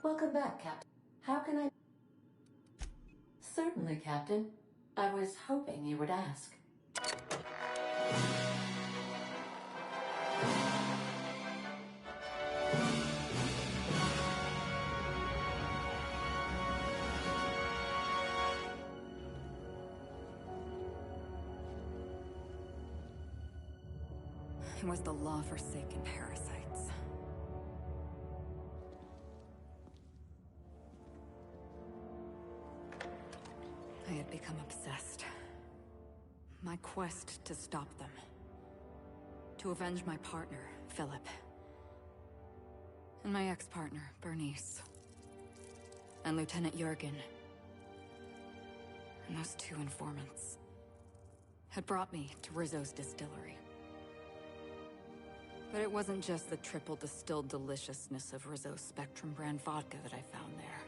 Welcome back, Captain. How can I... Certainly, Captain. I was hoping you would ask. It was the law-forsaken parasites. I had become obsessed. My quest to stop them. To avenge my partner, Philip. And my ex-partner, Bernice. And Lieutenant Jurgen. And those two informants had brought me to Rizzo's distillery. But it wasn't just the triple distilled deliciousness of Rizzo's Spectrum brand vodka that I found there.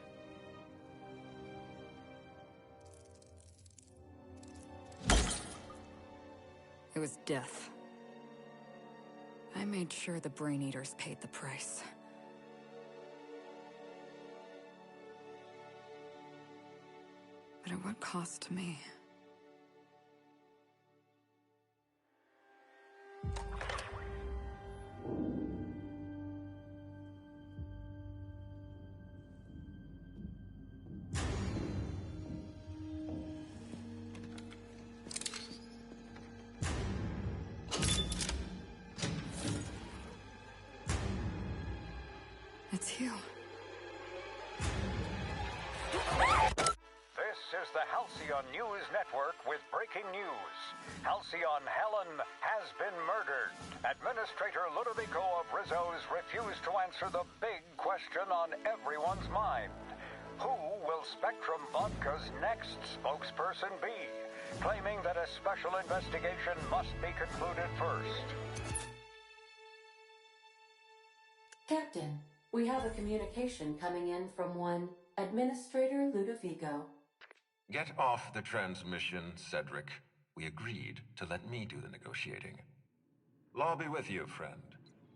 It was death. I made sure the Brain Eaters paid the price. But at what cost to me? It's you. This is the Halcyon News Network with breaking news. Halcyon Helen has been murdered. Administrator Ludovico of Rizzo's refused to answer the big question on everyone's mind. Who will Spectrum Vodka's next spokesperson be? Claiming that a special investigation must be concluded first. Captain, we have a communication coming in from one Administrator Ludovico. Get off the transmission, Cedric. We agreed to let me do the negotiating. Law be with you, friend.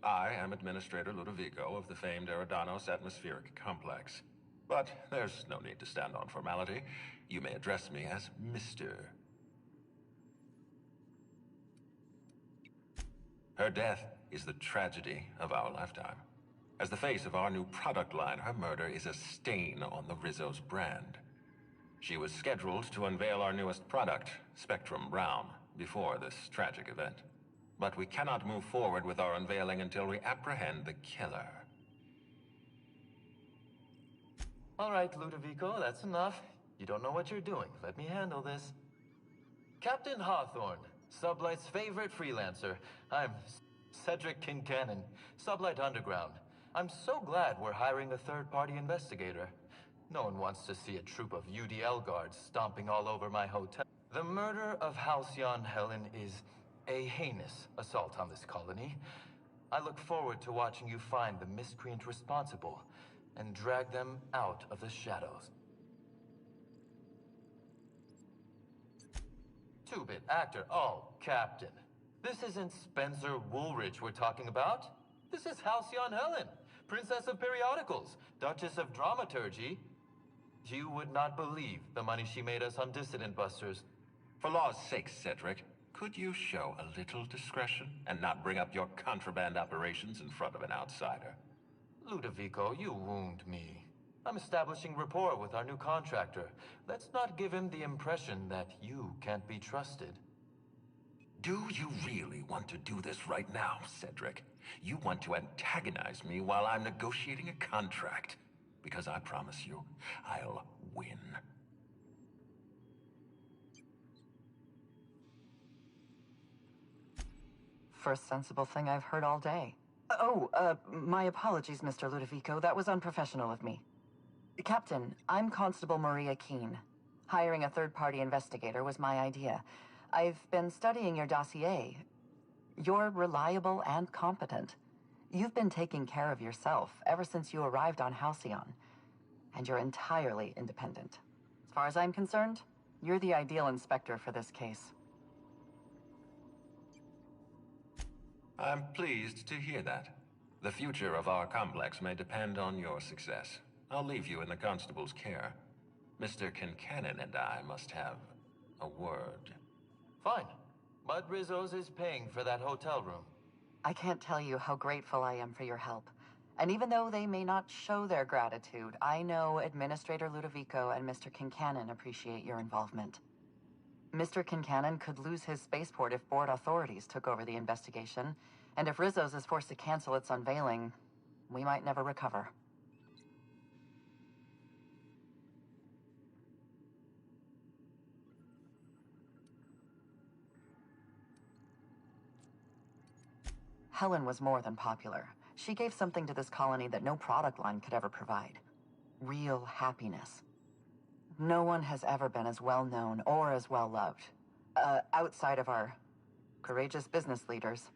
I am Administrator Ludovico of the famed Eridanos atmospheric complex. But there's no need to stand on formality. You may address me as Mr. Her death is the tragedy of our lifetime. As the face of our new product line, her murder is a stain on the Rizzo's brand. She was scheduled to unveil our newest product, Spectrum Brown, before this tragic event. But we cannot move forward with our unveiling until we apprehend the killer. All right, Ludovico, that's enough. You don't know what you're doing. Let me handle this. Captain Hawthorne, Sublight's favorite freelancer. I'm Cedric Kincannon, Sublight Underground. I'm so glad we're hiring a third-party investigator. No one wants to see a troop of UDL guards stomping all over my hotel. The murder of Halcyon Helen is a heinous assault on this colony. I look forward to watching you find the miscreant responsible and drag them out of the shadows. Two-bit actor. Oh, Captain. This isn't Spencer Woolridge we're talking about. This is Halcyon Helen, Princess of Periodicals, Duchess of Dramaturgy. You would not believe the money she made us on Dissident Busters. For law's sake, Cedric, could you show a little discretion and not bring up your contraband operations in front of an outsider? Ludovico, you wound me. I'm establishing rapport with our new contractor. Let's not give him the impression that you can't be trusted. Do you really want to do this right now, Cedric? You want to antagonize me while I'm negotiating a contract. Because I promise you, I'll win. First sensible thing I've heard all day. My apologies, Mr. Ludovico. That was unprofessional of me. Captain, I'm Constable Maria Keene. Hiring a third-party investigator was my idea. I've been studying your dossier. You're reliable and competent. You've been taking care of yourself ever since you arrived on Halcyon. And you're entirely independent. As far as I'm concerned, you're the ideal inspector for this case. I'm pleased to hear that. The future of our complex may depend on your success. I'll leave you in the constable's care. Mr. Kincannon and I must have a word. Fine. But Rizzo's is paying for that hotel room. I can't tell you how grateful I am for your help. And even though they may not show their gratitude, I know Administrator Ludovico and Mr. Kincannon appreciate your involvement. Mr. Kincannon could lose his spaceport if board authorities took over the investigation, and if Rizzo's is forced to cancel its unveiling, we might never recover. Helen was more than popular. She gave something to this colony that no product line could ever provide. Real happiness. No one has ever been as well known or as well loved. Outside of our courageous business leaders.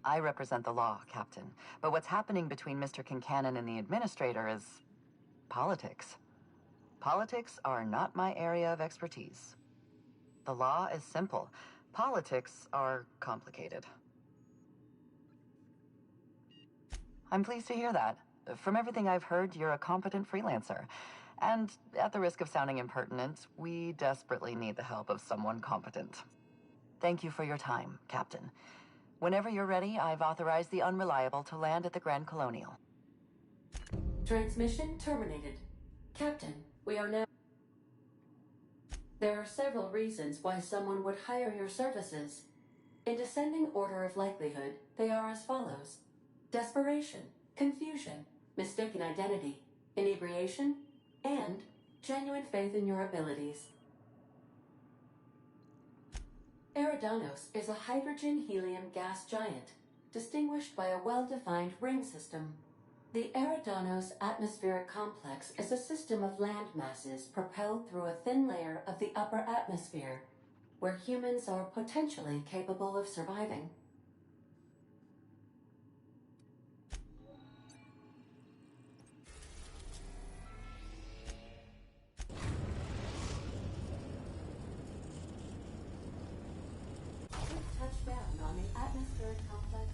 I represent the law, Captain. But what's happening between Mr. Kincannon and the Administrator is politics. Politics are not my area of expertise. The law is simple. Politics are complicated. I'm pleased to hear that. From everything I've heard, you're a competent freelancer. And at the risk of sounding impertinent, we desperately need the help of someone competent. Thank you for your time, Captain. Whenever you're ready, I've authorized the Unreliable to land at the Grand Colonial. Transmission terminated. Captain, we are now... There are several reasons why someone would hire your services. In descending order of likelihood, they are as follows: desperation, confusion, mistaken identity, inebriation, and genuine faith in your abilities. Eridanos is a hydrogen-helium gas giant, distinguished by a well-defined ring system. The Eridanos atmospheric complex is a system of land masses propelled through a thin layer of the upper atmosphere, where humans are potentially capable of surviving. Please touch down on the atmospheric complex.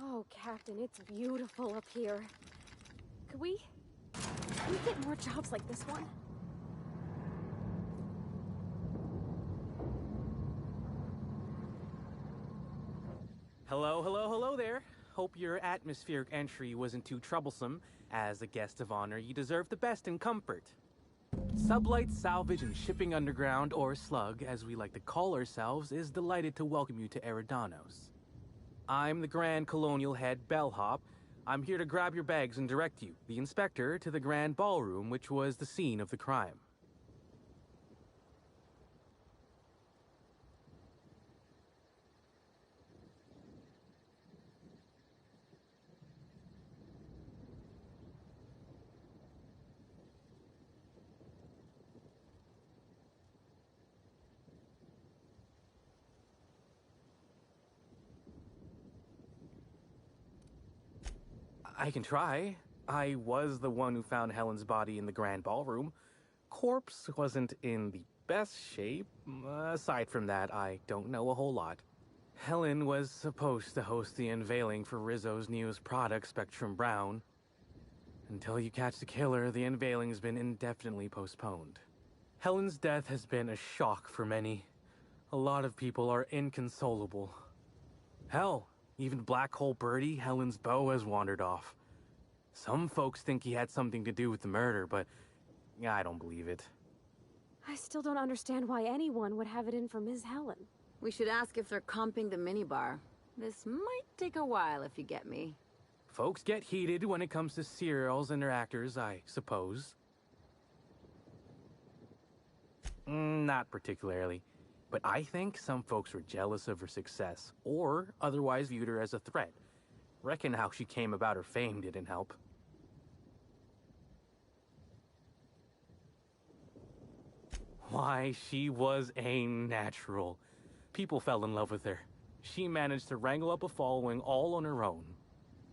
Oh, Captain, it's beautiful up here. Could we get more jobs like this one? Hello there. Hope your atmospheric entry wasn't too troublesome. As a guest of honor, you deserve the best in comfort. Sublight Salvage and Shipping Underground, or Slug, as we like to call ourselves, is delighted to welcome you to Eridanos. I'm the Grand Colonial Head Bellhop. I'm here to grab your bags and direct you, the Inspector, to the Grand Ballroom, which was the scene of the crime. I can try. I was the one who found Helen's body in the grand ballroom. Corpse wasn't in the best shape. Aside from that, I don't know a whole lot. Helen was supposed to host the unveiling for Rizzo's newest product, Spectrum Brown. Until you catch the killer, the unveiling's been indefinitely postponed. Helen's death has been a shock for many. A lot of people are inconsolable. Hell, even Black Hole Birdie, Helen's beau, has wandered off. Some folks think he had something to do with the murder, but I don't believe it. I still don't understand why anyone would have it in for Ms. Helen. We should ask if they're comping the minibar. This might take a while, if you get me. Folks get heated when it comes to serials and their actors, I suppose. Not particularly. But I think some folks were jealous of her success, or otherwise viewed her as a threat. Reckon how she came about her fame didn't help. Why, she was a natural. People fell in love with her. She managed to wrangle up a following all on her own.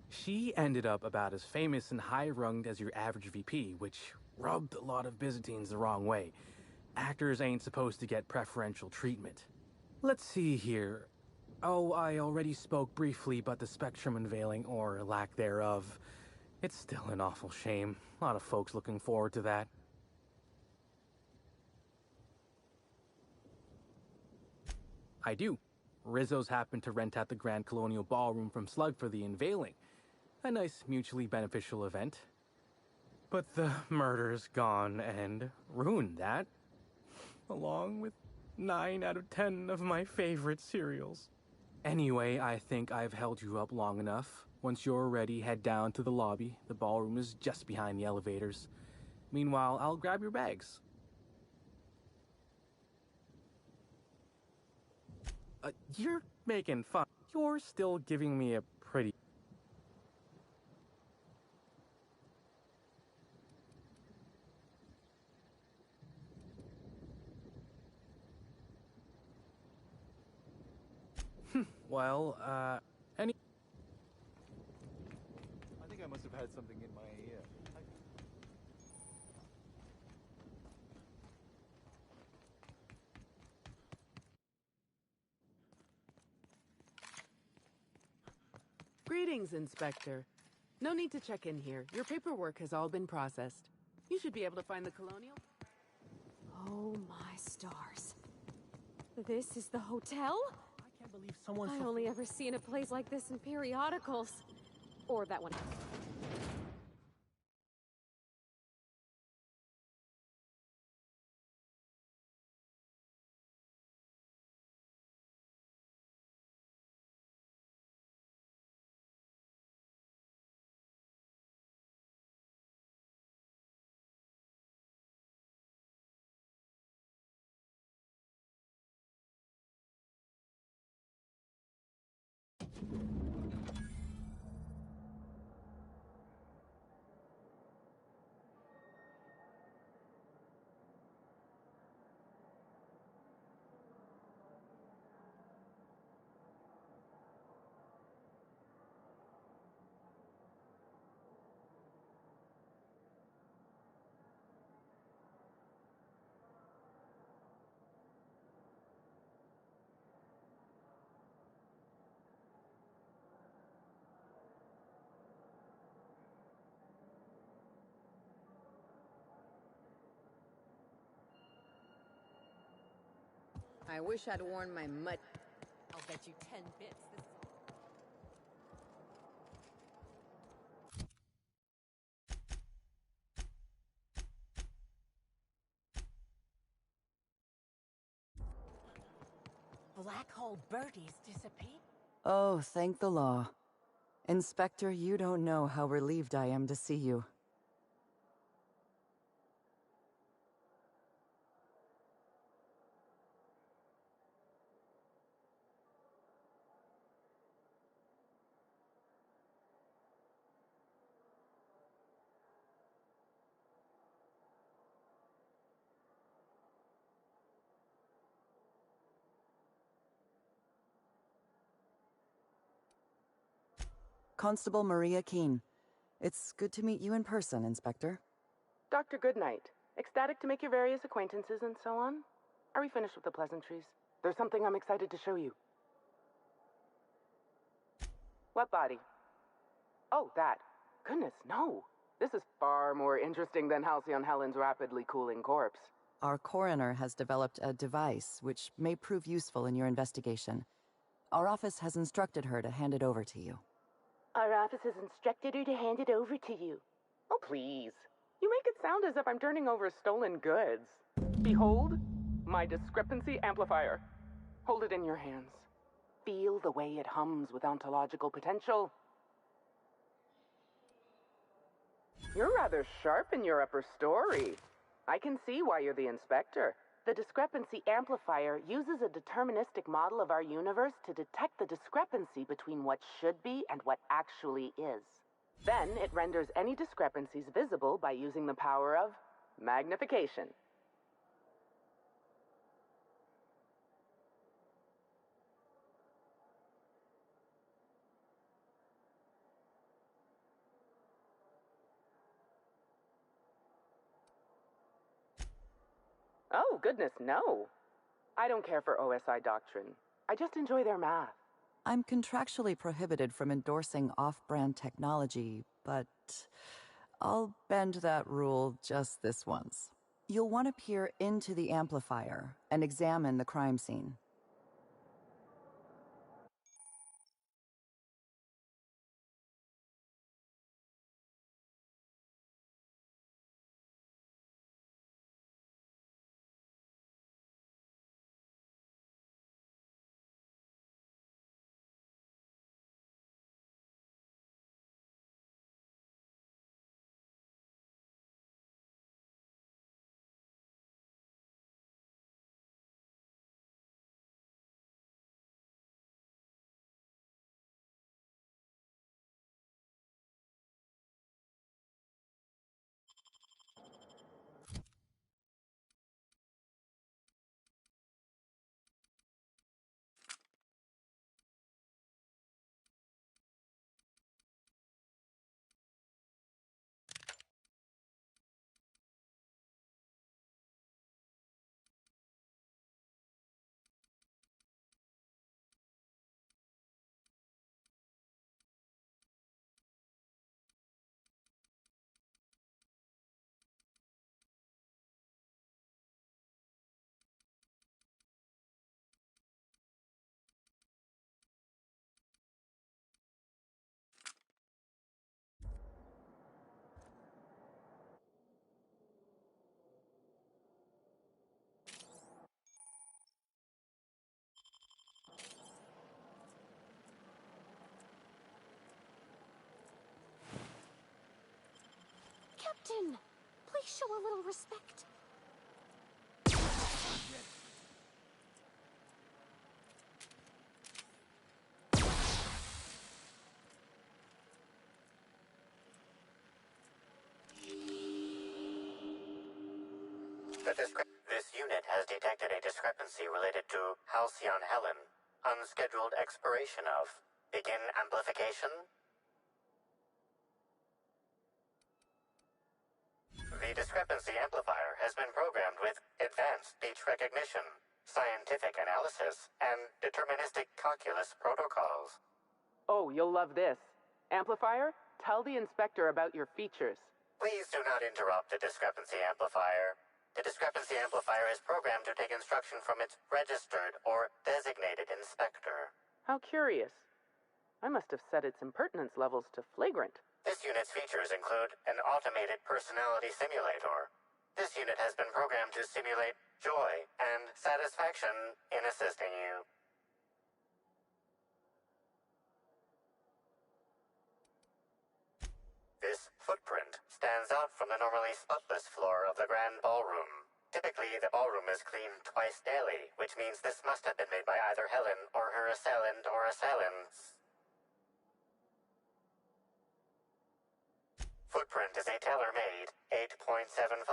She ended up about as famous and high-runged as your average VP, which rubbed a lot of Byzantines the wrong way. Actors ain't supposed to get preferential treatment. Let's see here. Oh, I already spoke briefly about the Spectrum unveiling, or lack thereof. It's still an awful shame. A lot of folks looking forward to that. I do. Rizzo's happened to rent out the Grand Colonial Ballroom from Slug for the unveiling. A nice mutually beneficial event. But the murder's gone and ruined that. Along with 9 out of 10 of my favorite cereals. Anyway, I think I've held you up long enough. Once you're ready, head down to the lobby. The ballroom is just behind the elevators. Meanwhile, I'll grab your bags. You're making fun. You're still giving me a pretty... Well, any... I think I must have had something in my ear. Greetings, Inspector. No need to check in here. Your paperwork has all been processed. You should be able to find the Colonial. Oh my stars. This is the hotel? I can't believe someone... I only ever seen a place like this in periodicals. Or that one. I wish I'd worn my mud. I'll bet you 10 bits. Black hole birdies disappear? Oh, thank the law. Inspector, you don't know how relieved I am to see you. Constable Maria Keene. It's good to meet you in person, Inspector. Dr. Goodnight. Ecstatic to make your various acquaintances and so on. Are we finished with the pleasantries? There's something I'm excited to show you. What body? Oh, that. Goodness, no. This is far more interesting than Halcyon Helen's rapidly cooling corpse. Our coroner has developed a device which may prove useful in your investigation. Our office has instructed her to hand it over to you. Our office has instructed her to hand it over to you. Oh, please. You make it sound as if I'm turning over stolen goods. Behold, my discrepancy amplifier. Hold it in your hands. Feel the way it hums with ontological potential. You're rather sharp in your upper story. I can see why you're the inspector. The discrepancy amplifier uses a deterministic model of our universe to detect the discrepancy between what should be and what actually is. Then it renders any discrepancies visible by using the power of magnification. Oh, goodness, no. I don't care for OSI doctrine. I just enjoy their math. I'm contractually prohibited from endorsing off-brand technology, but I'll bend that rule just this once. You'll want to peer into the amplifier and examine the crime scene. Captain, please show a little respect. This unit has detected a discrepancy related to Halcyon Helen. Unscheduled expiration of. Begin amplification. The discrepancy amplifier has been programmed with advanced speech recognition, scientific analysis, and deterministic calculus protocols. Oh, you'll love this. Amplifier, tell the inspector about your features. Please do not interrupt the discrepancy amplifier. The discrepancy amplifier is programmed to take instruction from its registered or designated inspector. How curious. I must have set its impertinence levels to flagrant. This unit's features include an automated personality simulator. This unit has been programmed to simulate joy and satisfaction in assisting you. This footprint stands out from the normally spotless floor of the grand ballroom. Typically, the ballroom is cleaned twice daily, which means this must have been made by either Helen or her assailant or assailants. Footprint is a tailor-made 8.75,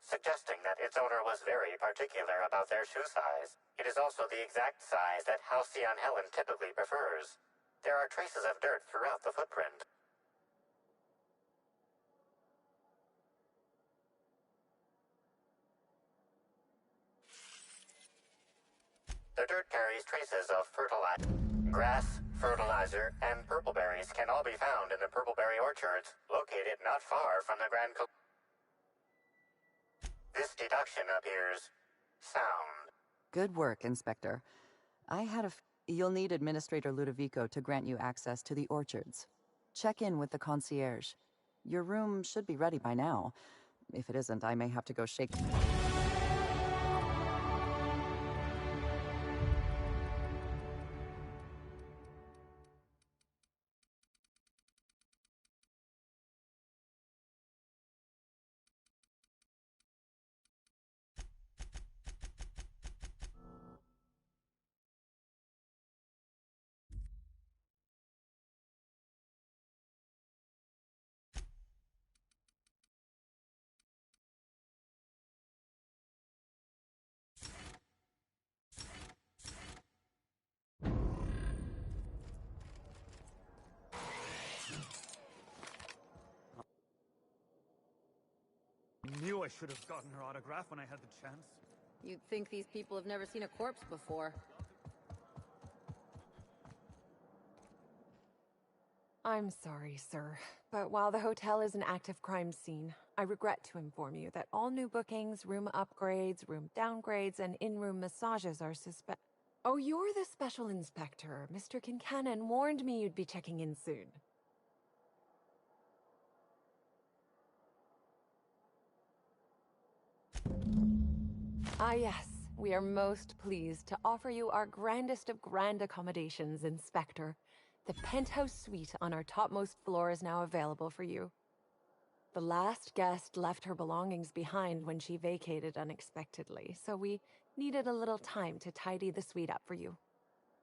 suggesting that its owner was very particular about their shoe size. It is also the exact size that Halcyon Helen typically prefers. There are traces of dirt throughout the footprint. The dirt carries traces of fertilizer. Grass, fertilizer, and purpleberries can all be found in the purpleberry orchards, located not far from the This deduction appears sound. Good work, Inspector. You'll need Administrator Ludovico to grant you access to the orchards. Check in with the concierge. Your room should be ready by now. If it isn't, I may have to go shake... Knew I should have gotten her autograph when I had the chance. You'd think these people have never seen a corpse before. I'm sorry, sir, but while the hotel is an active crime scene, I regret to inform you that all new bookings, room upgrades, room downgrades, and in-room massages are Oh, you're the special inspector. Mr. Kincannon warned me you'd be checking in soon. Ah, yes. We are most pleased to offer you our grandest of grand accommodations, Inspector. The penthouse suite on our topmost floor is now available for you. The last guest left her belongings behind when she vacated unexpectedly, so we needed a little time to tidy the suite up for you.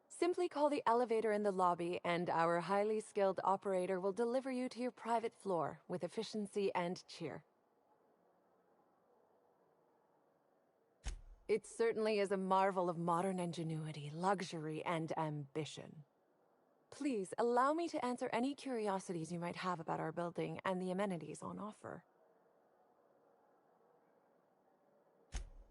Simply call the elevator in the lobby, and our highly skilled operator will deliver you to your private floor with efficiency and cheer. It certainly is a marvel of modern ingenuity, luxury, and ambition. Please, allow me to answer any curiosities you might have about our building and the amenities on offer.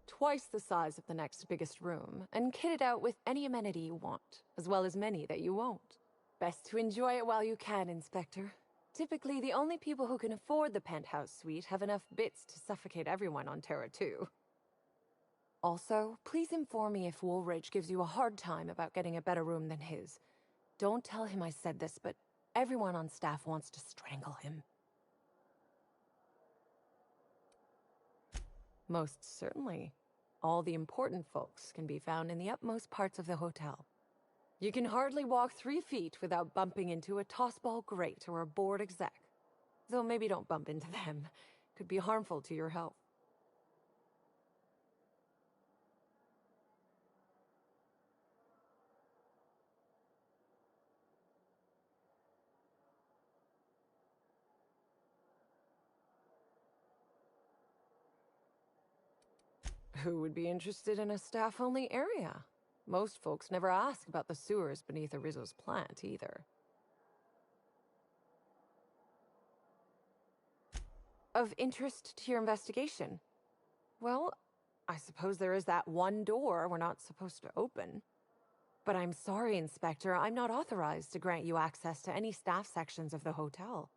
Twice the size of the next biggest room, and kitted out with any amenity you want, as well as many that you won't. Best to enjoy it while you can, Inspector. Typically, the only people who can afford the penthouse suite have enough bits to suffocate everyone on Terra 2. Also, please inform me if Woolridge gives you a hard time about getting a better room than his. Don't tell him I said this, but everyone on staff wants to strangle him. Most certainly. All the important folks can be found in the utmost parts of the hotel. You can hardly walk 3 feet without bumping into a tossball grate or a bored exec. Though maybe don't bump into them. Could be harmful to your health. Who would be interested in a staff-only area? Most folks never ask about the sewers beneath Rizzo's plant, either. Of interest to your investigation? Well, I suppose there is that one door we're not supposed to open. But I'm sorry, Inspector, I'm not authorized to grant you access to any staff sections of the hotel.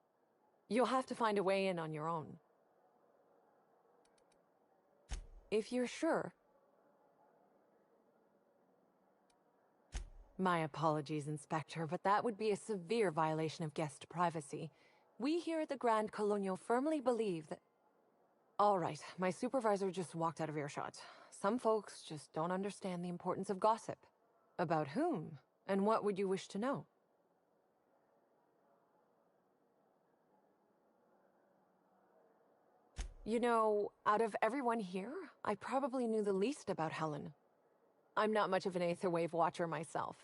You'll have to find a way in on your own. If you're sure. My apologies, Inspector, but that would be a severe violation of guest privacy. We here at the Grand Colonial firmly believe that... All right, my supervisor just walked out of earshot. Some folks just don't understand the importance of gossip. About whom? And what would you wish to know? You know, out of everyone here, I probably knew the least about Helen. I'm not much of an Aetherwave watcher myself.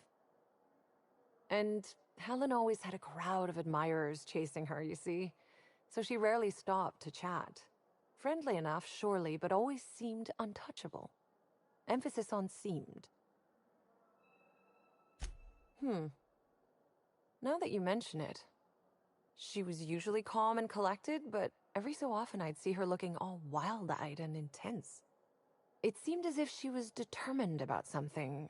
And Helen always had a crowd of admirers chasing her, you see. So she rarely stopped to chat. Friendly enough, surely, but always seemed untouchable. Emphasis on seemed. Now that you mention it, she was usually calm and collected, but every so often I'd see her looking all wild-eyed and intense. It seemed as if she was determined about something,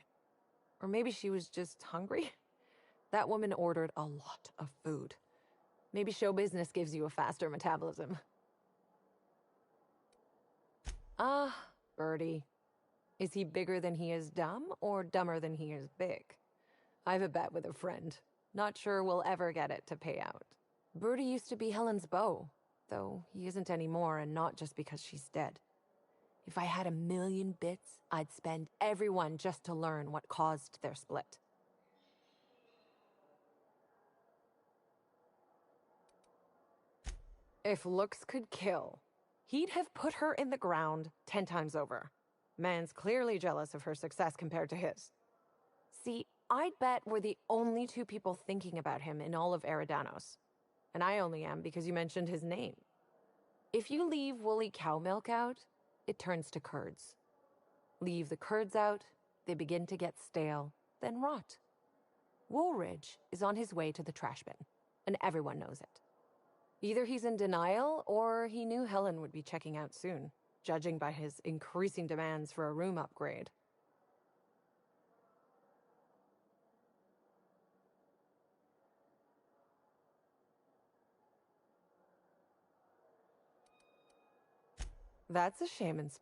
Or maybe she was just hungry? That woman ordered a lot of food. Maybe show business gives you a faster metabolism. Ah, Birdie. Is he bigger than he is dumb, or dumber than he is big? I've a bet with a friend. Not sure we'll ever get it to pay out. Birdie used to be Helen's beau, though he isn't anymore, and not just because she's dead. If I had 1,000,000 bits, I'd spend every one just to learn what caused their split. If looks could kill, he'd have put her in the ground 10 times over. Man's clearly jealous of her success compared to his. See, I'd bet we're the only two people thinking about him in all of Eridanos. And I only am because you mentioned his name. If you leave woolly cow milk out, it turns to curds. Leave the curds out, they begin to get stale, then rot. Woolridge is on his way to the trash bin, and everyone knows it. Either he's in denial, or he knew Helen would be checking out soon, judging by his increasing demands for a room upgrade. That's a shaman's.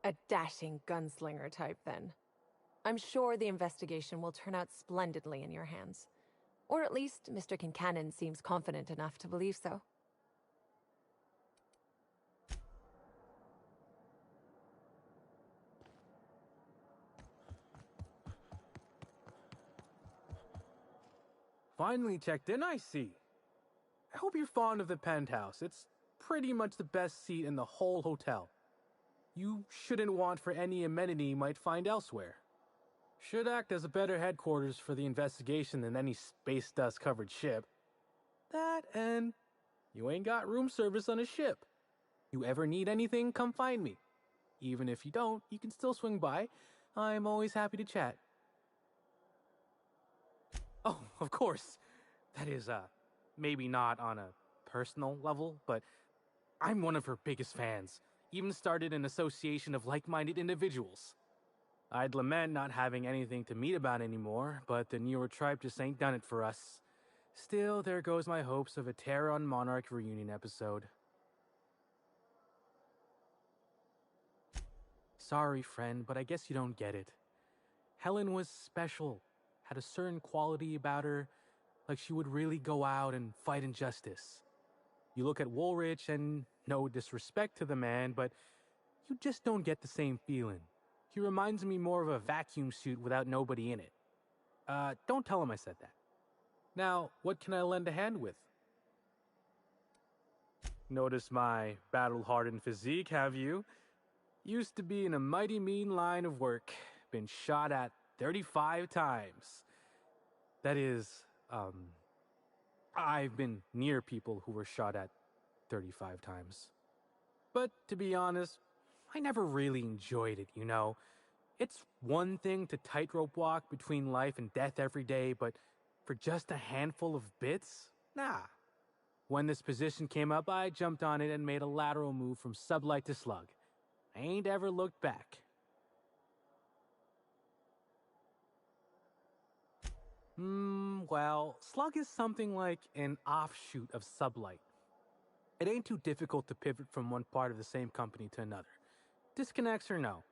A dashing gunslinger type, then. I'm sure the investigation will turn out splendidly in your hands. Or at least Mr. Kincannon seems confident enough to believe so. Finally checked in, I see. I hope you're fond of the penthouse. It's pretty much the best seat in the whole hotel. You shouldn't want for any amenity you might find elsewhere. Should act as a better headquarters for the investigation than any space dust covered ship. That and you ain't got room service on a ship. You ever need anything, come find me. Even if you don't, you can still swing by. I'm always happy to chat. Oh, of course. That is, maybe not on a personal level, but I'm one of her biggest fans. Even started an association of like-minded individuals. I'd lament not having anything to meet about anymore, but the newer tribe just ain't done it for us. Still, there goes my hopes of a Terran Monarch reunion episode. Sorry, friend, but I guess you don't get it. Helen was special, had a certain quality about her, like she would really go out and fight injustice. You look at Woolridge, and no disrespect to the man, but you just don't get the same feeling. He reminds me more of a vacuum suit without nobody in it. Don't tell him I said that. Now, what can I lend a hand with? Notice my battle-hardened physique, have you? Used to be in a mighty mean line of work. Been shot at 35 times. That is, I've been near people who were shot at 35 times. But to be honest, I never really enjoyed it, you know. It's one thing to tightrope walk between life and death every day, but for just a handful of bits? Nah. When this position came up, I jumped on it and made a lateral move from sublight to slug. I ain't ever looked back. Well, slug is something like an offshoot of sublight. It ain't too difficult to pivot from one part of the same company to another. Disconnects or no.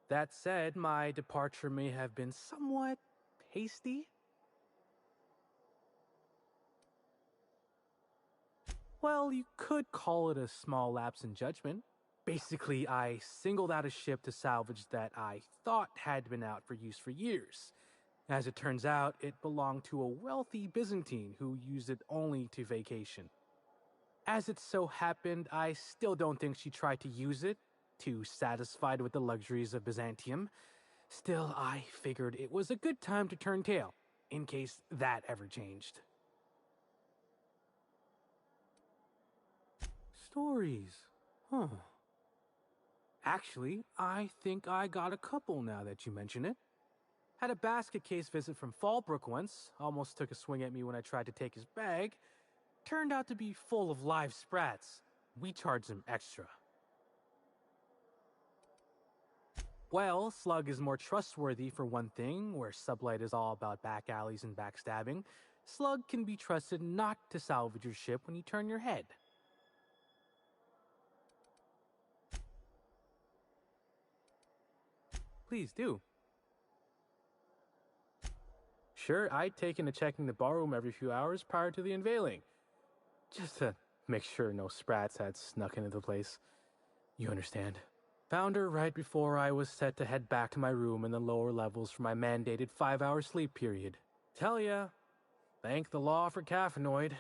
That said, my departure may have been somewhat hasty. Well, you could call it a small lapse in judgment. Basically, I singled out a ship to salvage that I thought had been out for use for years. As it turns out, it belonged to a wealthy Byzantine who used it only to vacation. As it so happened, I still don't think she tried to use it, too satisfied with the luxuries of Byzantium. Still, I figured it was a good time to turn tail, in case that ever changed. Stories. Huh. Actually, I think I got a couple now that you mention it. Had a basket case visit from Fallbrook once. Almost took a swing at me when I tried to take his bag. Turned out to be full of live sprats. We charged him extra. Well, Slug is more trustworthy for one thing, where Sublight is all about back alleys and backstabbing. Slug can be trusted not to salvage your ship when you turn your head. Please do. Sure, I'd taken to checking the ballroom every few hours prior to the unveiling, just to make sure no sprats had snuck into the place. You understand. Found her right before I was set to head back to my room in the lower levels for my mandated 5-hour sleep period. Tell ya, thank the law for caffeinoid.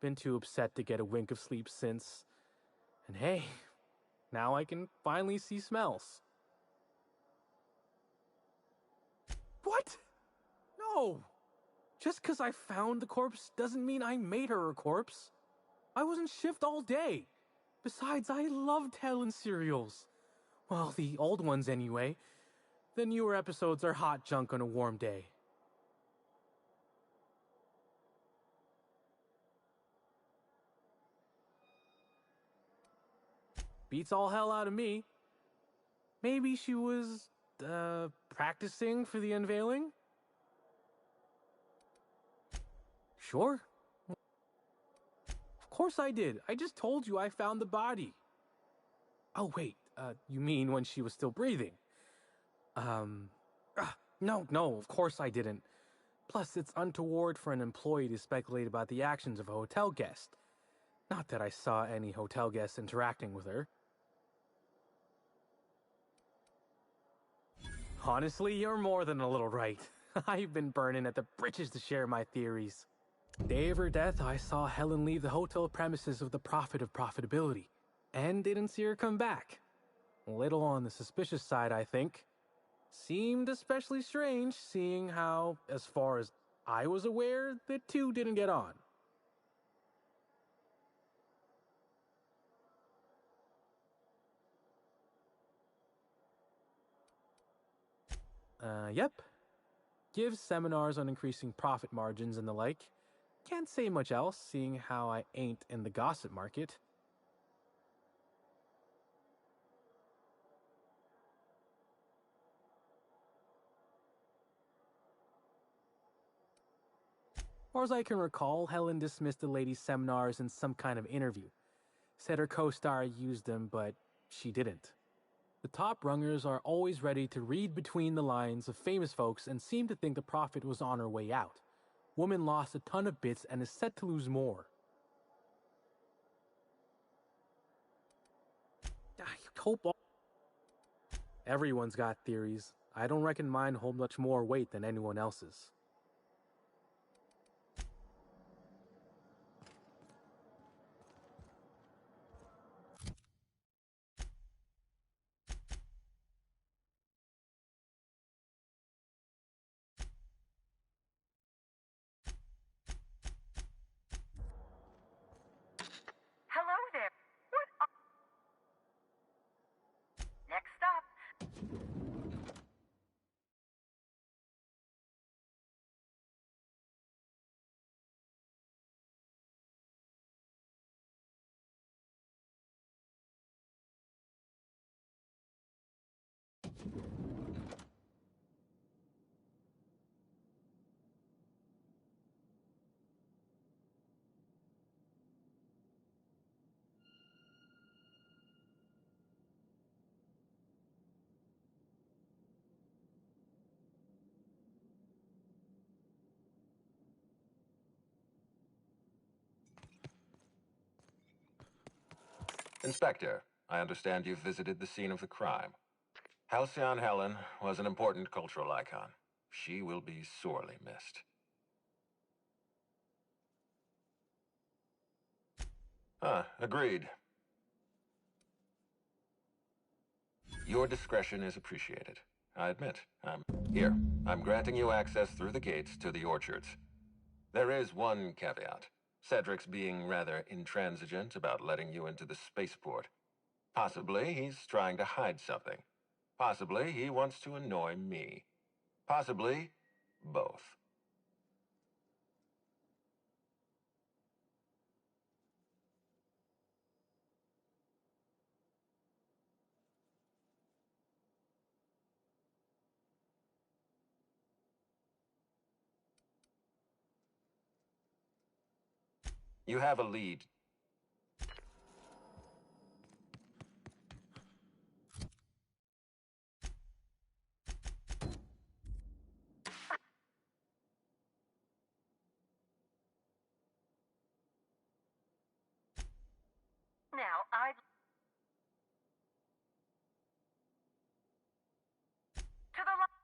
Been too upset to get a wink of sleep since. And hey, now I can finally see smells. What? No! Just 'cause I found the corpse doesn't mean I made her a corpse. I was in shift all day. Besides, I loved Helen serials. Well, the old ones anyway. The newer episodes are hot junk on a warm day. Beats all hell out of me. Maybe she was, practicing for the unveiling? Sure. Of course I did. I just told you I found the body. Oh, wait. You mean when she was still breathing? No, of course I didn't. Plus, it's untoward for an employee to speculate about the actions of a hotel guest. Not that I saw any hotel guests interacting with her. Honestly, you're more than a little right. I've been burning at the britches to share my theories. Day of her death, I saw Helen leave the hotel premises with the profit of profitability, and didn't see her come back. A little on the suspicious side, I think. Seemed especially strange, seeing how, as far as I was aware, the two didn't get on. Yep. Gives seminars on increasing profit margins and the like. Can't say much else, seeing how I ain't in the gossip market. Or as I can recall, Helen dismissed the ladies' seminars in some kind of interview. Said her co-star used them, but she didn't. The top rungers are always ready to read between the lines of famous folks and seem to think the profit was on her way out. Woman lost a ton of bits and is set to lose more. I hope everyone's got theories. I don't reckon mine hold much more weight than anyone else's. Hello there. What Next stop. Inspector, I understand you've visited the scene of the crime. Halcyon Helen was an important cultural icon. She will be sorely missed. Agreed. Your discretion is appreciated. I admit. I'm granting you access through the gates to the orchards. There is one caveat. Cedric's being rather intransigent about letting you into the spaceport. Possibly he's trying to hide something. Possibly he wants to annoy me. Possibly both. You have a lead. Now, I'd... To the left.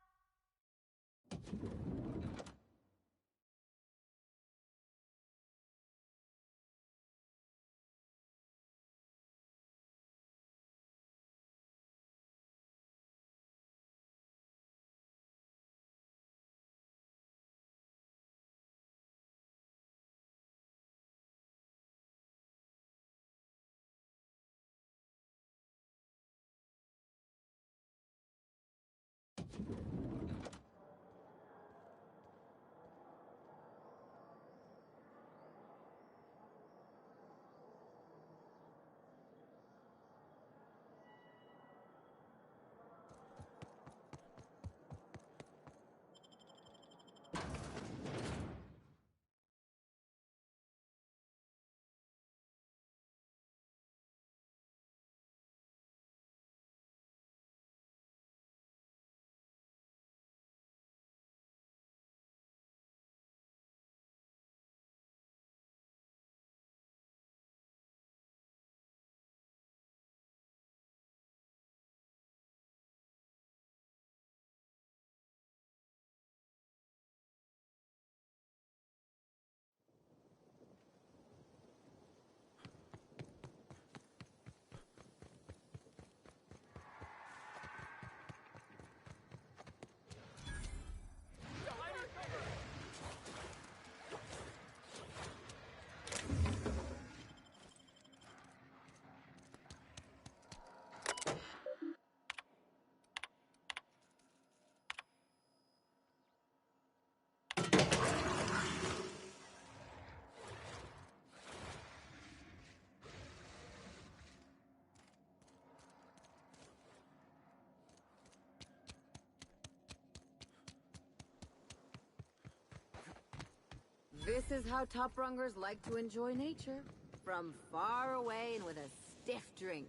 This is how top-rungers like to enjoy nature. From far away and with a stiff drink.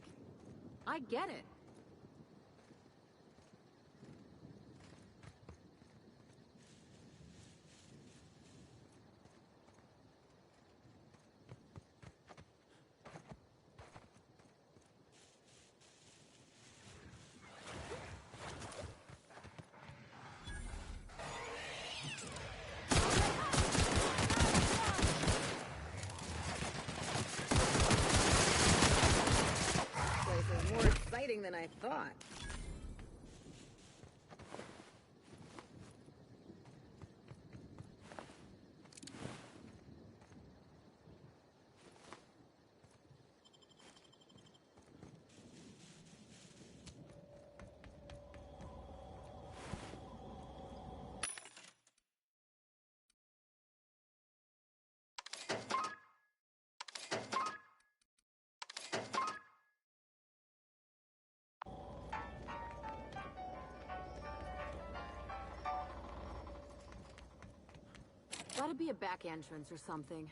I get it. Than I thought. Gotta be a back entrance or something.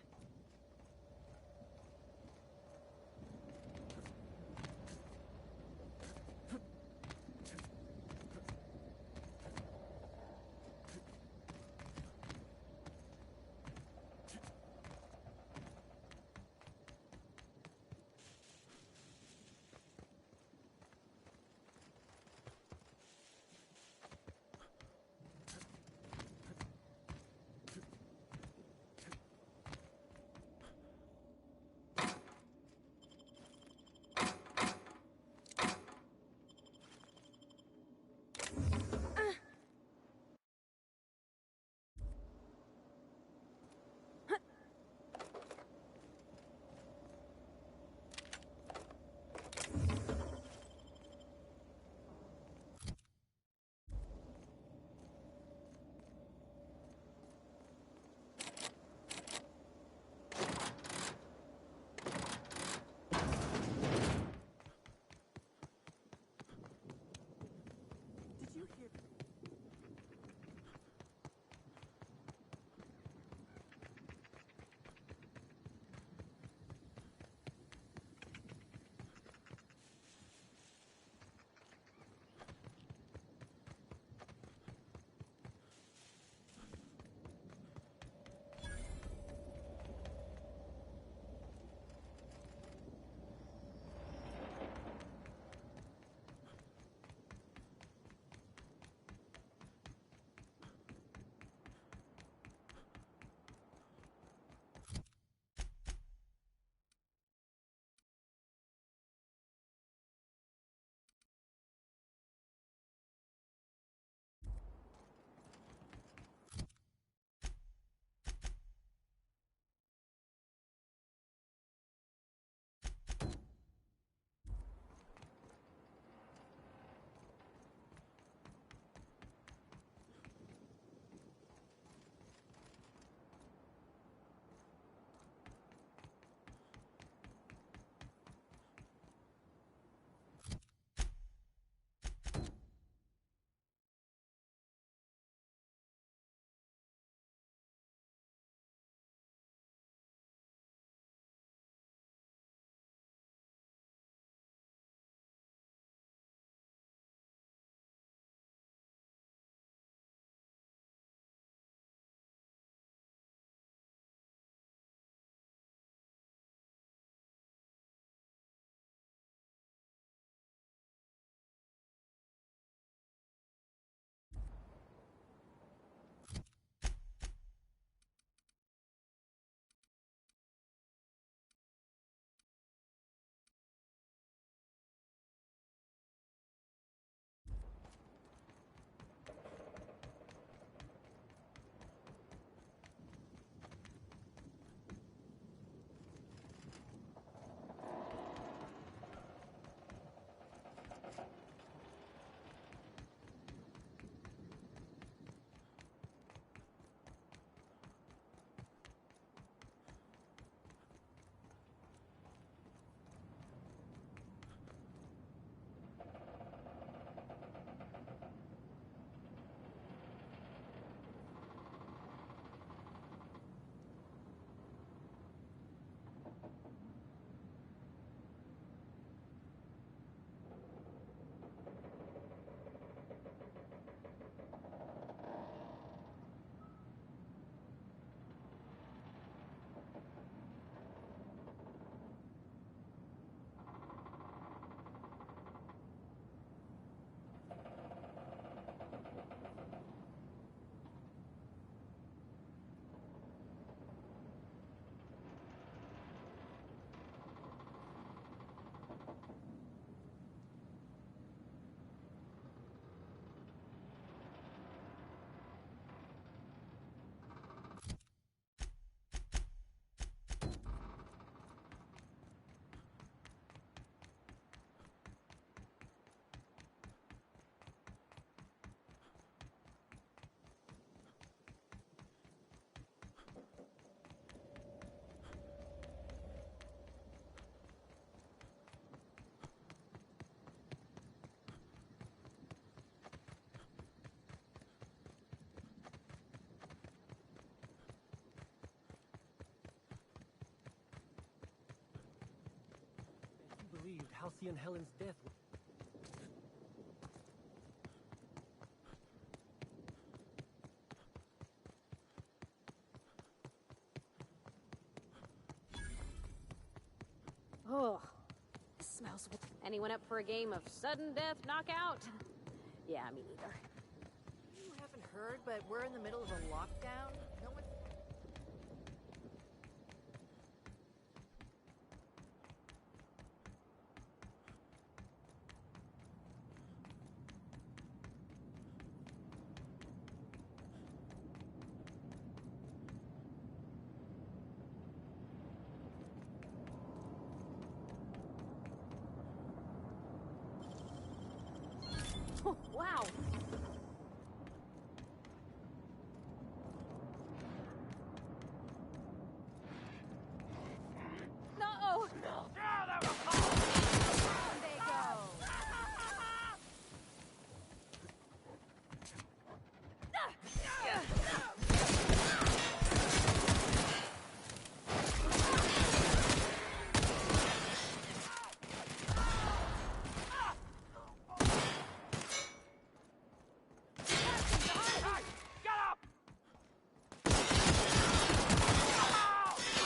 Halcyon Helen's death. Oh, this smells. Anyone up for a game of sudden death knockout? Yeah, me neither. You haven't heard, but we're in the middle of a lockdown. No one. Wow. No. Yeah, that was close. Down they go.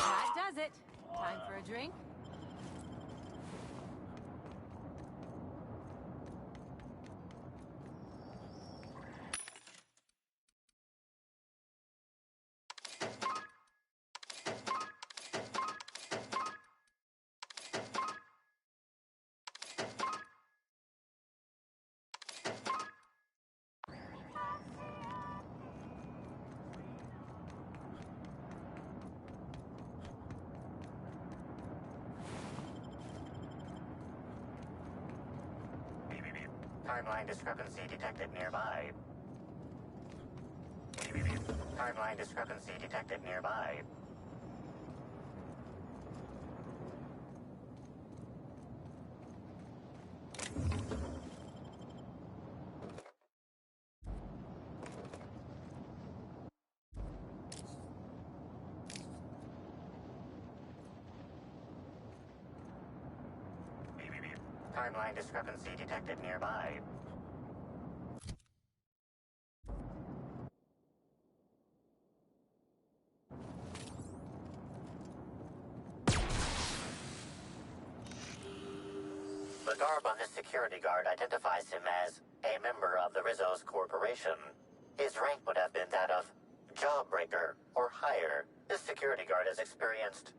That does it. Time for a drink? Timeline discrepancy detected nearby. Timeline discrepancy detected nearby. Timeline discrepancy detected nearby. The garb on his security guard identifies him as a member of the Rizzo's Corporation. His rank would have been that of Jawbreaker or higher. This security guard has experienced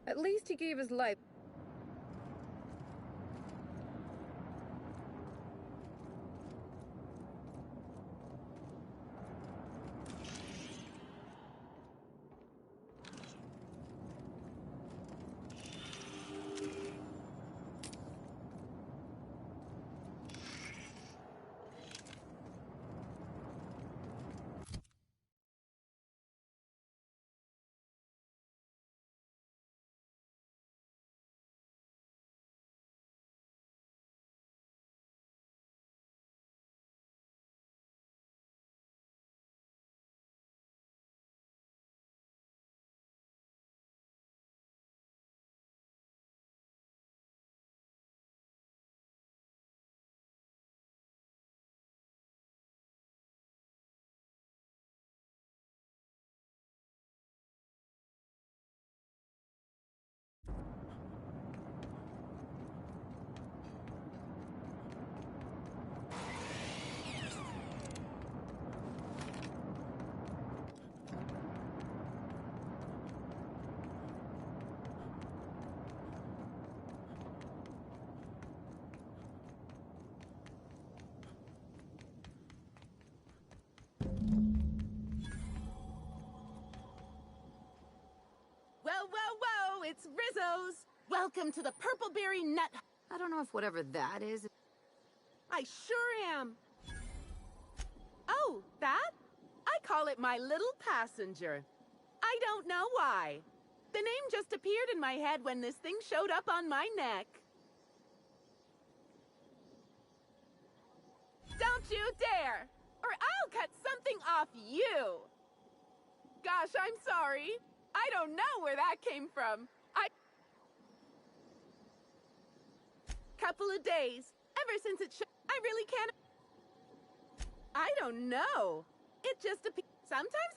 At least he gave his life. Whoa, it's Rizzo's! Welcome to the Purpleberry Nut... I don't know if whatever that is. I sure am! Oh, that? I call it my little passenger. I don't know why. The name just appeared in my head when this thing showed up on my neck. Don't you dare! Or I'll cut something off you! gosh, I'm sorry. I don't know where that came from. Couple of days. Ever since I really can't... I don't know. It just appears... Sometimes...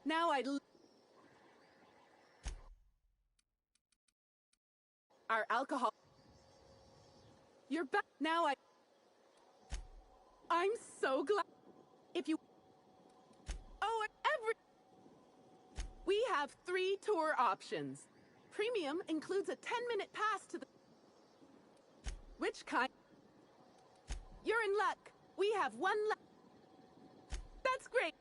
Now our alcohol... You're back. Now I'm so glad... If you... Oh, we have 3 tour options. Premium includes a 10-minute pass to the... Which kind? You're in luck. We have 1 left. That's great.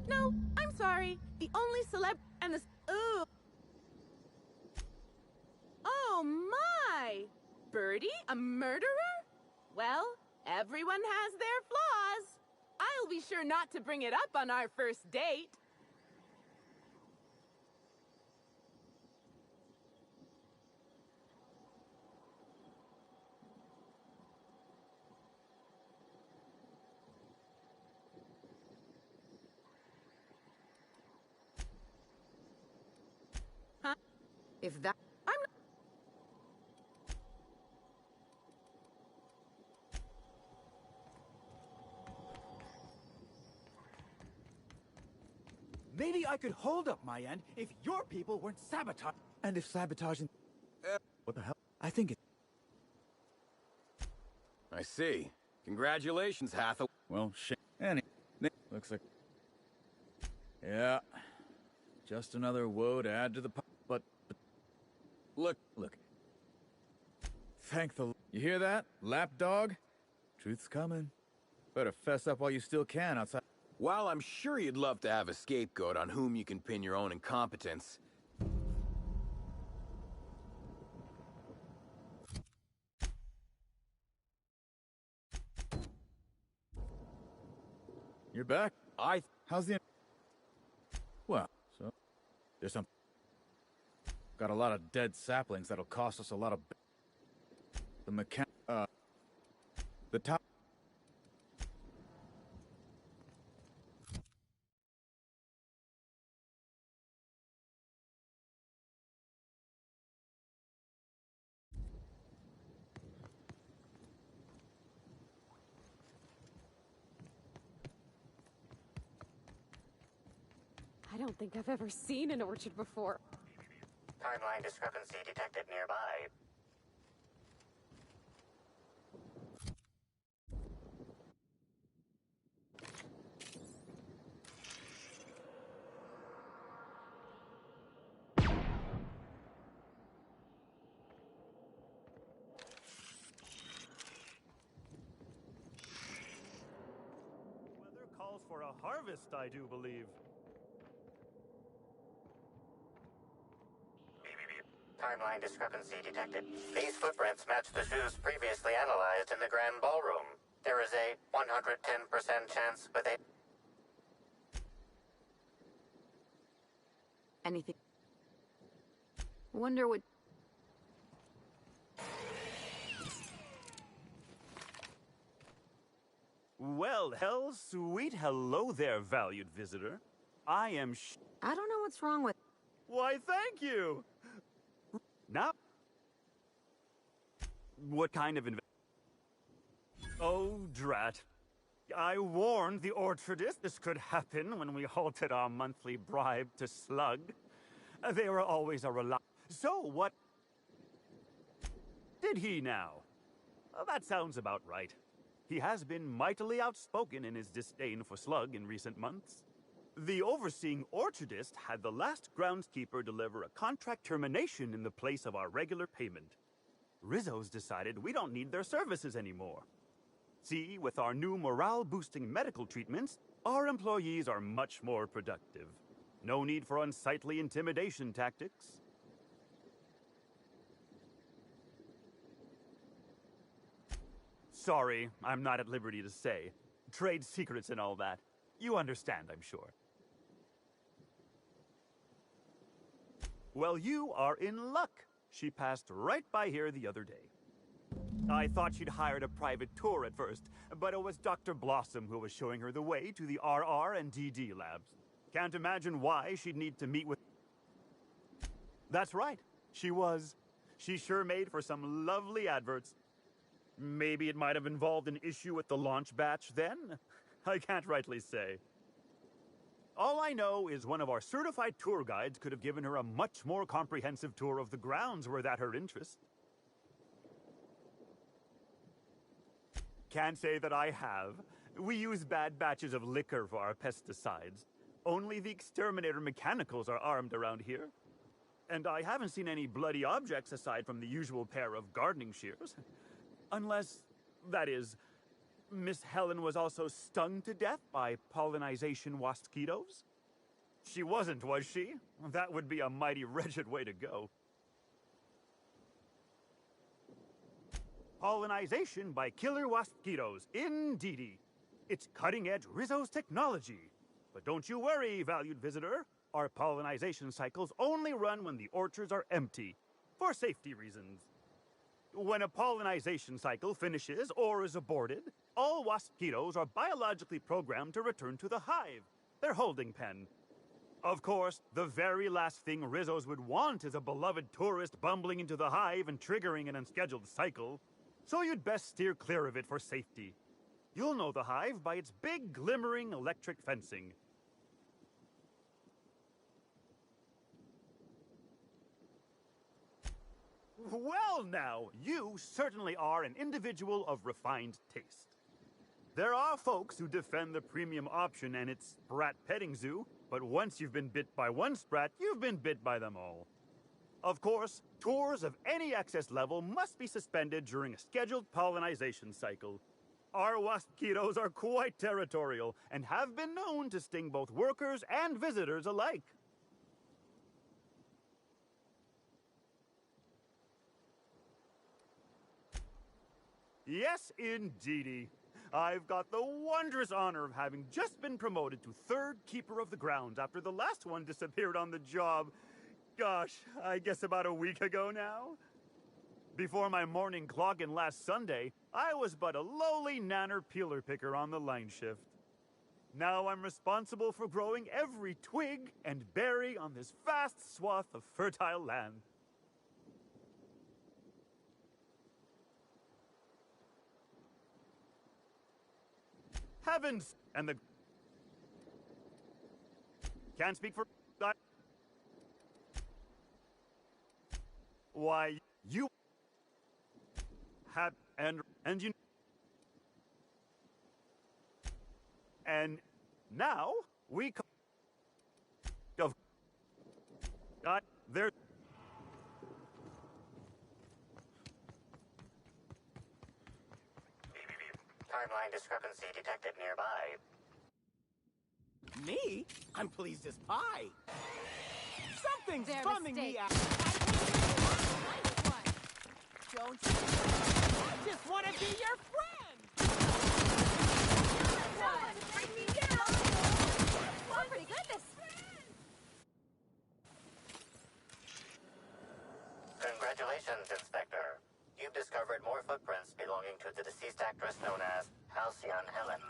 No, I'm sorry. The only celeb and the... Ooh. Oh, my. Birdie, a murderer? Well, everyone has their flaws. I'll be sure not to bring it up on our first date. Huh? If that... Maybe I could hold up my end if your people weren't sabotaged. And if sabotaging... what the hell? I think it... I see. Congratulations, Hathaway. Well, shit. Looks like... Yeah. Just another woe to add to the... But... Look. Thank the... You hear that, lapdog? Truth's coming. Better fess up while you still can outside... While I'm sure you'd love to have a scapegoat on whom you can pin your own incompetence, You're back? How's the... Well, so... There's some... Got a lot of dead saplings that'll cost us a lot of... The top... I don't think I've ever seen an orchard before. Timeline discrepancy detected nearby. Weather calls for a harvest, I do believe. Timeline discrepancy detected. These footprints match the shoes previously analyzed in the Grand Ballroom. There is a 110% chance with a... Anything... Wonder what... Well, sweet hello there, valued visitor. I am I don't know what's wrong with... Why, thank you! Now... What kind of Oh, drat. I warned the orchardist this could happen when we halted our monthly bribe to Slug. They were always a So, what... Did he now? That sounds about right. He has been mightily outspoken in his disdain for Slug in recent months. The overseeing orchardist had the last groundskeeper deliver a contract termination in the place of our regular payment. Rizzo's decided we don't need their services anymore. See, with our new morale-boosting medical treatments, our employees are much more productive. No need for unsightly intimidation tactics. Sorry, I'm not at liberty to say. Trade secrets and all that. You understand, I'm sure. Well, you are in luck. She passed right by here the other day. I thought she'd hired a private tour at first, but it was Dr. Blossom who was showing her the way to the RR and DD labs. Can't imagine why she'd need to meet with... That's right, she was. She sure made for some lovely adverts. Maybe it might have involved an issue with the launch batch then? I can't rightly say. All I know is one of our certified tour guides could have given her a much more comprehensive tour of the grounds were that her interest. Can't say that I have. We use bad batches of liquor for our pesticides. Only the exterminator mechanicals are armed around here. And I haven't seen any bloody objects aside from the usual pair of gardening shears. Unless, that is, Miss Helen was also stung to death by pollinization mosquitoes? She wasn't, was she? That would be a mighty wretched way to go. Pollinization by killer mosquitoes, indeedy. It's cutting-edge Rizzo's technology. But don't you worry, valued visitor. Our pollinization cycles only run when the orchards are empty, for safety reasons. When a pollinization cycle finishes or is aborted, all mosquitoes are biologically programmed to return to the hive, their holding pen. Of course, the very last thing Rizzos would want is a beloved tourist bumbling into the hive and triggering an unscheduled cycle. So you'd best steer clear of it for safety. You'll know the hive by its big, glimmering electric fencing. Well now, you certainly are an individual of refined taste. There are folks who defend the premium option and its sprat petting zoo, but once you've been bit by one sprat, you've been bit by them all. Of course, tours of any excess level must be suspended during a scheduled pollinization cycle. Our mosquitoes are quite territorial and have been known to sting both workers and visitors alike. Yes, indeedy. I've got the wondrous honor of having just been promoted to third keeper of the grounds after the last one disappeared on the job. Gosh, I guess about a week ago now? Before my morning clock-in last Sunday, I was but a lowly nanner peeler picker on the line shift. Now I'm responsible for growing every twig and berry on this vast swath of fertile land. Heavens! And the... Can't speak for... Why, you... have... and you... And now, we... Of... there... Timeline discrepancy detected nearby. Me? I'm pleased as pie. Something's Their bumming me mistake. out. Don't you? I just want to be your friend. Someone bring me down. Oh, pretty goodness. Congratulations, Inspector. You've discovered more footprints belonging to the deceased actress known as Halcyon Helen.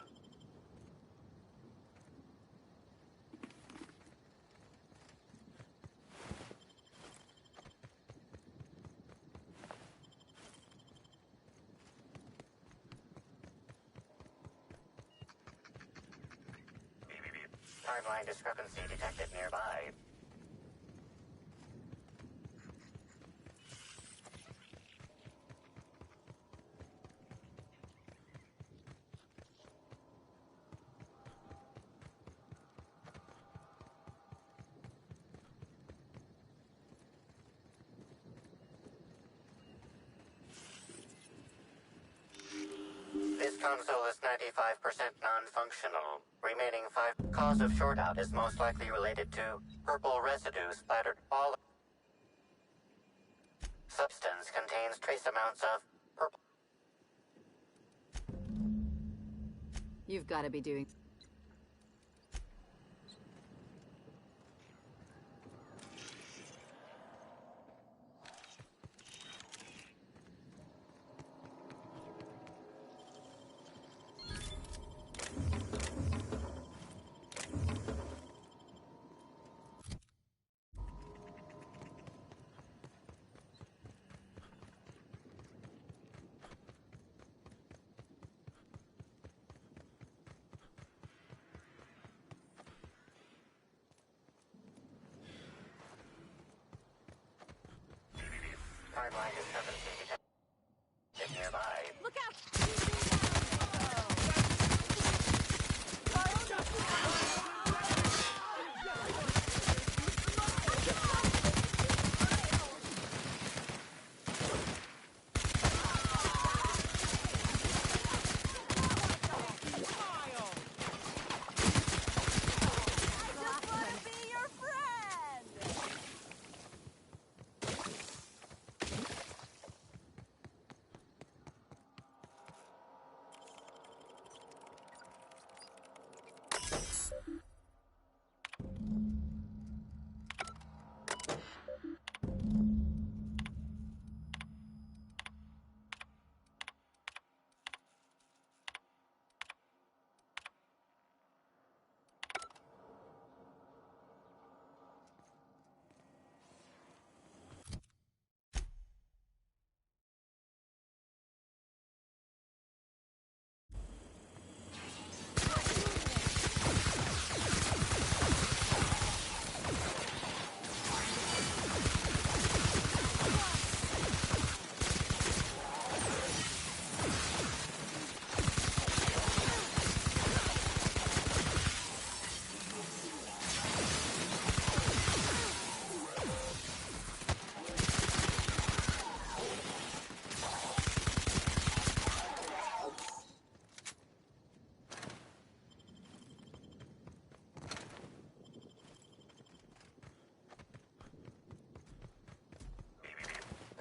Timeline discrepancy detected nearby. This console is 95% non-functional. Remaining 5 cause of shortout is most likely related to purple residue splattered all. Substance contains trace amounts of purple. You've got to be doing... Timeline discrepancy detected nearby. Look out!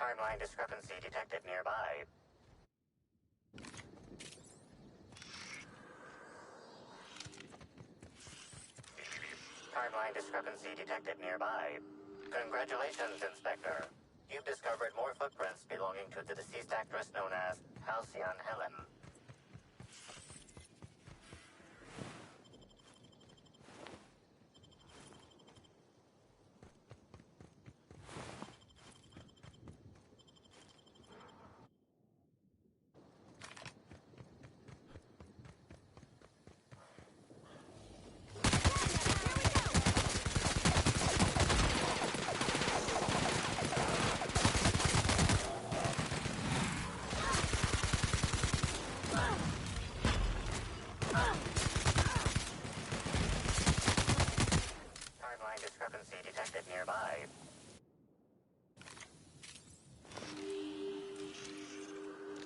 Timeline discrepancy detected nearby. Timeline discrepancy detected nearby. Congratulations, Inspector. You've discovered more footprints belonging to the deceased actress known as Halcyon Helen. Timeline discrepancy detected nearby.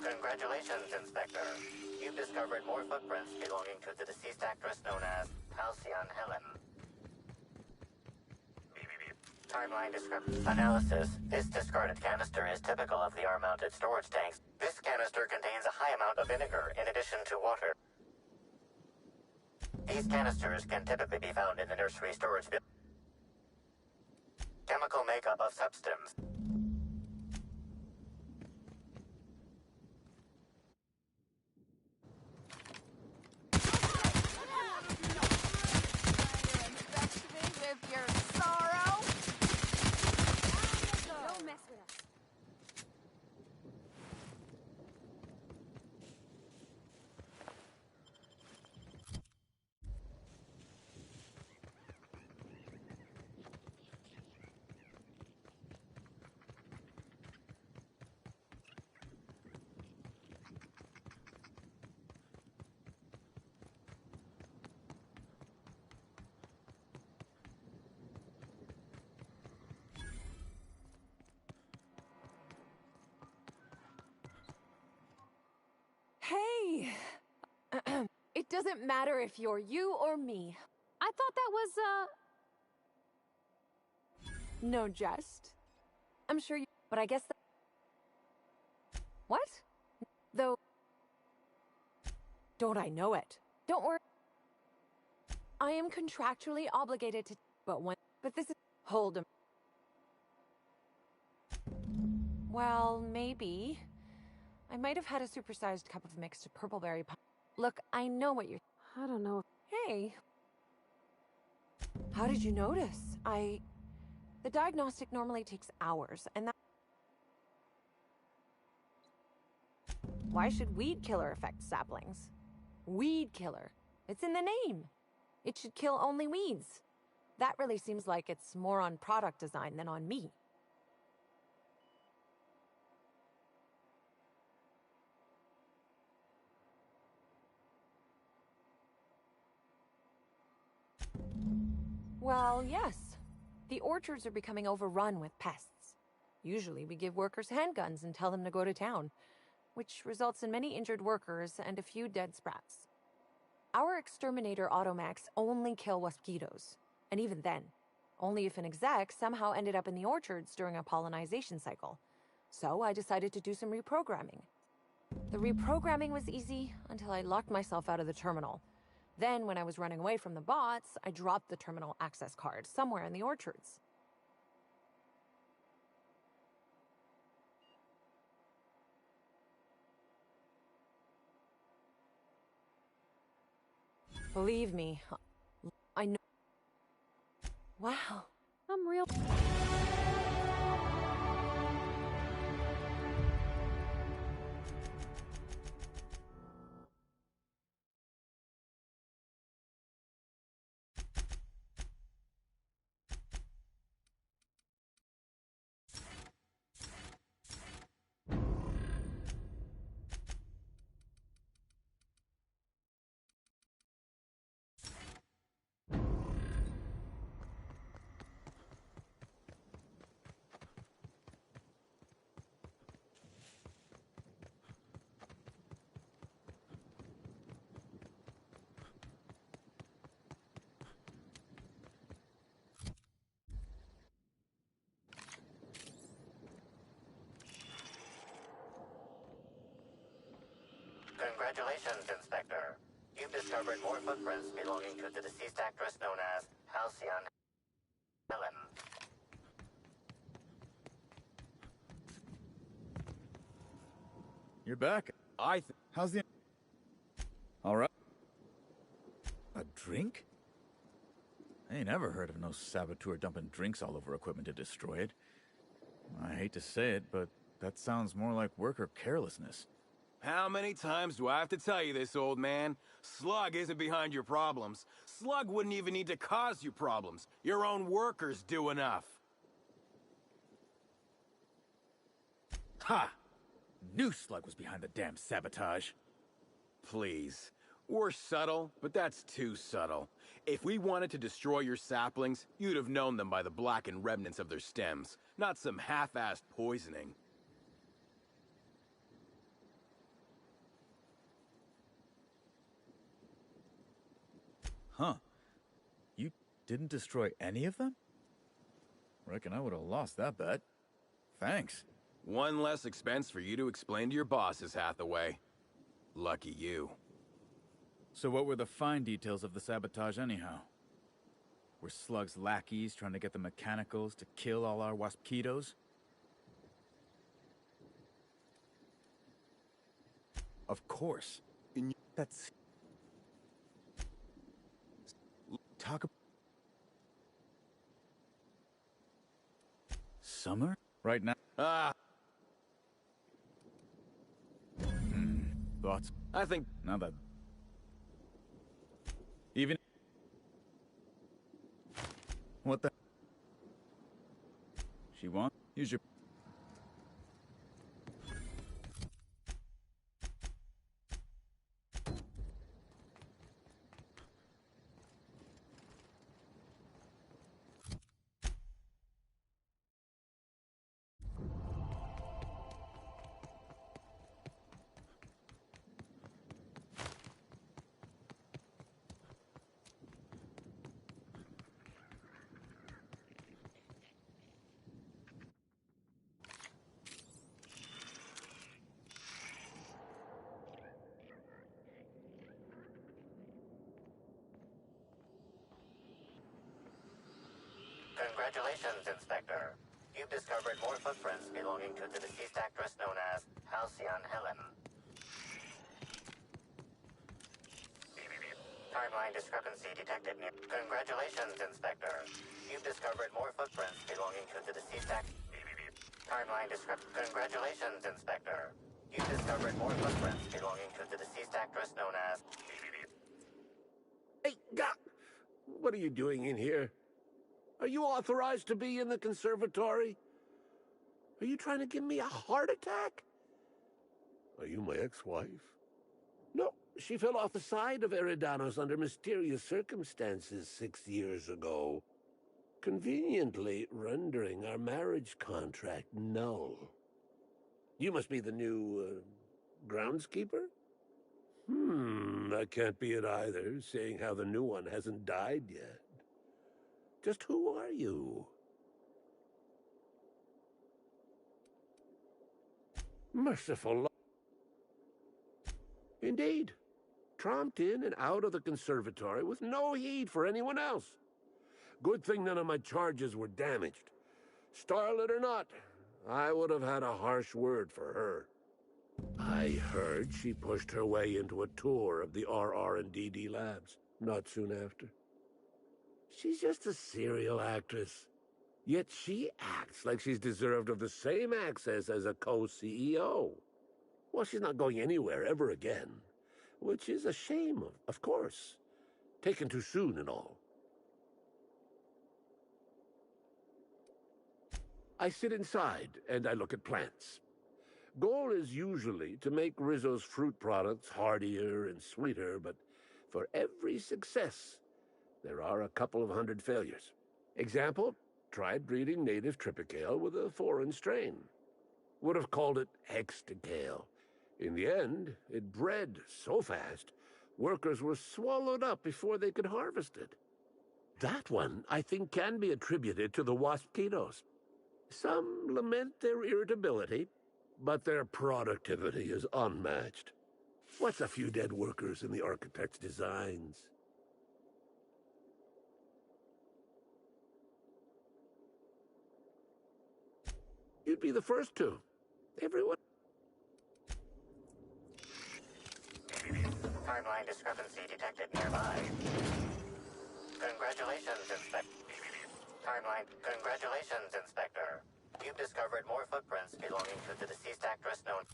Congratulations, Inspector. You've discovered more footprints belonging to the deceased actress known as Halcyon Helen. Timeline discrepancy analysis. This discarded canister is typical of the R-mounted storage tanks. This canister contains a high amount of vinegar in addition to water. These canisters can typically be found in the nursery storage bin. Chemical makeup of substance. With your sorrow? Don't mess with us. Hey! It doesn't matter if you're you or me. I thought that was, No jest. I'm sure you... But I guess What? Though... Don't I know it? Don't worry. I am contractually obligated to... But this is... Hold 'em. Well, maybe. I might have had a supersized cup of mixed purpleberry pie. Look, I know what you're... I don't know. Hey. How did you notice? The diagnostic normally takes hours, and that... Why should weed killer affect saplings? Weed killer. It's in the name. It should kill only weeds. That really seems like it's more on product design than on me. Well, yes. The orchards are becoming overrun with pests. Usually we give workers handguns and tell them to go to town, which results in many injured workers and a few dead sprats. Our exterminator automax only kill mosquitoes, and even then, only if an exec somehow ended up in the orchards during a pollinization cycle. So I decided to do some reprogramming. The reprogramming was easy until I locked myself out of the terminal. Then, when I was running away from the bots, I dropped the terminal access card somewhere in the orchards. Believe me, I know. Wow, I'm real. Congratulations, Inspector. You've discovered more footprints belonging to the deceased actress known as Halcyon Helen. You're back. How's the... All right. A drink? I ain't ever heard of no saboteur dumping drinks all over equipment to destroy it. I hate to say it, but that sounds more like worker carelessness. How many times do I have to tell you this, old man? Slug isn't behind your problems. Slug wouldn't even need to cause you problems. Your own workers do enough. Ha! Knew Slug was behind the damn sabotage. Please. We're subtle, but that's too subtle. If we wanted to destroy your saplings, you'd have known them by the blackened remnants of their stems, not some half-assed poisoning. Huh. You didn't destroy any of them? Reckon I would have lost that bet. Thanks. One less expense for you to explain to your bosses, Hathaway. Lucky you. So what were the fine details of the sabotage anyhow? Were Slug's lackeys trying to get the mechanicals to kill all our waspitos? Of course. That's... Talk about... Summer? Right now? Thoughts? I think... Now that... Even... What the... She wants... Use your... Congratulations, Inspector. You've discovered more footprints belonging to the deceased actress known as Halcyon Helen. Timeline discrepancy detected. Congratulations, Inspector. You've discovered more footprints belonging to the deceased Timeline discrepancy. Congratulations, Inspector. You've discovered more footprints belonging to the deceased actress known as... Hey, what are you doing in here? Are you authorized to be in the conservatory? Are you trying to give me a heart attack? Are you my ex-wife? No, She fell off the side of Eridanos under mysterious circumstances 6 years ago, conveniently rendering our marriage contract null. You must be the new, groundskeeper? That can't be it either, seeing how the new one hasn't died yet. Just who are you? Merciful. Indeed. Tromped in and out of the conservatory with no heed for anyone else. Good thing none of my charges were damaged. Starlet or not, I would have had a harsh word for her. I heard she pushed her way into a tour of the RR&DD labs not soon after. She's just a serial actress. Yet she acts like she's deserved of the same access as a co-CEO. Well, she's not going anywhere ever again. Which is a shame, of course. Taken too soon and all. I sit inside and I look at plants. Goal is usually to make Rizzo's fruit products hardier and sweeter, but for every success, there are a couple of hundred failures. Example, tried breeding native Tripicale with a foreign strain. Would have called it Hexticale. In the end, it bred so fast, workers were swallowed up before they could harvest it. That one, I think, can be attributed to the waspitos. Some lament their irritability, but their productivity is unmatched. What's a few dead workers in the architect's designs? You'd be the first to. Everyone. Timeline discrepancy detected nearby. Congratulations, Inspector. You've discovered more footprints belonging to the deceased actress known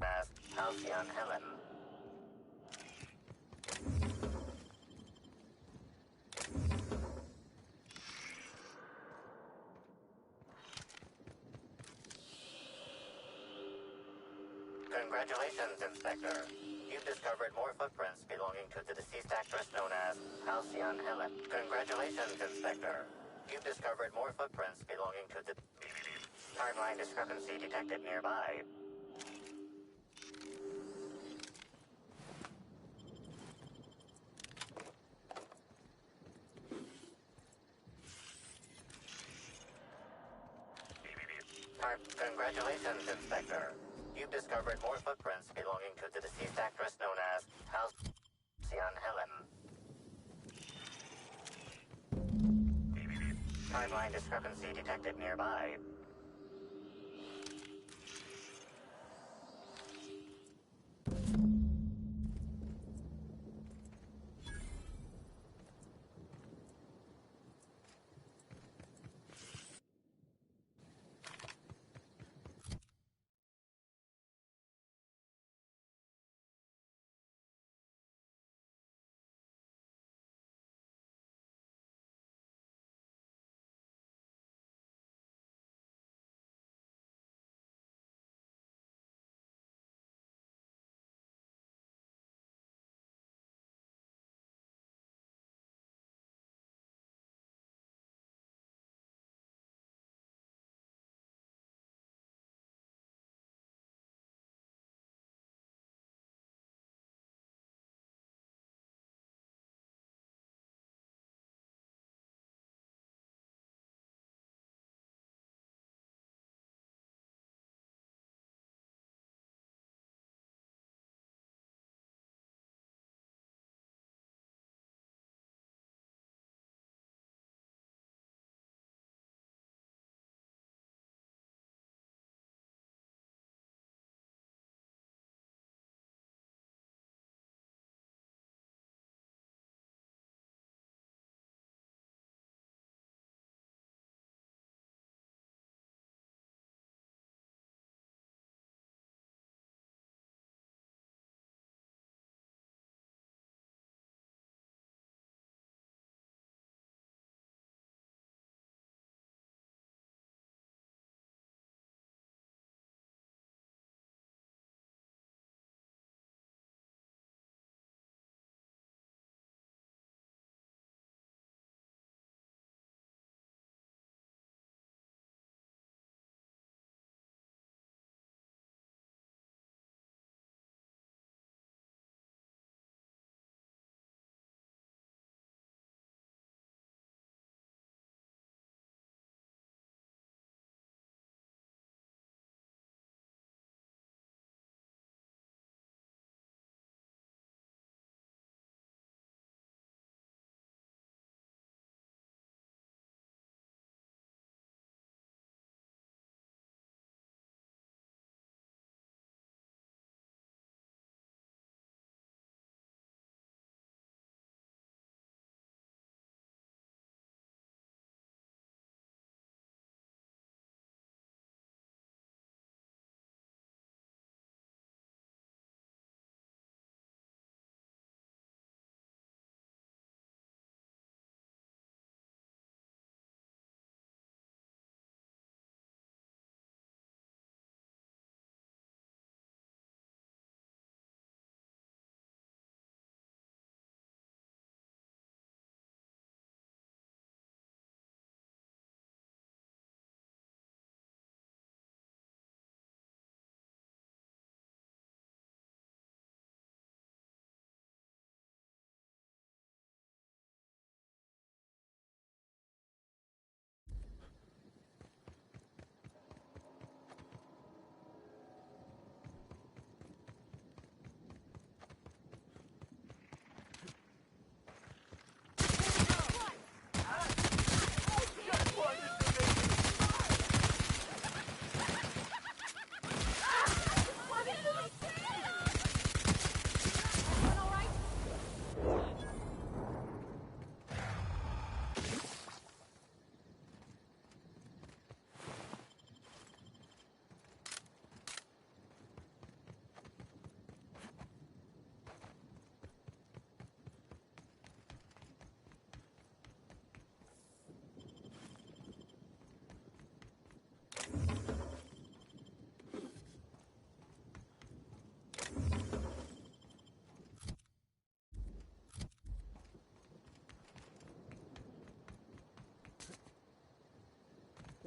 as Halcyon Helen. Congratulations, Inspector. You've discovered more footprints belonging to the deceased actress known as Halcyon Helen. Congratulations, Inspector. You've discovered more footprints belonging to the... Timeline discrepancy detected nearby. Congratulations, Inspector. You've discovered more footprints belonging to the deceased actress known as Halcyon Helen. Timeline discrepancy detected nearby.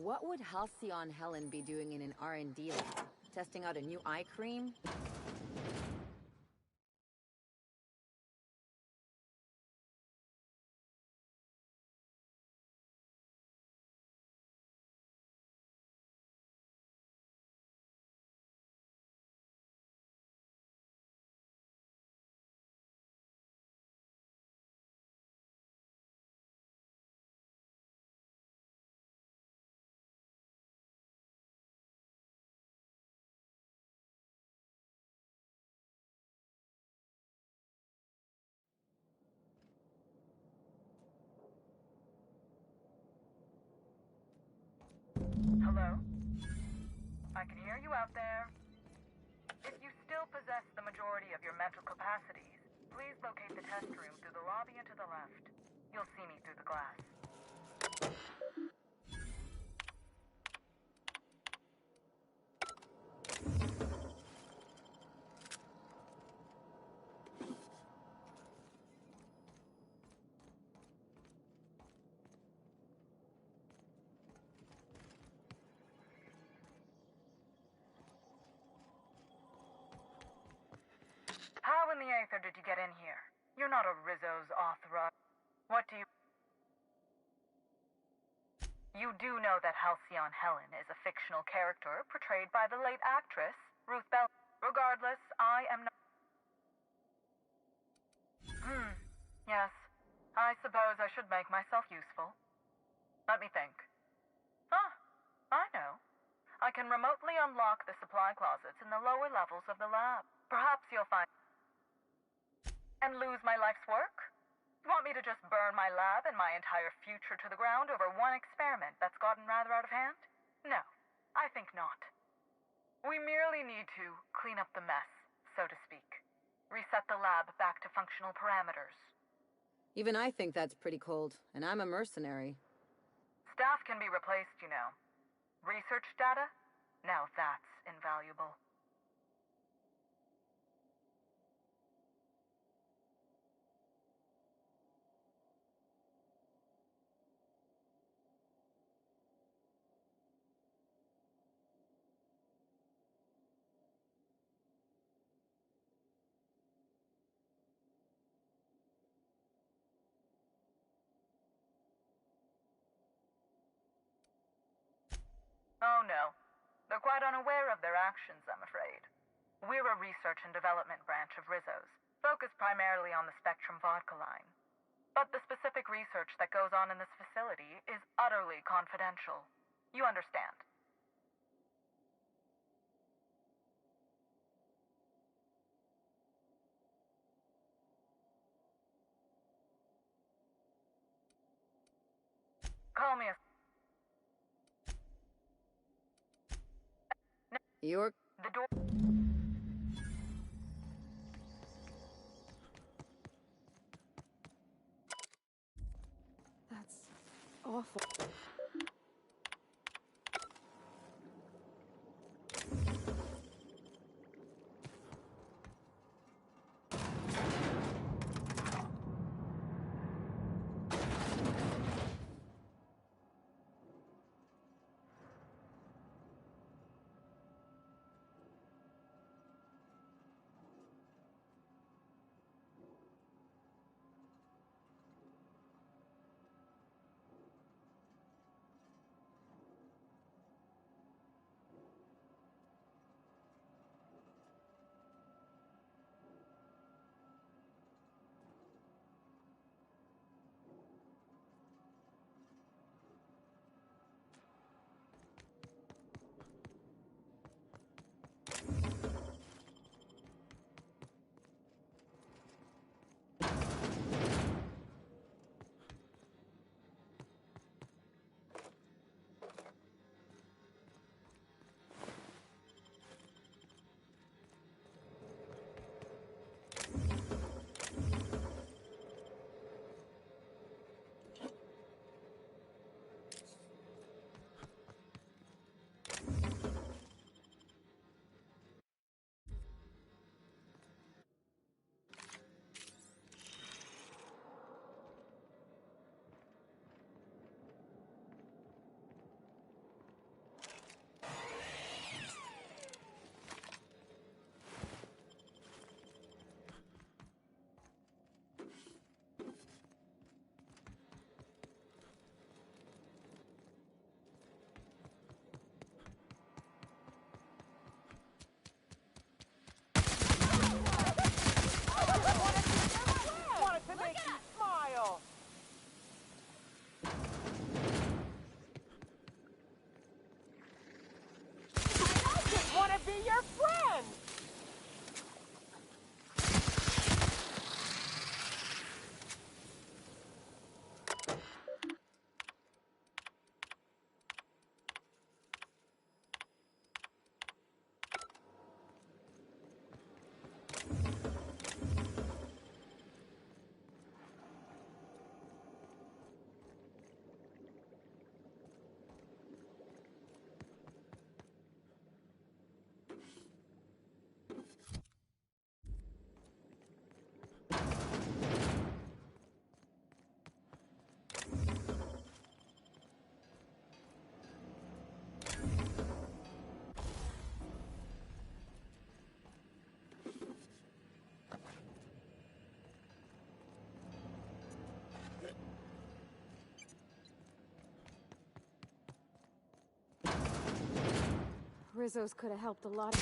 What would Halcyon Helen be doing in an R&D lab? Testing out a new eye cream? Hello? I can hear you out there. If you still possess the majority of your mental capacities, please locate the test room through the lobby and to the left. You'll see me through the glass. How in the aether did you get in here? You're not a Rizzo's authorized. What do you... You do know that Halcyon Helen is a fictional character portrayed by the late actress, Ruth Bell. Regardless, I am not... Yes. I suppose I should make myself useful. Let me think. Ah, I know. I can remotely unlock the supply closets in the lower levels of the lab. Perhaps you'll find... And lose my life's work? You want me to just burn my lab and my entire future to the ground over one experiment that's gotten rather out of hand? No, I think not. We merely need to clean up the mess, so to speak. Reset the lab back to functional parameters. Even I think that's pretty cold, and I'm a mercenary. Staff can be replaced, you know. Research data? Now that's invaluable. Oh no. They're quite unaware of their actions, I'm afraid. We're a research and development branch of Rizzo's, focused primarily on the Spectrum vodka line. But the specific research that goes on in this facility is utterly confidential. You understand? Call me a... You're... The door... That's awful. Rizzo's could have helped a lot. One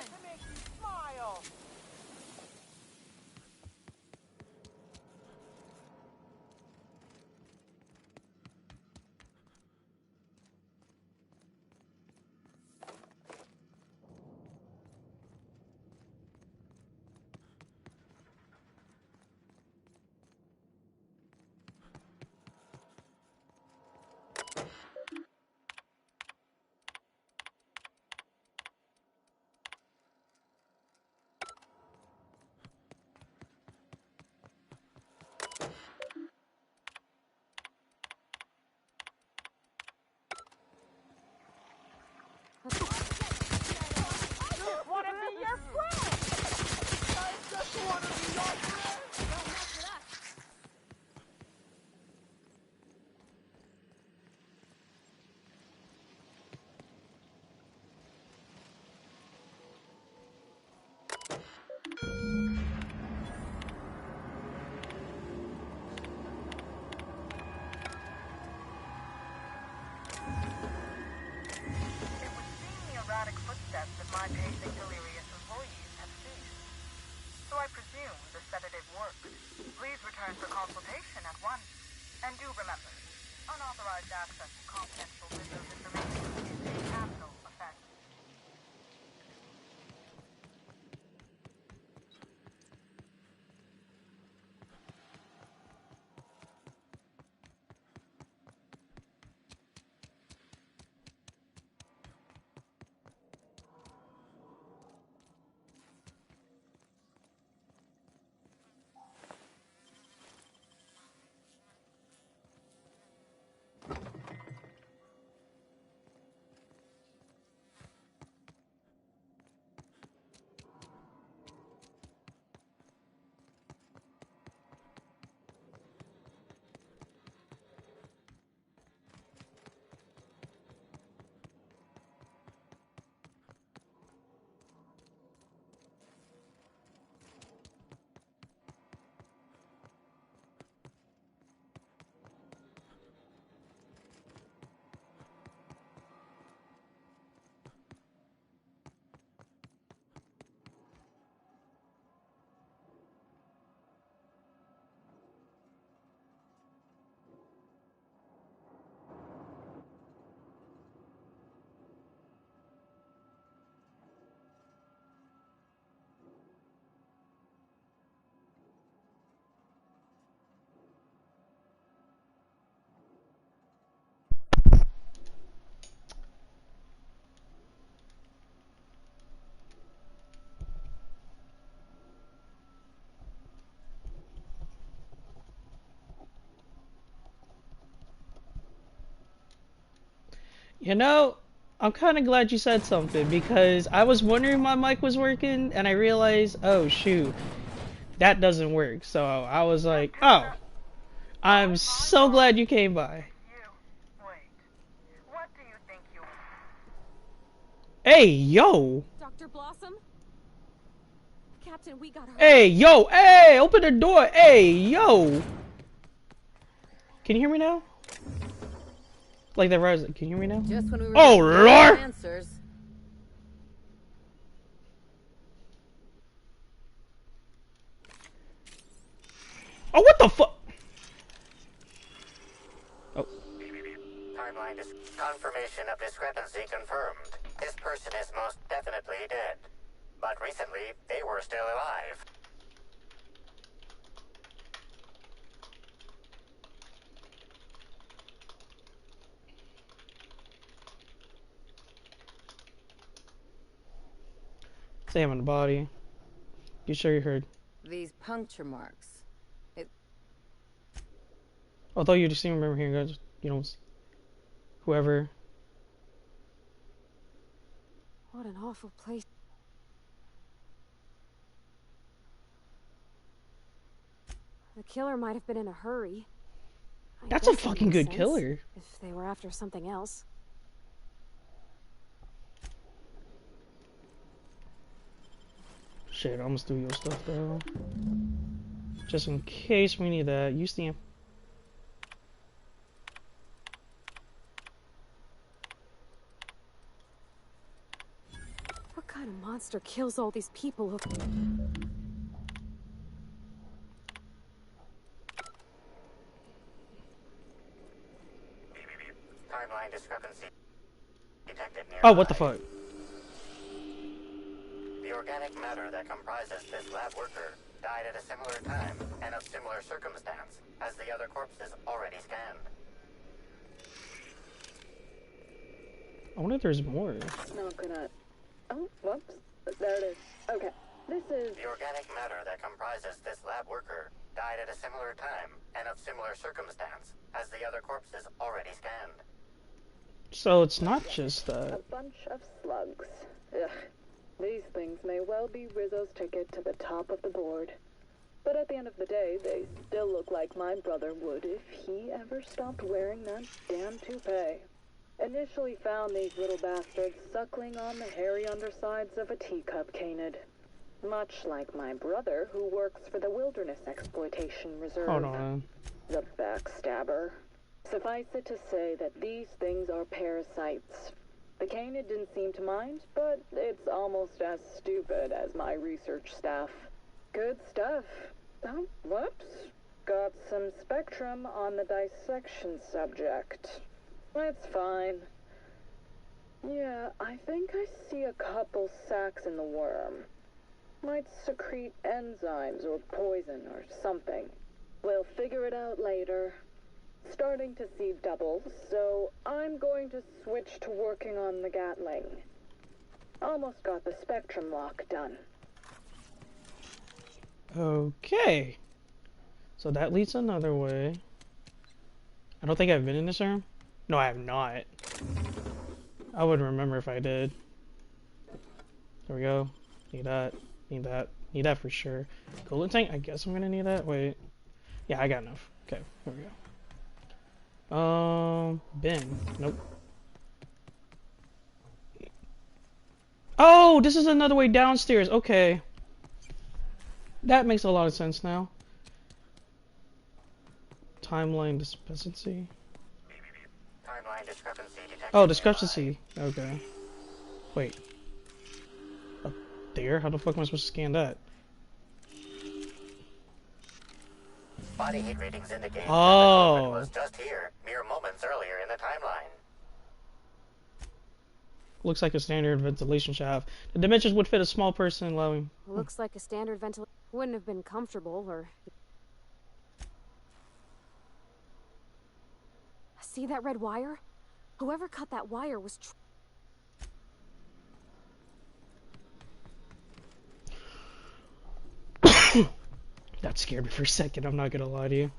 to make you smile. I just want to be your friend. I just want to be your friend. Don't mess with us. Erratic footsteps of my pacing delirious employees have ceased. So I presume the sedative worked. Please return for consultation at once. And do remember, unauthorized access to confidential business information is a capital offense. You know, I'm kind of glad you said something because I was wondering if my mic was working and I realized, oh shoot, that doesn't work. So I was like, oh, I'm so glad you came by. What do you think you Hey, yo! Dr. Blossom? Captain, we got her. Hey, yo! Hey, open the door! Hey, yo! Can you hear me now? Like that rise. Can you hear me now? Just when we were oh, getting Lord! Answers. Oh, what the fuck? Oh. Timeline is confirmation of discrepancy confirmed. This person is most definitely dead. But recently, they were still alive. Sam on the body. You sure you heard? These puncture marks. Although you just remember hearing, guys, you know, whoever. What an awful place. The killer might have been in a hurry. That's a fucking good killer. If they were after something else. Shit, I almost do your stuff though. Just in case we need that. Use the. kind of monster kills all these people who... Timeline discrepancy detected nearby. Oh, what the fuck? The organic matter that comprises this lab worker died at a similar time and of similar circumstance as the other corpses already scanned. I wonder if there's more. Not gonna... Oh, whoops. There it is. Okay. This is... The organic matter that comprises this lab worker died at a similar time and of similar circumstance as the other corpses already scanned. So it's not just that. A bunch of slugs. Ugh. These things may well be Rizzo's ticket to the top of the board. But at the end of the day, they still look like my brother would if he ever stopped wearing that damn toupee. Initially found these little bastards suckling on the hairy undersides of a teacup canid. Much like my brother, who works for the Wilderness Exploitation Reserve. Hold on. The backstabber. Suffice it to say that these things are parasites. The canid didn't seem to mind, but it's almost as stupid as my research staff. Good stuff. Oh, whoops. Got some spectrum on the dissection subject. It's fine. Yeah, I think I see a couple sacs in the worm. Might secrete enzymes or poison or something. We'll figure it out later. Starting to see doubles, so I'm going to switch to working on the Gatling. Almost got the spectrum lock done. Okay. So that leads another way. I don't think I've been in this room. No, I have not. I wouldn't remember if I did. There we go. Need that. Need that. Need that for sure. Coolant tank? I guess I'm gonna need that. Wait. Yeah, I got enough. Okay, here we go. Bin. Nope. Oh, this is another way downstairs. Okay. That makes a lot of sense now. Timeline discrepancy. Timeline discrepancy detected. Oh, discrepancy. Okay. Wait. Up there? How the fuck am I supposed to scan that? Body heat readings indicate Oh. that the was just here, mere moments earlier in the timeline. Looks like a standard ventilation shaft. The dimensions would fit a small person, allowing... Looks like a standard ventilation. Wouldn't have been comfortable, or... See that red wire? Whoever cut that wire was... That scared me for a second, I'm not gonna lie to you.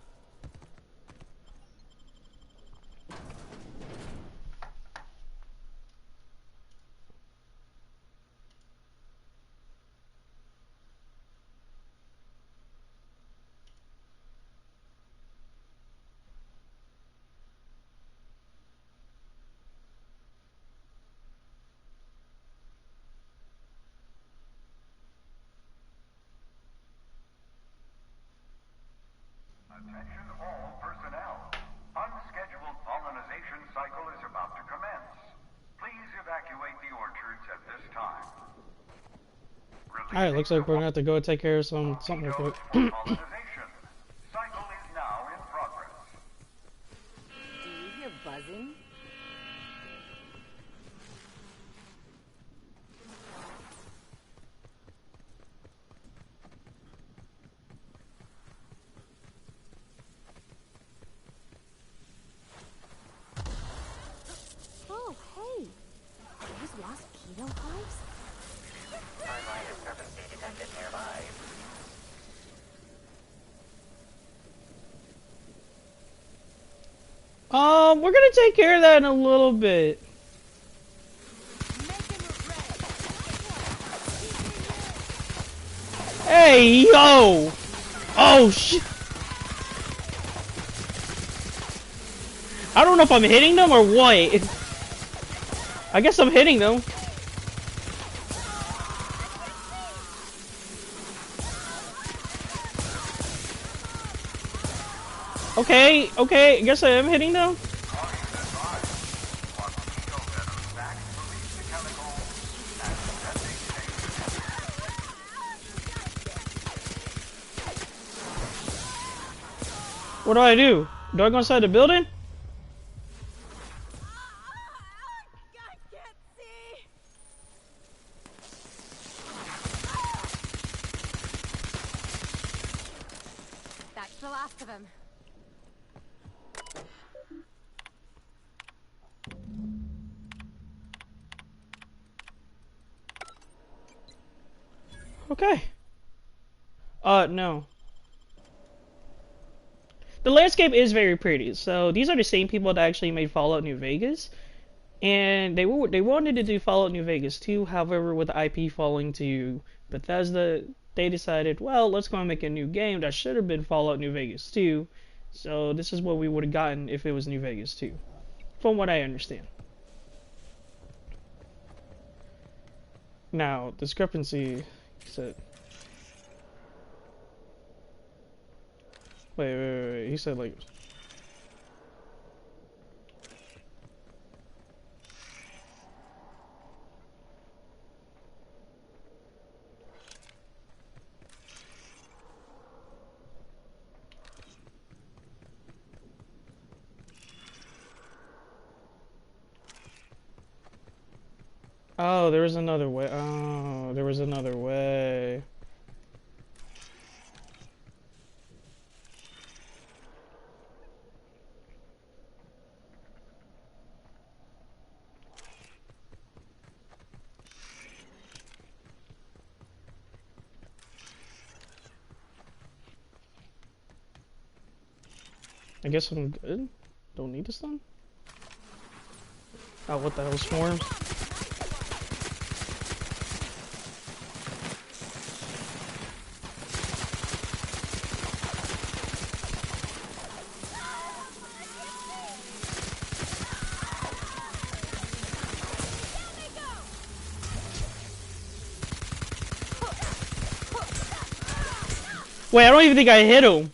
Attention all personnel. Unscheduled pollinization cycle is about to commence. Please evacuate the orchards at this time. Alright, looks like we're gonna have to go take care of something real quick. Pollinization. Cycle is now in progress. Do you hear buzzing? Oh, hey! Are those mosquito hives? Timeline discrepancy detected nearby. We're gonna take care of that in a little bit. Hey, yo! Oh, shit! I don't know if I'm hitting them or what. I guess I'm hitting them. Okay, okay, I guess I am hitting them. What do I do? Do I go inside the building? That's the last of him. Okay. No. The landscape is very pretty. So these are the same people that actually made Fallout New Vegas, and they wanted to do Fallout New Vegas 2. However, with the IP falling to Bethesda, they decided, well, let's go and make a new game that should have been Fallout New Vegas 2. So this is what we would have gotten if it was New Vegas 2, from what I understand. Now, discrepancy said. Wait. He said like. Oh, there was another way. Oh, there was another way. I guess I'm good. Don't need this then. Oh, what the hell, swarms? Wait, I don't even think I hit him.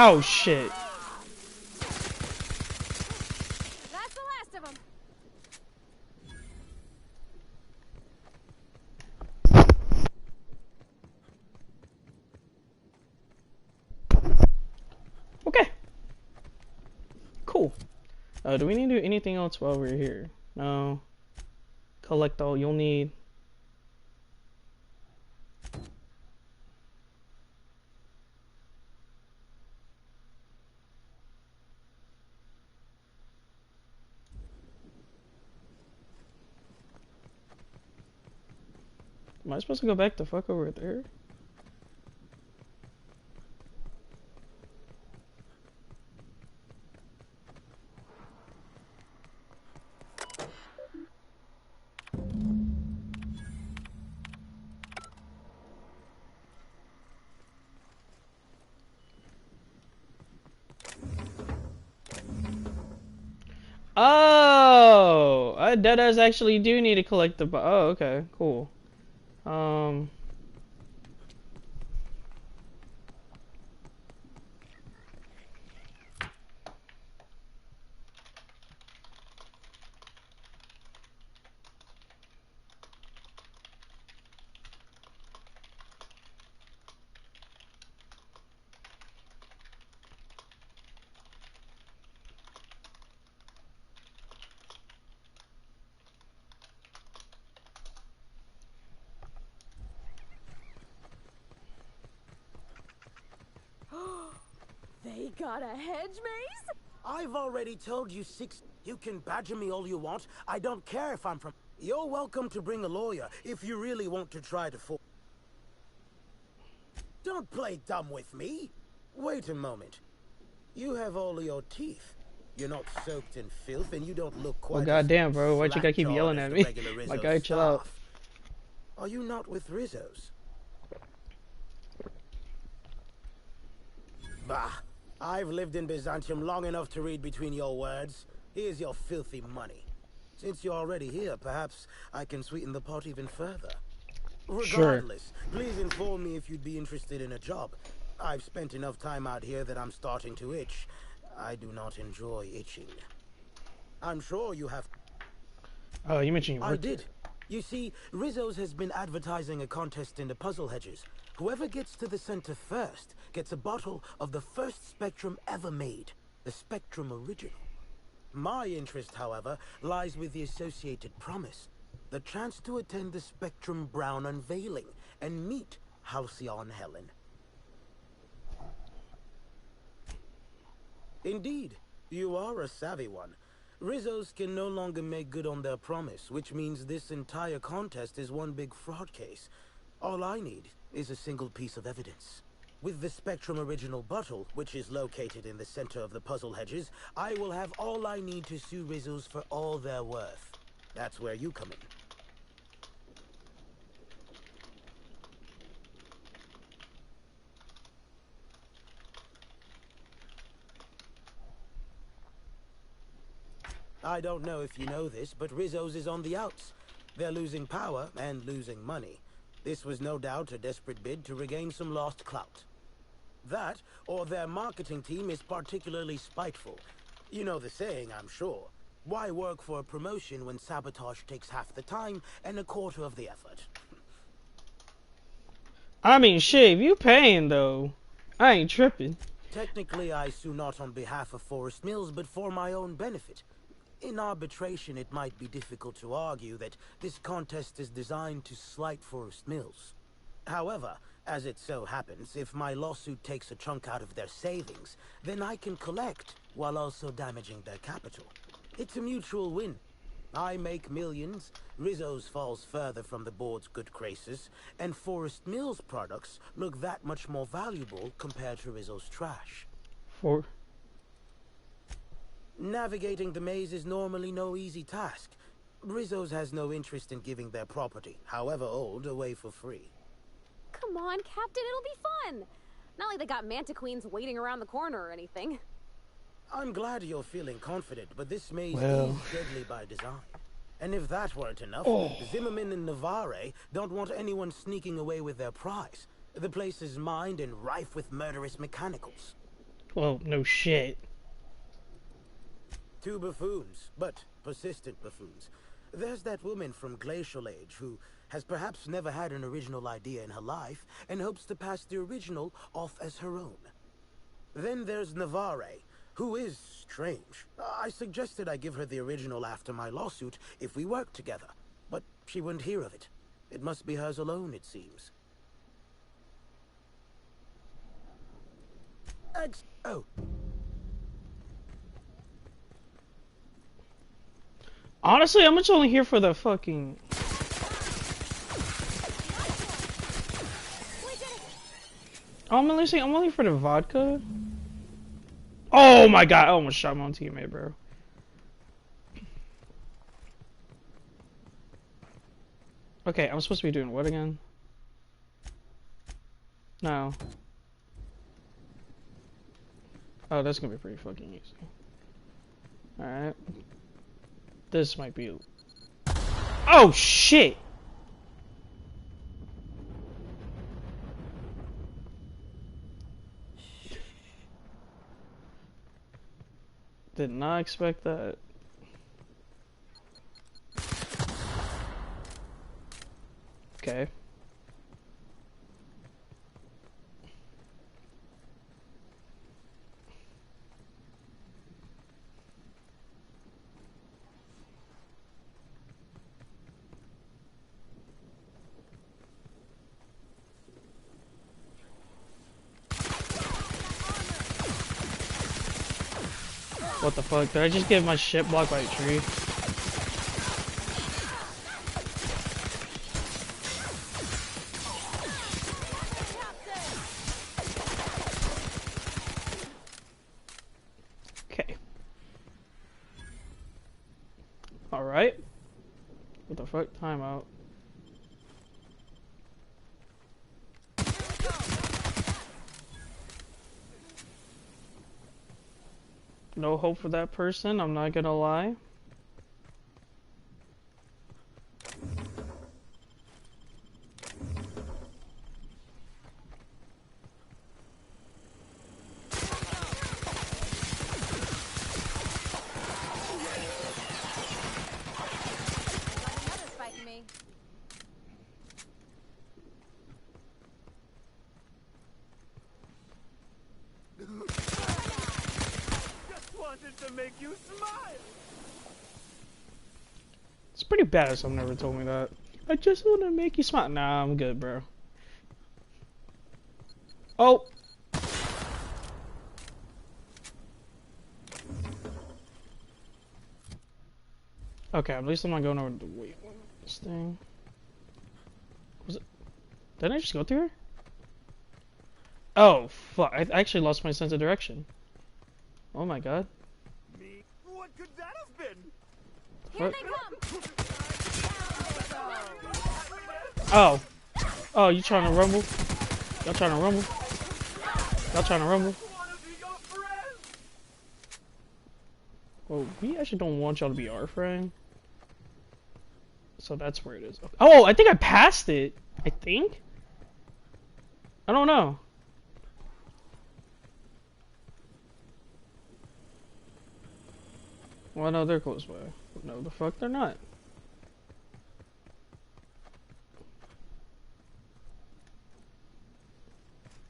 Oh shit. That's the last of them. Okay. Cool. Do we need to do anything else while we're here? No. Collect all you'll need. Am I supposed to go back to fuck over there? Oh, I deadass actually do need to collect the. Oh, okay, cool. They got a hedge maze? I've already told you you can badger me all you want. I don't care if I'm from... You're welcome to bring a lawyer if you really want to try to Don't play dumb with me. Wait a moment. You have all your teeth. You're not soaked in filth and you don't look quite... Oh goddamn, bro, why'd you gotta keep yelling at me? My guy, chill out. Are you not with Rizzo's? Bah. I've lived in Byzantium long enough to read between your words. Here's your filthy money. Since you're already here, perhaps I can sweeten the pot even further. Regardless, please inform me if you'd be interested in a job. I've spent enough time out here that I'm starting to itch. I do not enjoy itching. I'm sure you have... Oh, you mentioned you worked I did. You see, Rizzo's has been advertising a contest in the puzzle hedges. Whoever gets to the center first gets a bottle of the first Spectrum ever made, the Spectrum Original. My interest, however, lies with the associated promise, the chance to attend the Spectrum Brown unveiling and meet Halcyon Helen. Indeed, you are a savvy one. Rizzo's can no longer make good on their promise, which means this entire contest is one big fraud case. All I need is a single piece of evidence. With the Spectrum Original bottle, which is located in the center of the puzzle hedges, I will have all I need to sue Rizzo's for all they're worth. That's where you come in. I don't know if you know this, but Rizzo's is on the outs. They're losing power and losing money. This was no doubt a desperate bid to regain some lost clout. That, or their marketing team is particularly spiteful. You know the saying, I'm sure. Why work for a promotion when sabotage takes half the time and a quarter of the effort? I mean, shit, if you paying, though, I ain't tripping. Technically, I sue not on behalf of Forest Mills, but for my own benefit. In arbitration, it might be difficult to argue that this contest is designed to slight Forest Mills. However, as it so happens, if my lawsuit takes a chunk out of their savings, then I can collect while also damaging their capital. It's a mutual win. I make millions, Rizzo's falls further from the board's good graces, and Forest Mills products look that much more valuable compared to Rizzo's trash. Navigating the maze is normally no easy task. Rizzo's has no interest in giving their property, however old, away for free. Come on, Captain, it'll be fun. Not like they got Manta Queens waiting around the corner or anything. I'm glad you're feeling confident, but this maze is deadly by design. And if that weren't enough, Zimmerman and Navarre don't want anyone sneaking away with their prize. The place is mined and rife with murderous mechanicals. Well, no shit. Two buffoons, but persistent buffoons. There's that woman from Glacial Age who has perhaps never had an original idea in her life and hopes to pass the original off as her own. Then there's Navarre, who is strange. I suggested I give her the original after my lawsuit if we worked together, but she wouldn't hear of it. It must be hers alone, it seems. Honestly, I'm just only here for the fucking... I'm only for the vodka. Oh my god, I almost shot my own teammate, bro. Okay, I'm supposed to be doing what again? No. Oh, that's gonna be pretty fucking easy. Alright. This might be... Oh, shit! Did not expect that. Okay. What the fuck? Did I just get my shit blocked by a tree? Okay. Alright. What the fuck? Timeout. No hope for that person, I'm not gonna lie. to make you smile. It's pretty bad if someone never told me that. I just want to make you smile. Nah, I'm good, bro. Oh! Okay, at least I'm not going over the weight limit. This thing. Was it? Didn't I just go through here? Oh, fuck. I actually lost my sense of direction. Oh my god. Me? What could that have been? Here they come! Oh. Oh, you trying to rumble? Y'all trying to rumble? Y'all trying to rumble? Well, we actually don't want y'all to be our friend. So that's where it is. Okay. Oh, I think I passed it. I think? I don't know. Well, no, they're close by. No, the fuck they're not.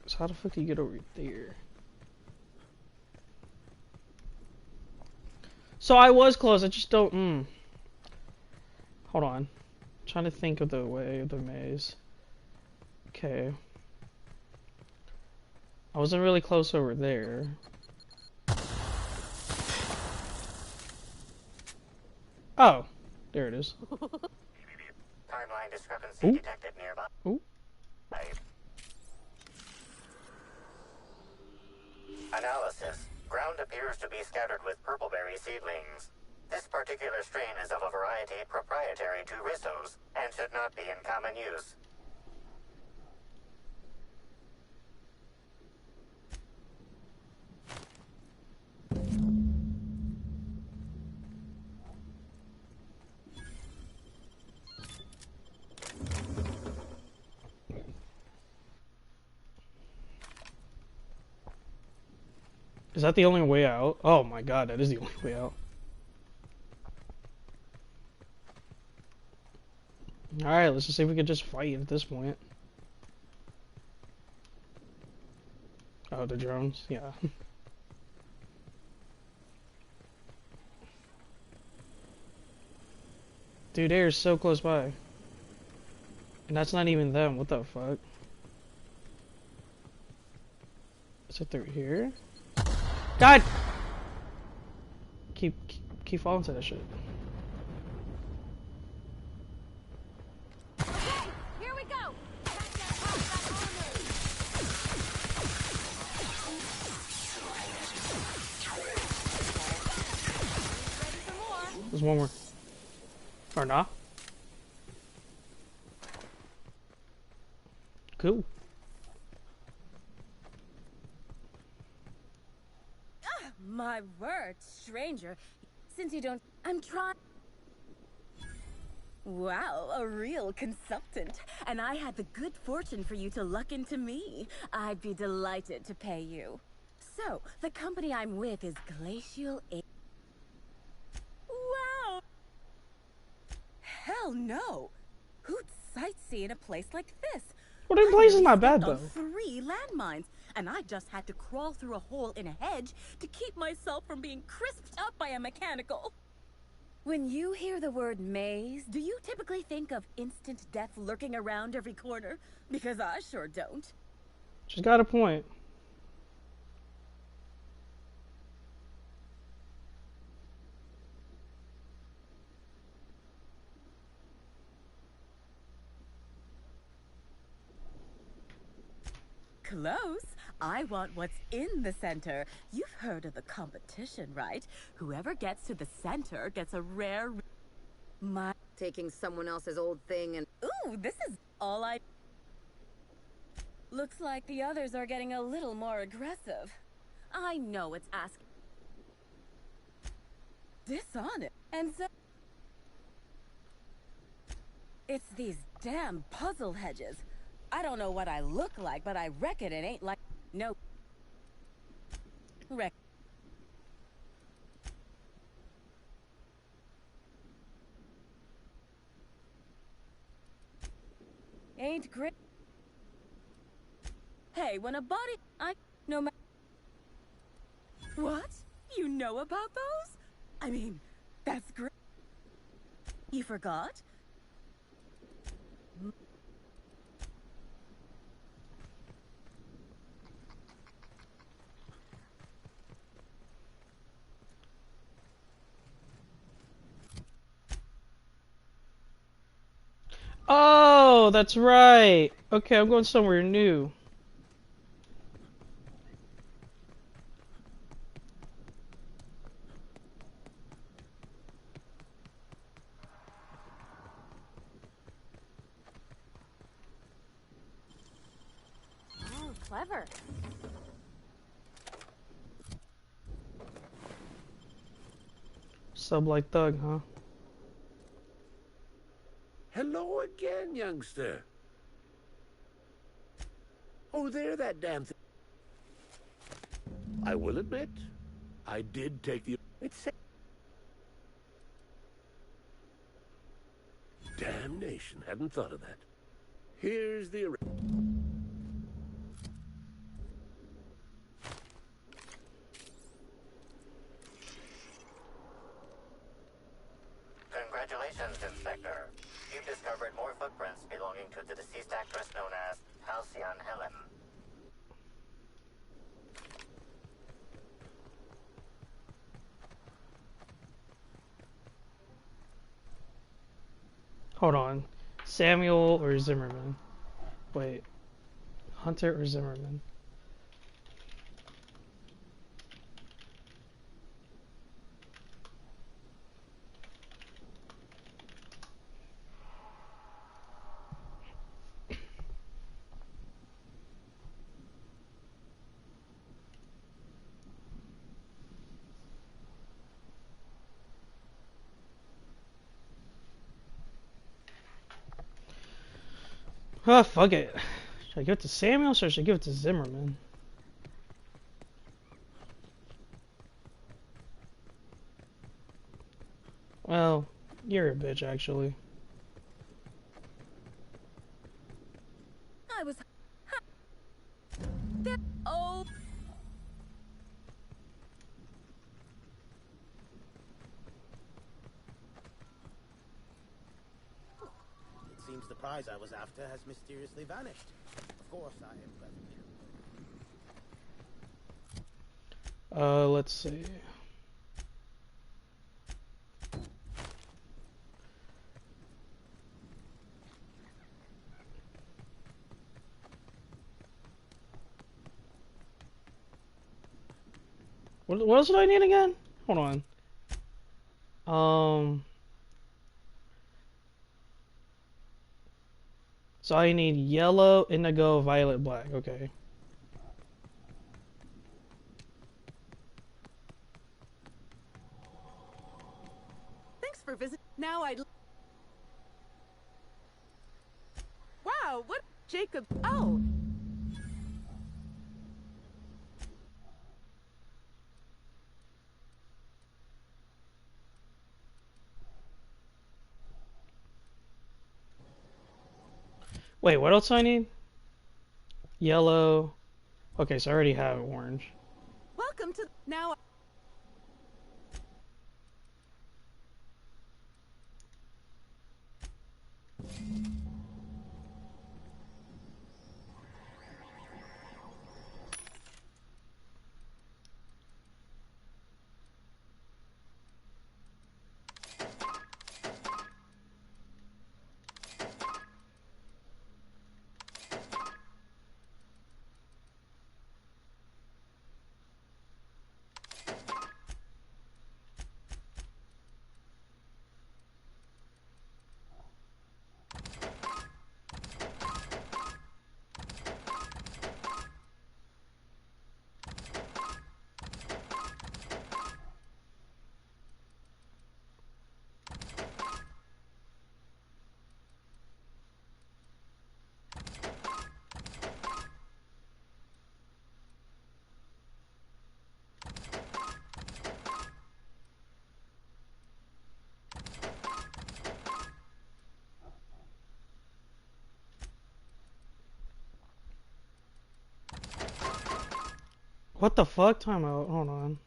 So how the fuck do you get over there? So I was close, I just don't, Hold on. I'm trying to think of the way of the maze. Okay. I wasn't really close over there. Oh, there it is. Timeline discrepancy detected nearby. Ooh. Analysis. Ground appears to be scattered with purpleberry seedlings. This particular strain is of a variety proprietary to Rizzo's and should not be in common use. Is that the only way out? Oh my god, that is the only way out. Alright, let's just see if we can just fight at this point. Oh, the drones? Yeah. Dude, they're so close by. And that's not even them, what the fuck? Is it through here? God! Keep falling to that shit. Okay, here we go! There's one more. Or not? Cool. My word, stranger. Since you don't... I'm trying... Wow, a real consultant. And I had the good fortune for you to luck into me. I'd be delighted to pay you. So, the company I'm with is Glacial A... Wow! Hell no! Who'd sightsee in a place like this? Well, that place is not bad, On though. 3 landmines, and I just had to crawl through a hole in a hedge to keep myself from being crisped up by a mechanical. When you hear the word maze, do you typically think of instant death lurking around every corner? Because I sure don't. She's got a point. Close. I want what's in the center. You've heard of the competition, right? Whoever gets to the center gets a rare... My... Taking someone else's old thing and... Ooh, this is all I... Looks like the others are getting a little more aggressive. I know it's asking... Dishonest. And so... It's these damn puzzle hedges. I don't know what I look like, but I reckon it ain't like... No. Ain't great. Hey, when a body... No matter... What? You know about those? I mean, that's great. You forgot? Oh, that's right. Okay, I'm going somewhere new. Oh, clever. Sub like thug, huh? Hello again, youngster. Oh, there, that damn thing. I will admit, I did take the... It's... Damnation, hadn't thought of that. Here's the... Congratulations, Inspector. You've discovered more footprints belonging to the deceased actress known as Halcyon Helen. Hold on. Samuel or Zimmerman? Wait. Hunter or Zimmerman? Oh, fuck it. Should I give it to Samuel or should I give it to Zimmerman? Well, you're a bitch, actually. I was... Oh... It seems the prize I was after has mysteriously vanished. Of course I am present. Let's see. What else do I need again? Hold on. So I need yellow, indigo, violet, black. Okay. Thanks for visiting. Now I'd... Wow, what... Jacob... Oh! Wait, what else do I need? Yellow. Okay, so I already have orange. Welcome to... Now... What the fuck? Time out. Hold on.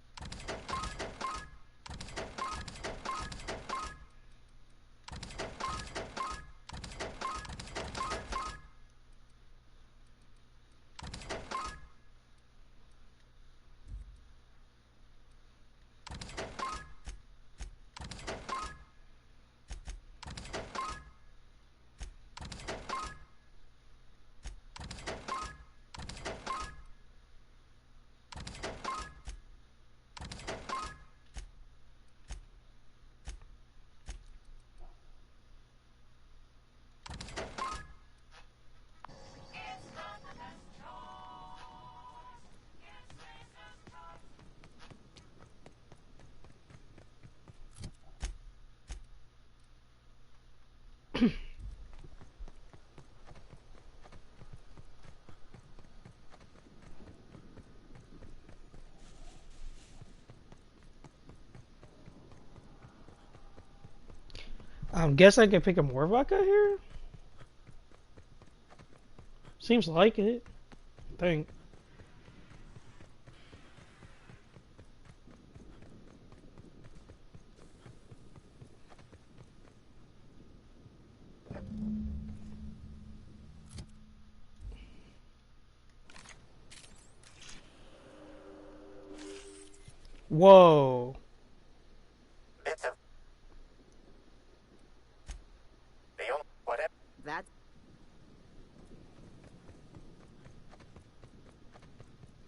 I guess I can pick up more vodka here? Seems like it. I think. Whoa. That's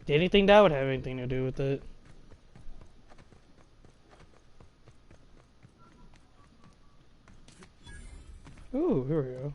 Did anything that would have anything to do with it? Ooh, here we go.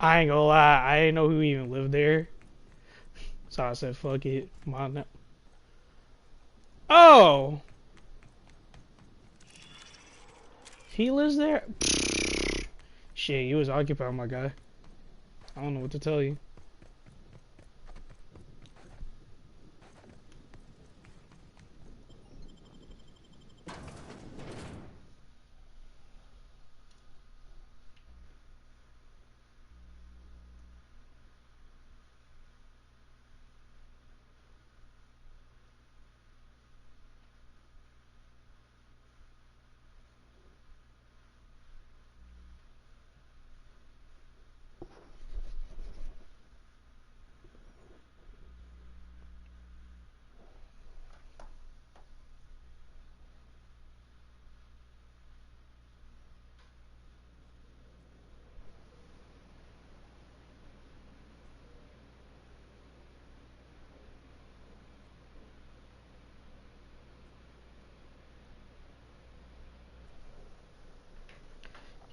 I ain't gonna lie, I didn't know who even lived there. So I said, fuck it. Come on now. Oh! He lives there? Shit, he was occupied, my guy. I don't know what to tell you.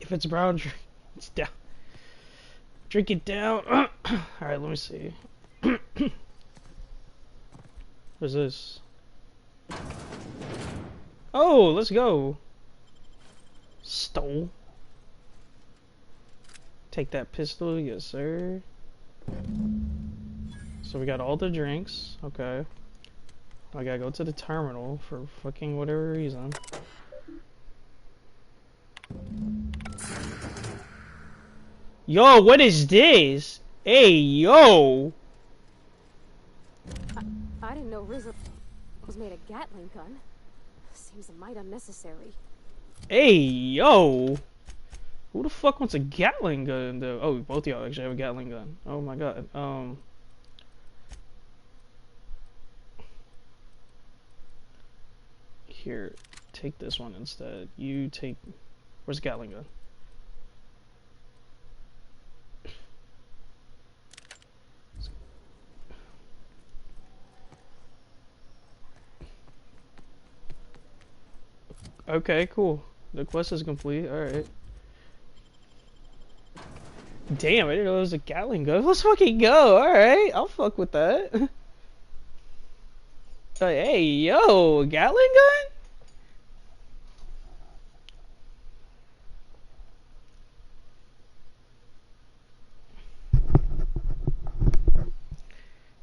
If it's brown, it's down. Drink it down. Alright, let me see. What's this? Oh, let's go. Stole. Take that pistol, yes sir. So we got all the drinks. Okay. I gotta go to the terminal for fucking whatever reason. Yo, what is this? Hey, yo! I didn't know Rizzo was made a Gatling gun. Seems a mite unnecessary. Hey, yo! Who the fuck wants a Gatling gun, though? Oh, both of y'all actually have a Gatling gun. Oh my god. Here, take this one instead. You take... Where's the Gatling gun? Okay, cool. The quest is complete. Alright. Damn, I didn't know there was a Gatling gun. Let's fucking go. Alright, I'll fuck with that. Hey, yo, Gatling gun?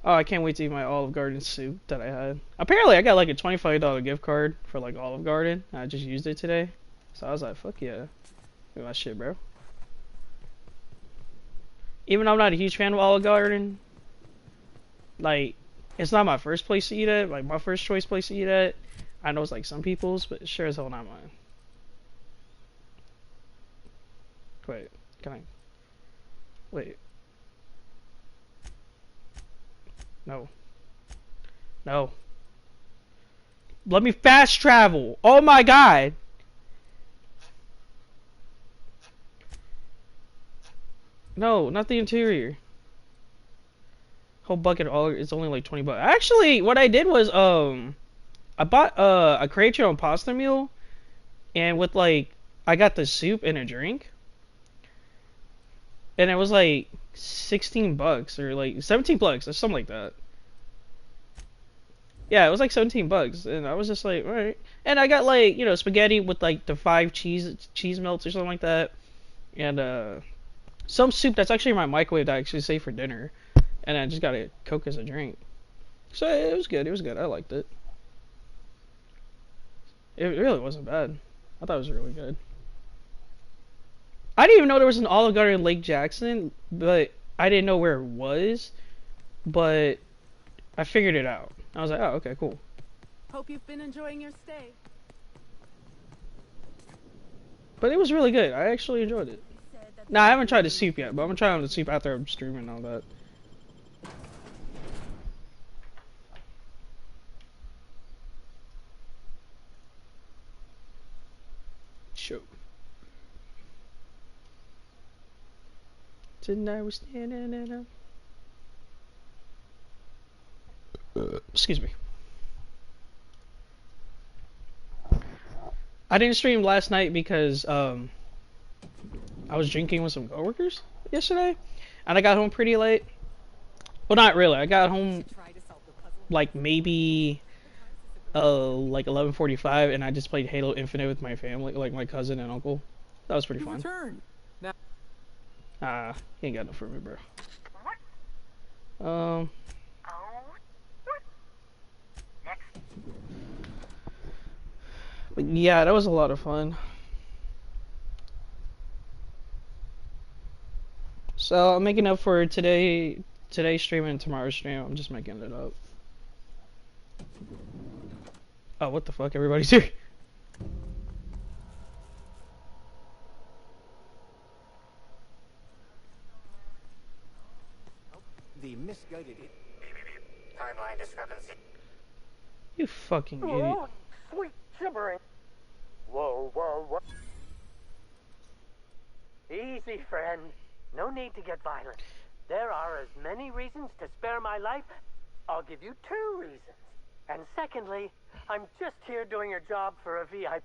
Oh, I can't wait to eat my Olive Garden soup that I had. Apparently, I got like a $25 gift card for like Olive Garden. I just used it today. So I was like, fuck yeah. Look at my shit, bro. Even though I'm not a huge fan of Olive Garden, like, it's not my first place to eat at. Like, my first choice place to eat at. I know it's like some people's, but sure as hell not mine. Wait, can I? Wait. No. No. Let me fast travel. Oh my god. No, not the interior. Whole bucket of all it's only like 20 bucks. Actually, what I did was I bought a create your own pasta meal, and with like I got the soup and a drink. And it was like 16 bucks or like 17 bucks or something like that. Yeah, it was like 17 bucks, and I was just like, all right. And I got like, you know, spaghetti with like the 5 cheese melts or something like that, and some soup that's actually in my microwave that I actually saved for dinner, and I just got a Coke as a drink. So it was good. It was good. I liked it. It really wasn't bad. I thought it was really good. I didn't even know there was an Olive Garden in Lake Jackson, but I didn't know where it was. But I figured it out. I was like, oh, okay, cool. Hope you've been enjoying your stay. But it was really good. I actually enjoyed it. Nah, I haven't tried the soup yet, but I'm gonna try the soup after I'm streaming and all that. Sure. Tonight we're standing in a... Excuse me. I didn't stream last night because I was drinking with some coworkers yesterday, and I got home pretty late. Well, not really. I got home like maybe like 11:45, and I just played Halo Infinite with my family, like my cousin and uncle. That was pretty fun. He ain't got no for me, bro. But yeah, that was a lot of fun. So I'm making up for today's stream and tomorrow's stream. I'm just making it up. Oh, what the fuck? Everybody's here. The misguided timeline discrepancy. You fucking idiot. Oh, sweet gibbering. Whoa, whoa, whoa. Easy, friend. No need to get violent. There are as many reasons to spare my life. I'll give you 2 reasons. And secondly, I'm just here doing your job for a VIP.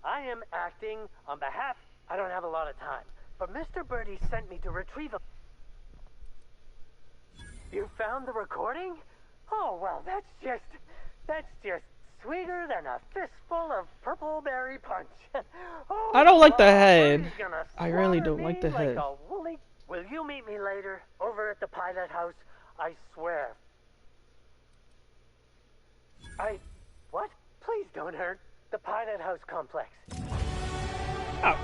I am acting on behalf... I don't have a lot of time, but Mr. Birdie sent me to retrieve a... You found the recording? Oh, well, that's just sweeter than a fistful of purple berry punch. Oh, I don't like the head. I really don't like the head. Will you meet me later over at the pilot house? I swear. What? Please don't hurt. The pilot house complex. Oh.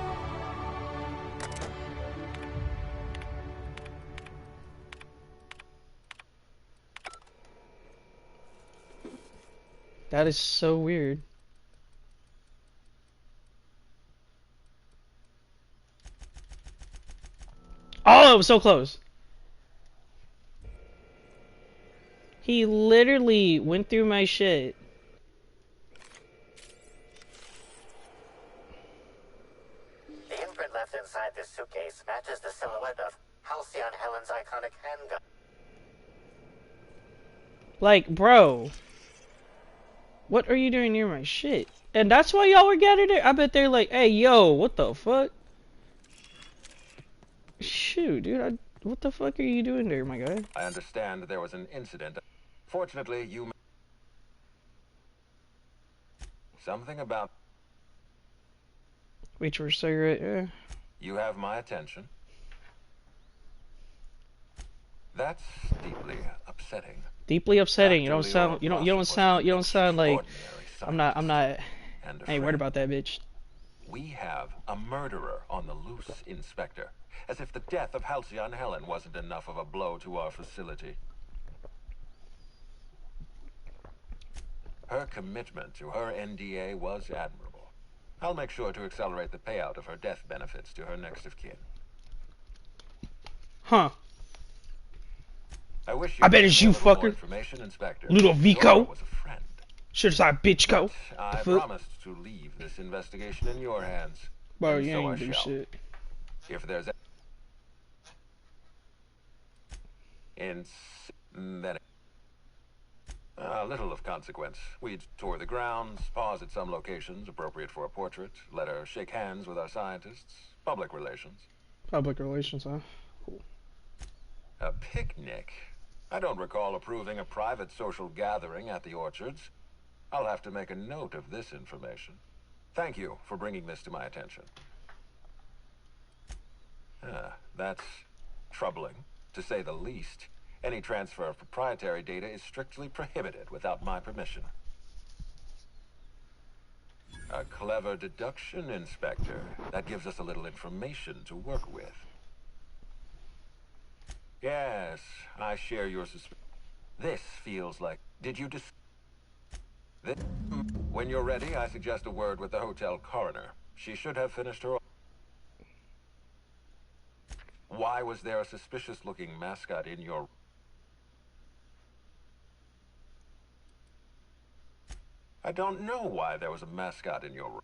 That is so weird. Oh, it was so close. He literally went through my shit. The imprint left inside this suitcase matches the silhouette of Halcyon Helen's iconic handgun. Like, bro. What are you doing near my shit? And that's why y'all were gathered there? I bet they're like, hey, yo, what the fuck? Shoot, dude, what the fuck are you doing there, my guy? I understand there was an incident. Fortunately, you... Something about... Reach for a cigarette, yeah. You have my attention. That's deeply upsetting. Deeply upsetting. You don't sound like I ain't worried about that bitch. We have a murderer on the loose, Inspector. As if the death of Halcyon Helen wasn't enough of a blow to our facility. Her commitment to her NDA was admirable. I'll make sure to accelerate the payout of her death benefits to her next of kin. Huh. I wish I bet it's you, fucker. Ludovico. Should've said bitch go. I promised to leave this investigation in your hands. Bro, you ain't do shit. If there's then little of consequence. We'd tour the grounds, pause at some locations appropriate for a portrait, let her shake hands with our scientists. Public relations. Public relations, huh? Cool. A picnic? I don't recall approving a private social gathering at the orchards. I'll have to make a note of this information. Thank you for bringing this to my attention. That's troubling, to say the least. Any transfer of proprietary data is strictly prohibited without my permission. A clever deduction, Inspector. That gives us a little information to work with. Yes, I share your suspicion. This feels like... Did you When you're ready, I suggest a word with the hotel coroner. She should have finished her... Why was there a suspicious-looking mascot in your... I don't know why there was a mascot in your...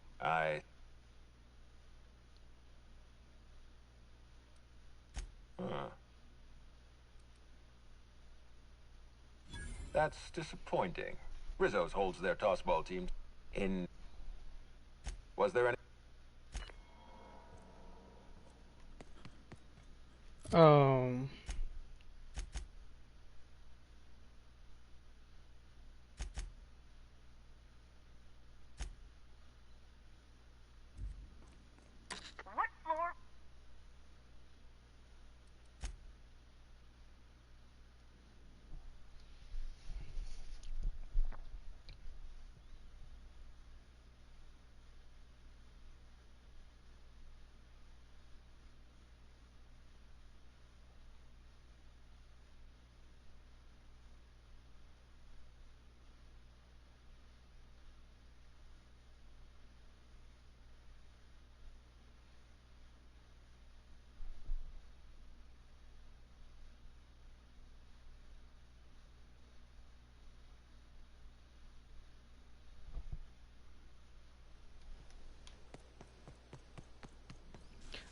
That's disappointing. Rizzo's holds their tossball team in... Was there any... What floor?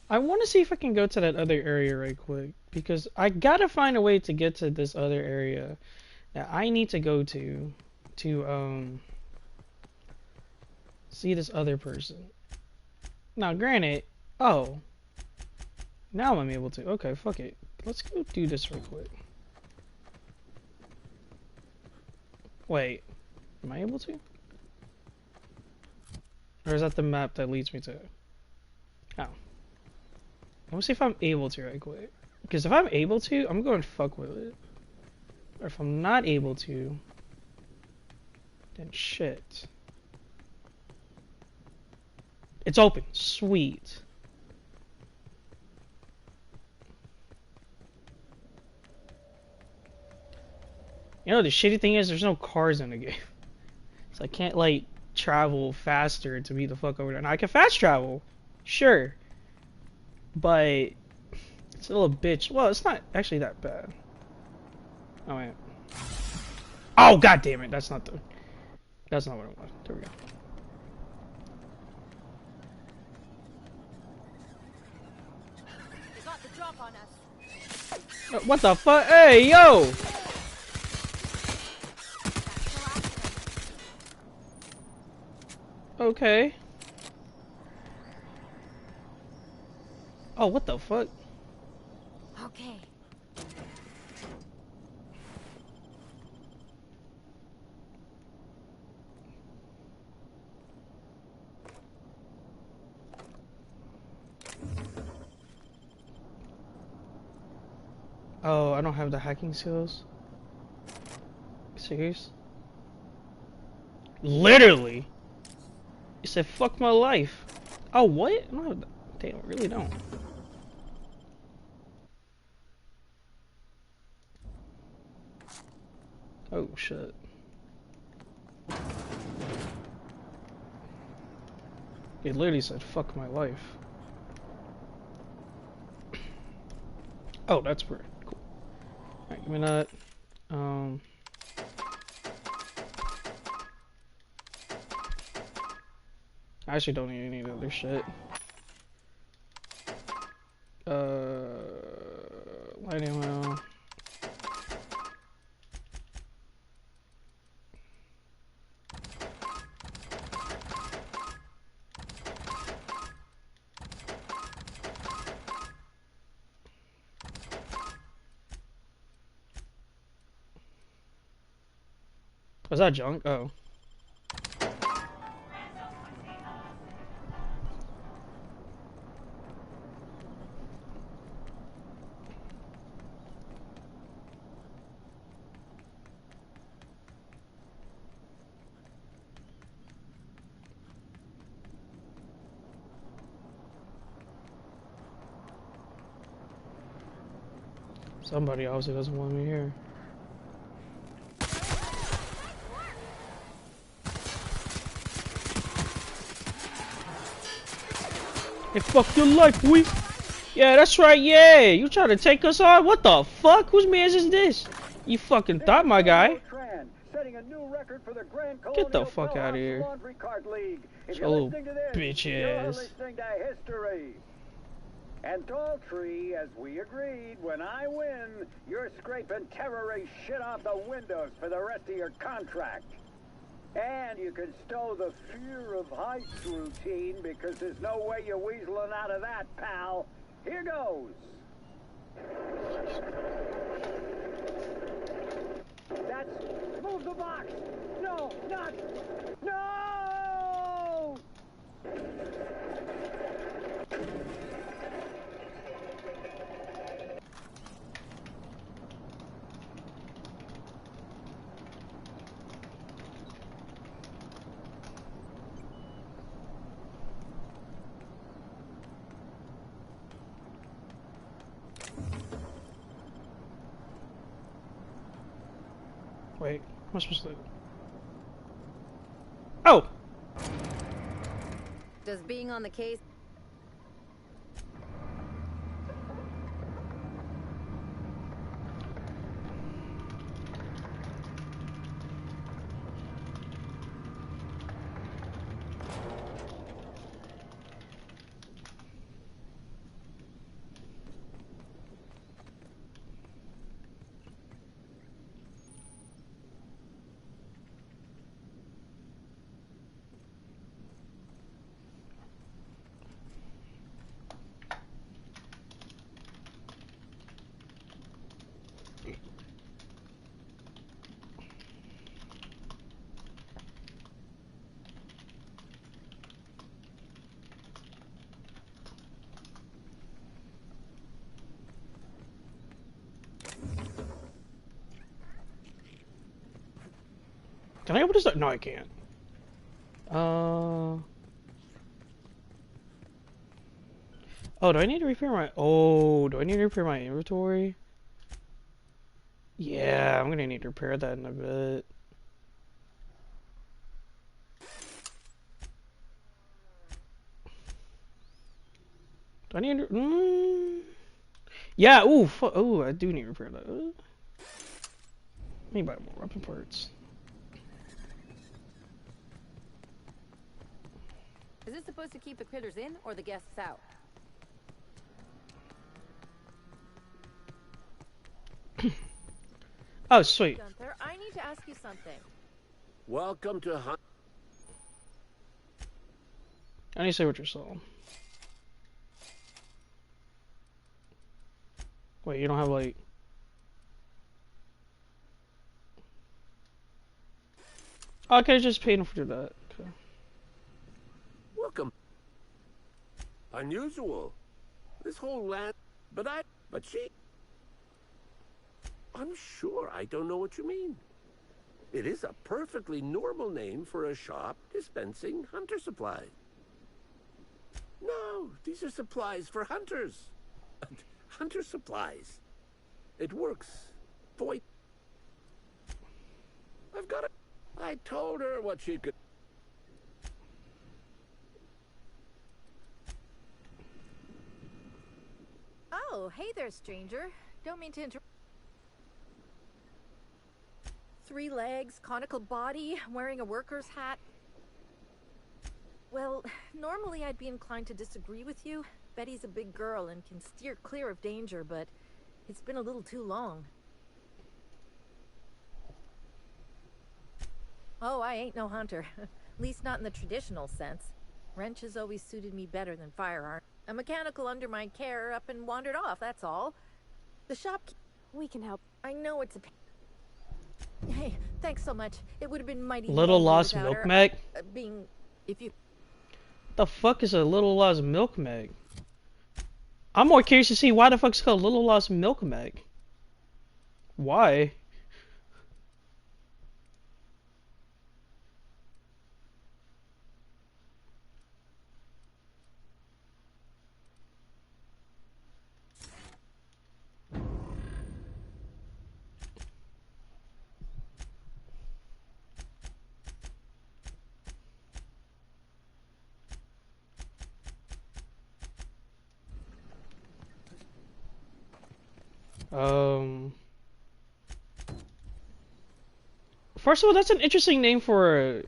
I want to see if I can go to that other area right quick, because I gotta find a way to get to this other area that I need to go to see this other person. Now, granted, now I'm able to. Okay, fuck it. Let's go do this real quick. Wait, am I able to? Or is that the map that leads me to it? Oh. Let me see if I'm able to right quick. Because if I'm able to, I'm going to fuck with it. Or if I'm not able to, then shit. It's open. Sweet. You know, the shitty thing is there's no cars in the game. So I can't, like, travel faster to be the fuck over there. Now, I can fast travel. Sure. But it's a little bitch. Well, it's not actually that bad. Oh wait. Oh god damn it! That's not what I want. There we go. They got the drop on us. What the fuck? Hey yo! Okay. Oh, what the fuck? Okay. Oh, I don't have the hacking skills. Serious? Literally? You said fuck my life. Oh, what? No, they really don't. Oh shit. It literally said fuck my life. Oh, that's weird. Cool. Alright, give me that. I actually don't need any other shit. Light ammo. Was that junk? Oh. Somebody obviously doesn't want me here. Hey, fuck your life, we. Yeah, that's right, yeah. You trying to take us on? What the fuck? Whose man's is this? You fucking thought, my guy. Get the fuck out of here. So little bitch ass. And Daltrey, as we agreed, when I win, you're scraping terrorist shit off the windows for the rest of your contract. And you can stow the fear of heights routine because there's no way you're weaseling out of that, pal. Here goes. That's... Move the box! No, not... No! Wait, am I supposed to... Oh! Does being on the case... Can I open this? No, I can't. Oh, do I need to repair my... Oh, do I need to repair my inventory? Yeah, I'm gonna need to repair that in a bit. Do I need to... Yeah, ooh, ooh, I do need to repair that. Let me buy more weapon parts. Is it supposed to keep the critters in or the guests out? Oh, sweet. Gunther, I need to ask you something. Welcome to Hunt. I need to say what you're selling. Wait, you don't have like... Oh, I could have just paid him for that. Okay. Welcome. Unusual. This whole land... But she... I'm sure I don't know what you mean. It is a perfectly normal name for a shop dispensing hunter supplies. No, these are supplies for hunters. Hunter supplies. It works. Boy. I've got it. I told her what she could... Oh, hey there, stranger. Don't mean to interrupt. 3 legs, conical body, wearing a worker's hat. Well, normally I'd be inclined to disagree with you. Betty's a big girl and can steer clear of danger, but it's been a little too long. Oh, I ain't no hunter. At least not in the traditional sense. Wrenches always suited me better than firearms. A mechanical under my care up and wandered off, that's all. The shop... We can help. I know it's a... Hey, thanks so much. It would have been mighty Little lonely Lost without Milk her. Mag? Being, if you. The fuck is a Little Lost Milk Mag? I'm more curious to see why the fuck it's called Little Lost Milk Mag. Why? First of all, that's an interesting name for a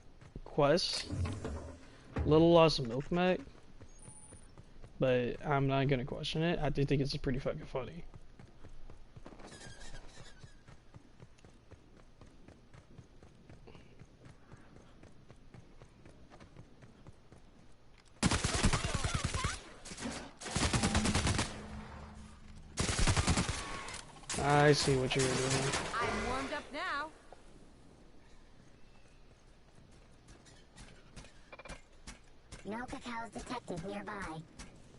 quest. Little Lost Milk Mag. But I'm not gonna question it. I do think it's pretty fucking funny. I see what you're doing. I'm warmed up now. No cacao's detected nearby.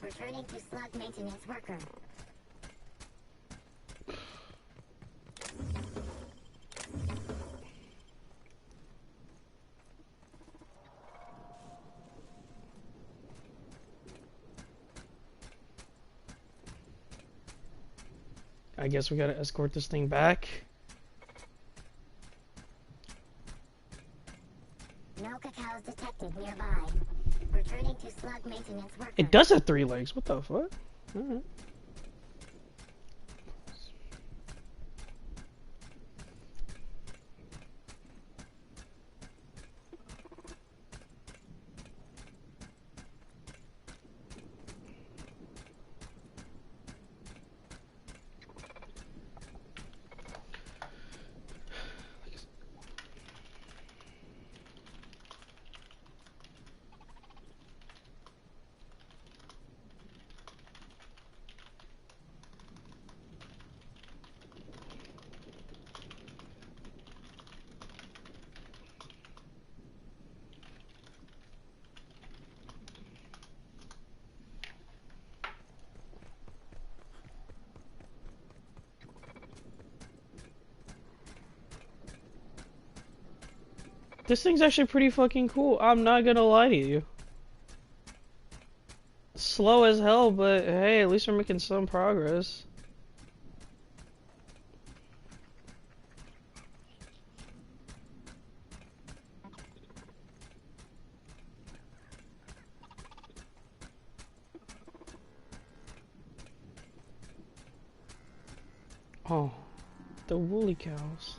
Returning to slug maintenance worker. I guess we gotta escort this thing back. No cacao's detected nearby. Returning to slug maintenance worker. It does have 3 legs. What the fuck? Alright. This thing's actually pretty fucking cool. I'm not gonna lie to you. Slow as hell, but hey, at least we're making some progress. Oh, the woolly cows.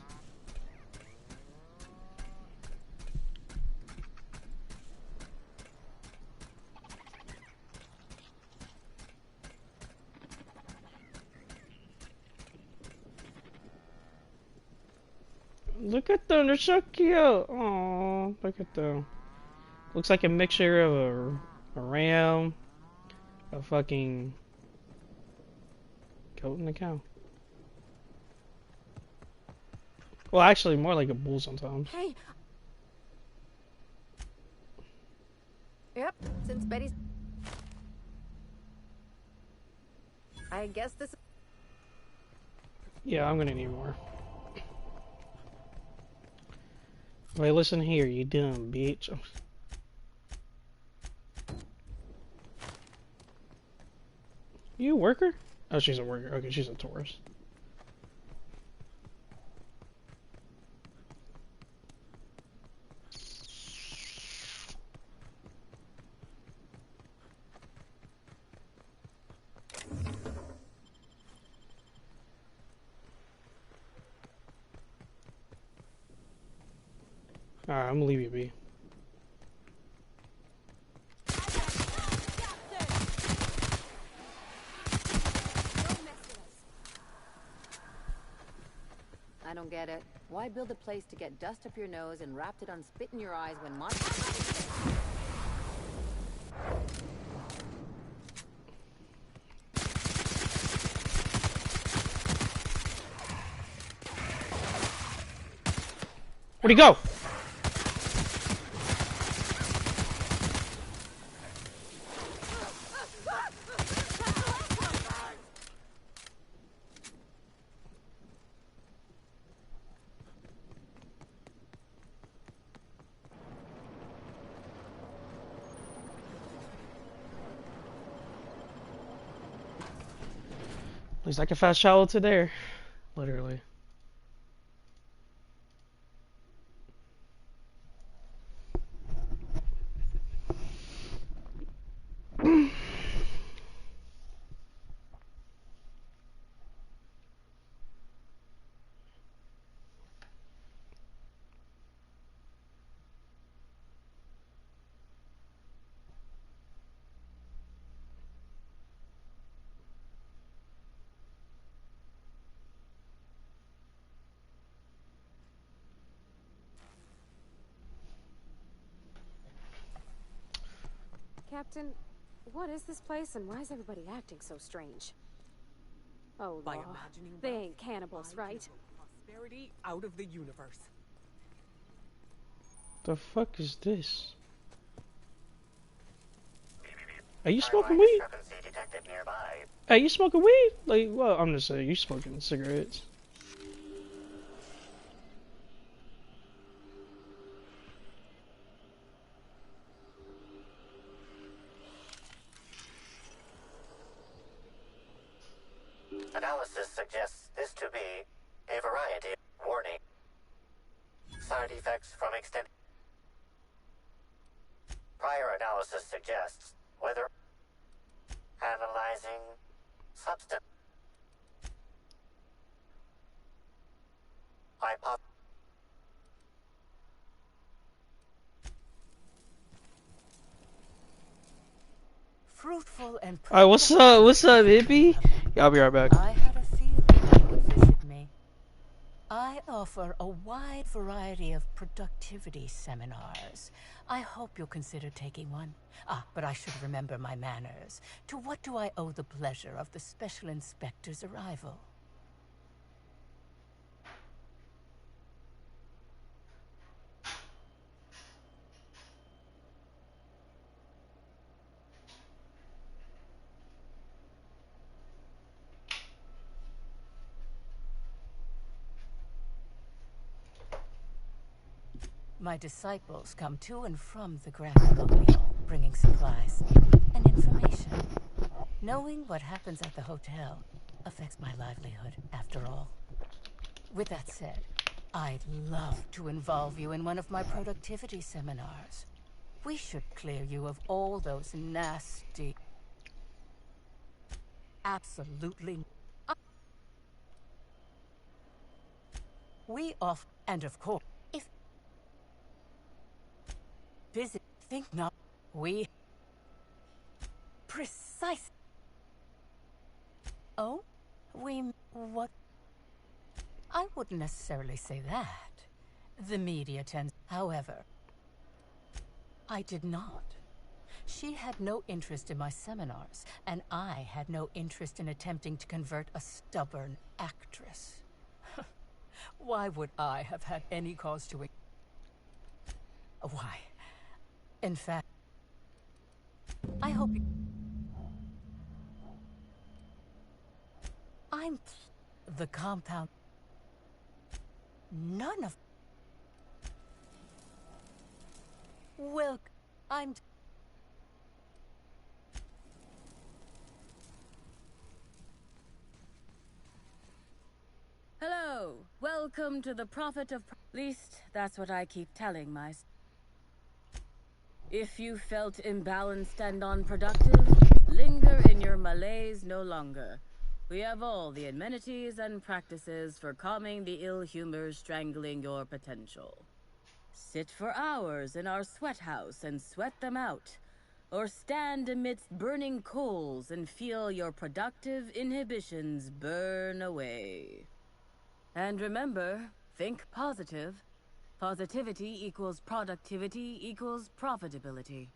Look at them, they're so cute. Oh, look at them. Looks like a mixture of a ram, a fucking goat, and a cow. Well, actually, more like a bull sometimes. Hey. Yep, since Betty's. I guess this. Yeah, I'm gonna need more. Wait, listen here, you dumb bitch. You a worker? Oh, she's a worker. Okay, she's a tourist. Alright, I'm gonna leave you be. I don't get it. Why build a place to get dust up your nose and wrapped it on spit in your eyes when mon- Where'd he go? At least I can fast travel to there. Literally. Captain, what is this place and why is everybody acting so strange? Oh, By law. imagining They wealth, ain't cannibals, I right? can pull prosperity out of the universe. The fuck is this? Are you smoking weed? Hey, you smoking weed? Like, well, I'm just saying, you smoking cigarettes. Analysis suggests this to be a variety of warning. Side effects from extended. Prior analysis suggests whether analyzing substance. Fruitful and Alright, what's up? What's up, hippie? Yeah, I'll be right back. I had a feeling you would visit me. I offer a wide variety of productivity seminars. I hope you'll consider taking one. But I should remember my manners. To what do I owe the pleasure of the Special Inspector's arrival? My disciples come to and from the Grand Colonial, bringing supplies and information. Knowing what happens at the hotel affects my livelihood, after all. With that said, I'd love to involve you in one of my productivity seminars. We should clear you of all those nasty... Absolutely... We off... And of course, if... Visit... Think not... We... Precise... Oh? We... What... I wouldn't necessarily say that. The media tends... However... I did not. She had no interest in my seminars, and I had no interest in attempting to convert a stubborn actress. Why would I have had any cause to... Why? In fact... I hope you... I'm... The compound... None of... Well, I'm... Hello, welcome to the Prophet of... Least, that's what I keep telling myself. If you felt imbalanced and unproductive, linger in your malaise no longer. We have all the amenities and practices for calming the ill humors strangling your potential. Sit for hours in our sweat house and sweat them out. Or stand amidst burning coals and feel your productive inhibitions burn away. And remember, think positive. Positivity equals productivity equals profitability.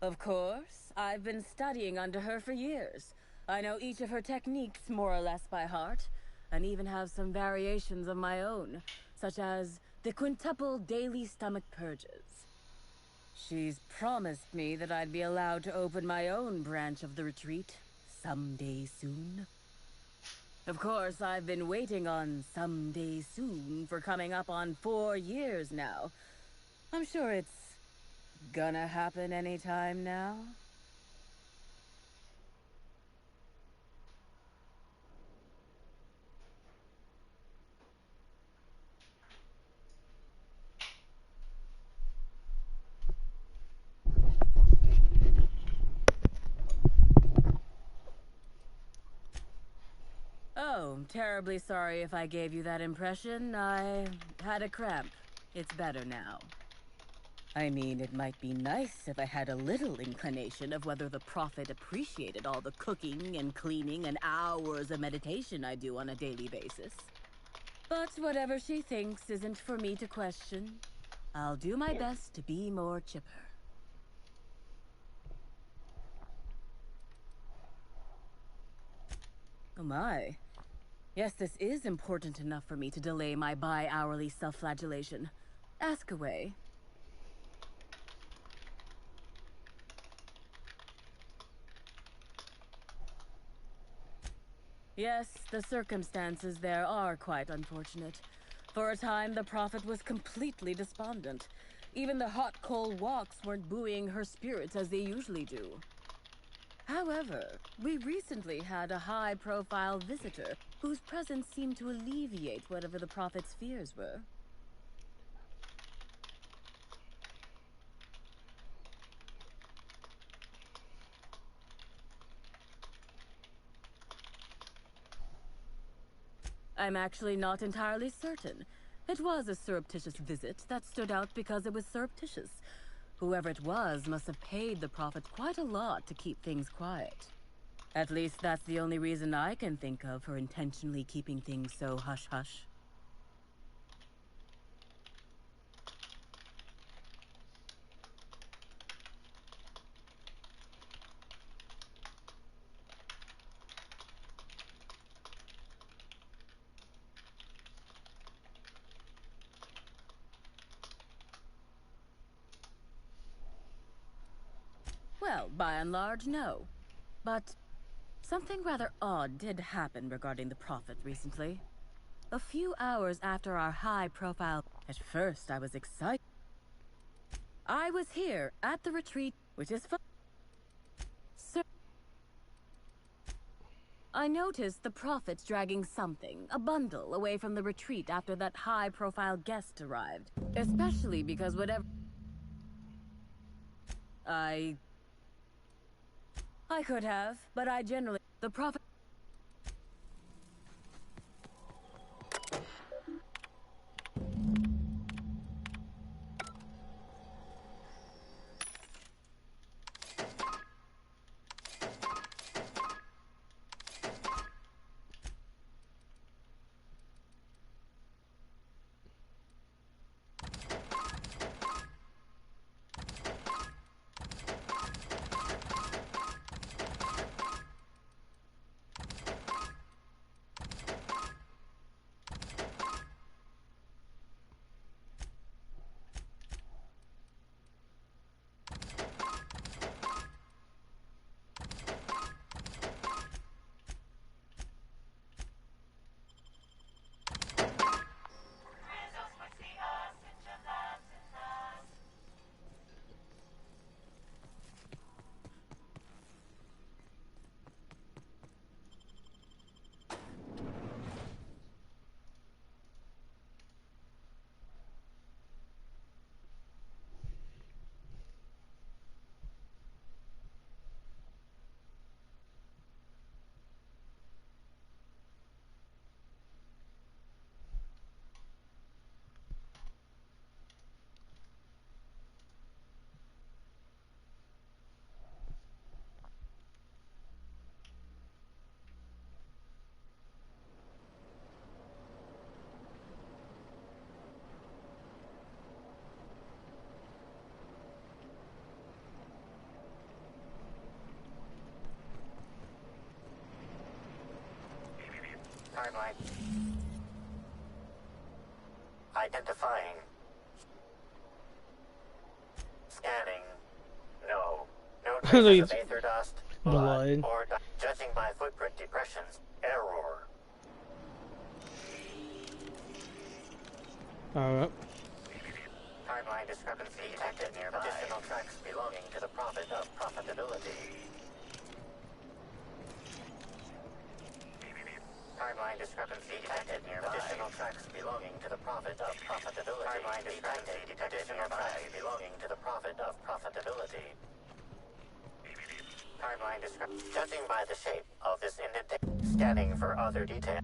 Of course. I've been studying under her for years. I know each of her techniques more or less by heart, and even have some variations of my own, such as the quintuple daily stomach purges. She's promised me that I'd be allowed to open my own branch of the retreat someday soon. Of course, I've been waiting on someday soon for coming up on 4 years now. I'm sure it's gonna happen anytime now. Oh, terribly sorry if I gave you that impression. I had a cramp. It's better now. I mean, it might be nice if I had a little inclination of whether the Prophet appreciated all the cooking and cleaning and hours of meditation I do on a daily basis. But whatever she thinks isn't for me to question. I'll do my best to be more chipper. Oh my. Yes, this is important enough for me to delay my bi-hourly self-flagellation. Ask away. Yes, the circumstances there are quite unfortunate. For a time, the Prophet was completely despondent. Even the hot coal walks weren't buoying her spirits as they usually do. However, we recently had a high-profile visitor whose presence seemed to alleviate whatever the Prophet's fears were. I'm actually not entirely certain. It was a surreptitious visit that stood out because it was surreptitious. Whoever it was must have paid the Prophet quite a lot to keep things quiet. At least that's the only reason I can think of for intentionally keeping things so hush-hush. Well, by and large, no. But something rather odd did happen regarding the Prophet recently. A few hours after our high-profile... At first, I was excited. I was here, at the retreat, which is fun. Sir... I noticed the Prophet dragging something, a bundle, away from the retreat after that high-profile guest arrived. Especially because whatever... I could have, but I generally... The Prophet... Timeline. Identifying. Scanning. No. No traces of aether dust, blood, or judging by footprint depressions. Error. Alright. Timeline discrepancy detected nearby. Additional tracks belonging to the Prophet of Profitability. Timeline discrepancy detected nearby. Additional tracks belonging to the Prophet of Profitability. Timeline discrepancy detected nearby. Belonging to the Prophet of Profitability. Timeline discrepancy. Judging by the shape of this indentation. Scanning for other details.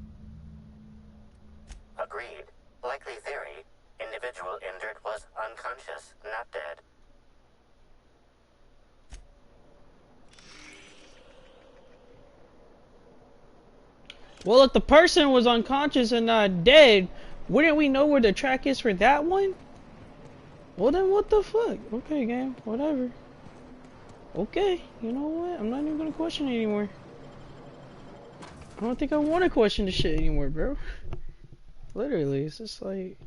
Agreed. Likely theory. Individual injured was unconscious, not dead. Well, if the person was unconscious and not dead, wouldn't we know where the track is for that one? Well then what the fuck? Okay, game, whatever. Okay, you know what? I'm not even gonna question it anymore. I don't think I want to question this shit anymore, bro. Literally, it's just like...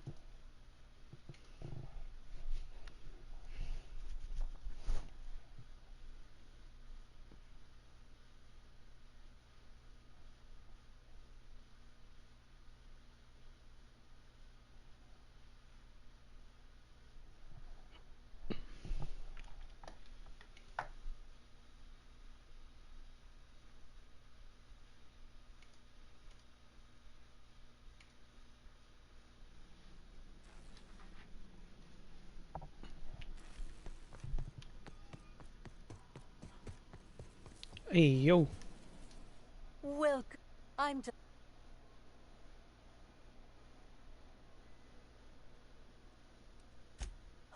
Hey, yo. Welcome. I'm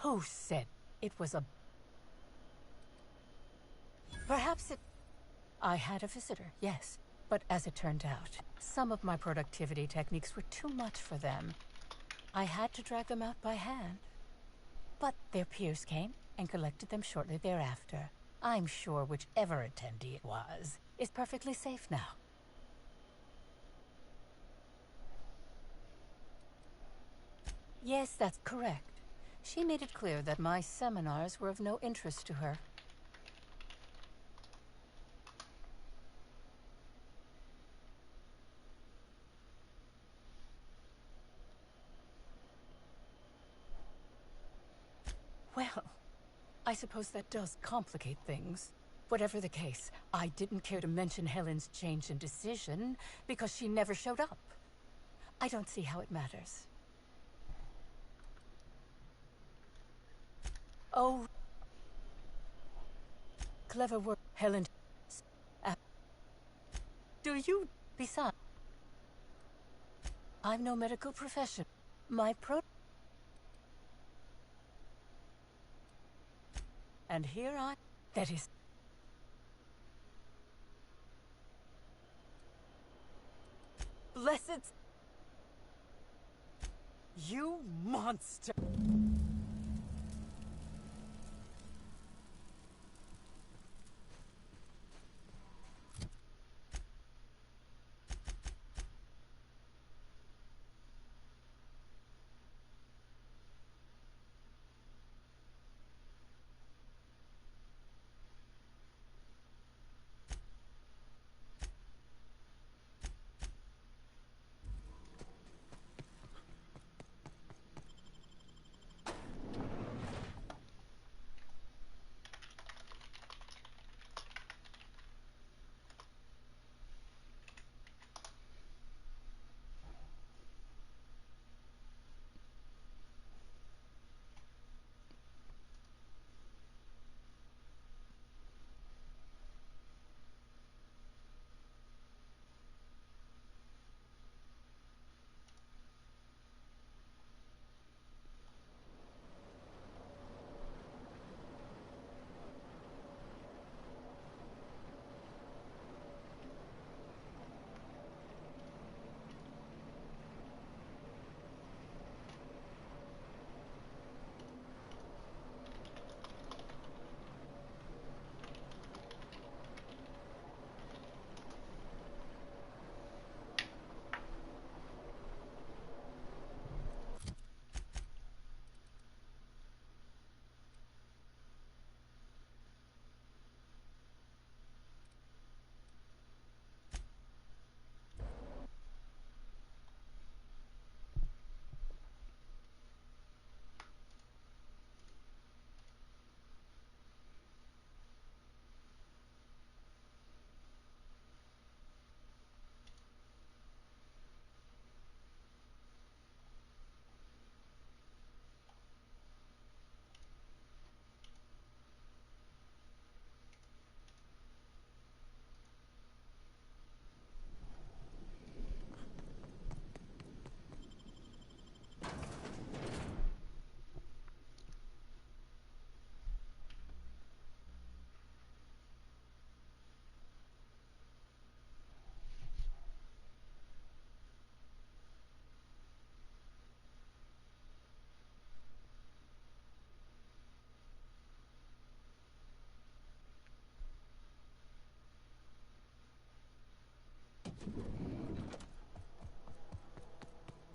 Who said it was a... Perhaps it... I had a visitor, yes. But as it turned out, some of my productivity techniques were too much for them. I had to drag them out by hand. But their peers came and collected them shortly thereafter. I'm sure whichever attendee it was is perfectly safe now. Yes, that's correct. She made it clear that my seminars were of no interest to her. Well, I suppose that does complicate things. Whatever the case, I didn't care to mention Helen's change in decision because she never showed up. I don't see how it matters. Oh, clever work, Helen. Do you, besides? I'm no medical professional. And here that is... Blessed... You monster!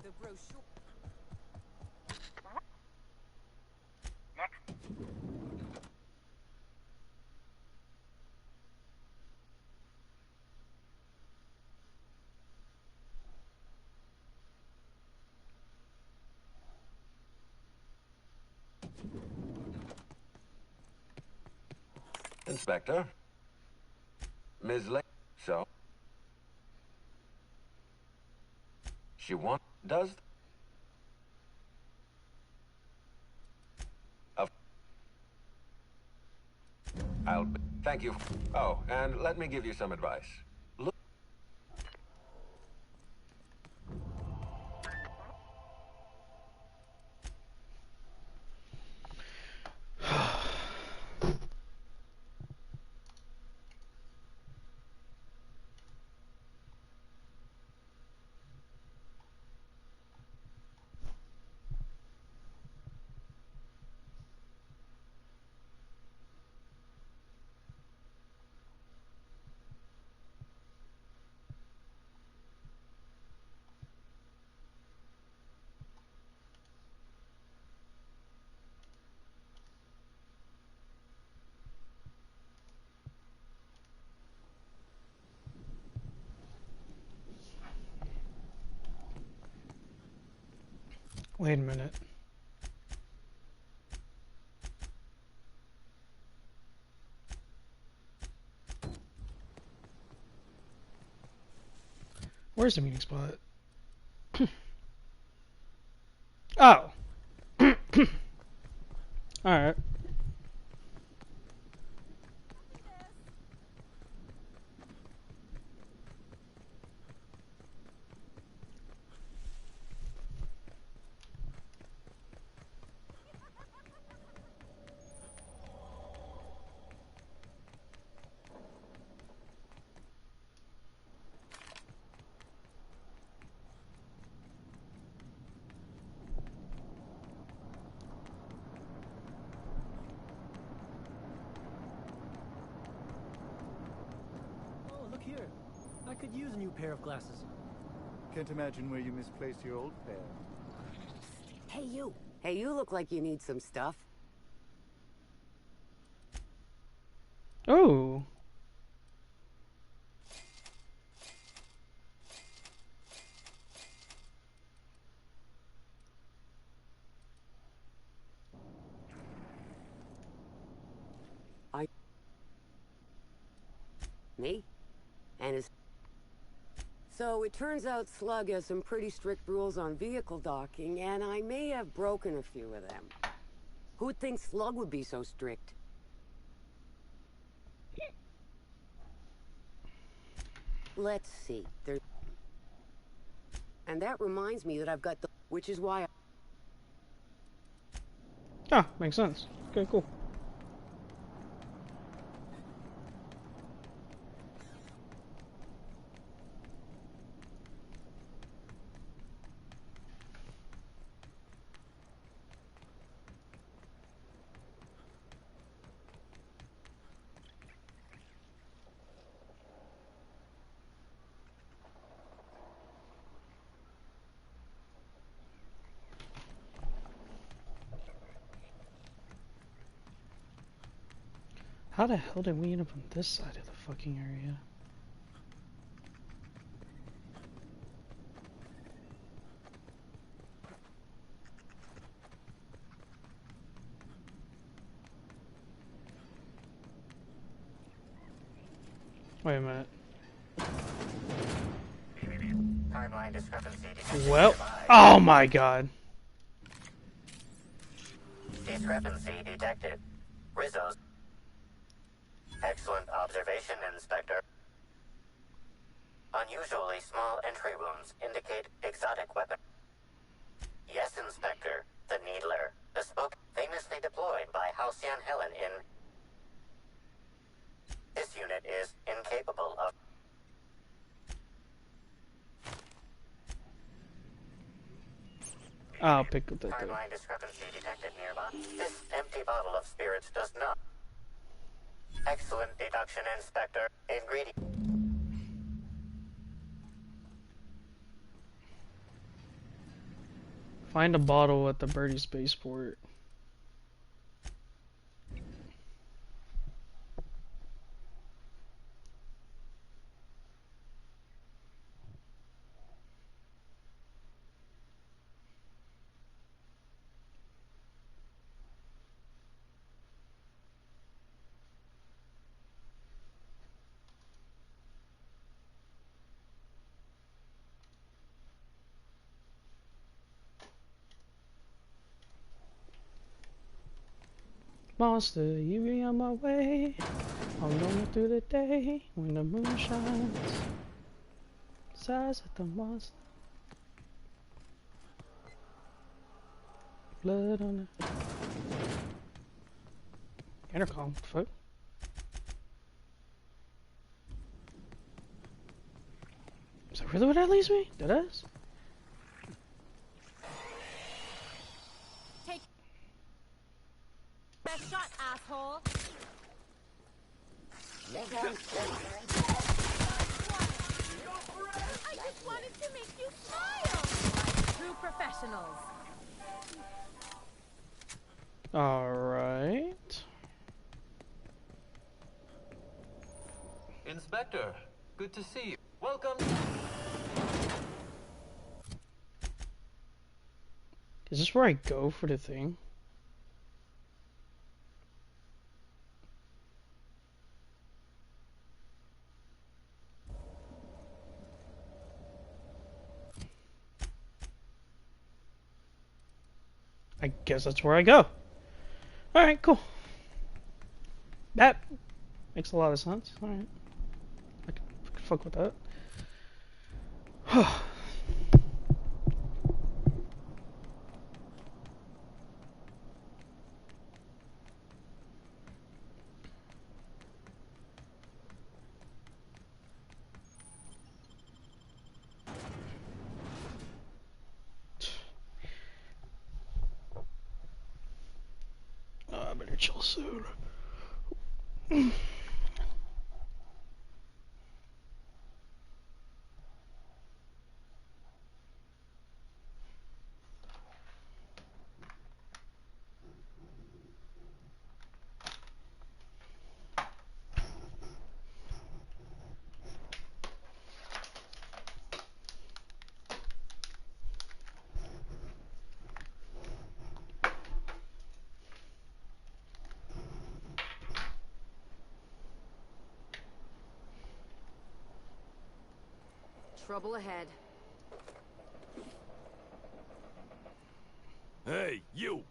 the brochure. Inspector. Ms. Lane. So? She does? Thank you. Oh, and let me give you some advice. Look. Wait a minute. Where's the meeting spot? Oh. Alright. Look here. I could use a new pair of glasses. Can't imagine where you misplaced your old pair. Hey, you. Hey, you look like you need some stuff. Oh. Me? And his... So it turns out Slug has some pretty strict rules on vehicle docking, and I may have broken a few of them. Who'd think Slug would be so strict? Let's see. There's... And that reminds me that I've got the... Which is why Ah, makes sense. Okay, cool. How the hell did we end up on this side of the fucking area? Wait a minute. Timeline discrepancy Well, oh my god. Discrepancy detected. Rizzo's. Excellent observation, Inspector. Unusually small entry wounds indicate exotic weapon. Yes, Inspector. The Needler, bespoke, famously deployed by Halcyon Helen in... This unit is incapable of... I'll pick up that Timeline discrepancy detected nearby. This empty bottle of spirits does not... Excellent deduction, Inspector. Ingredient... Find a bottle at the Birdie spaceport. Monster, you be on my way. I'm going through the day when the moon shines. Size of the monster. Blood on the intercom. Fuck. Is that really what that leaves me? That is? Take best shot, asshole. I just wanted to make you smile. Like true professionals. Alright. Inspector, good to see you. Welcome. Is this where I go for the thing? I guess that's where I go. Alright, cool. That makes a lot of sense. Alright. I can fuck with that. I better chill soon. Trouble ahead. Hey, you!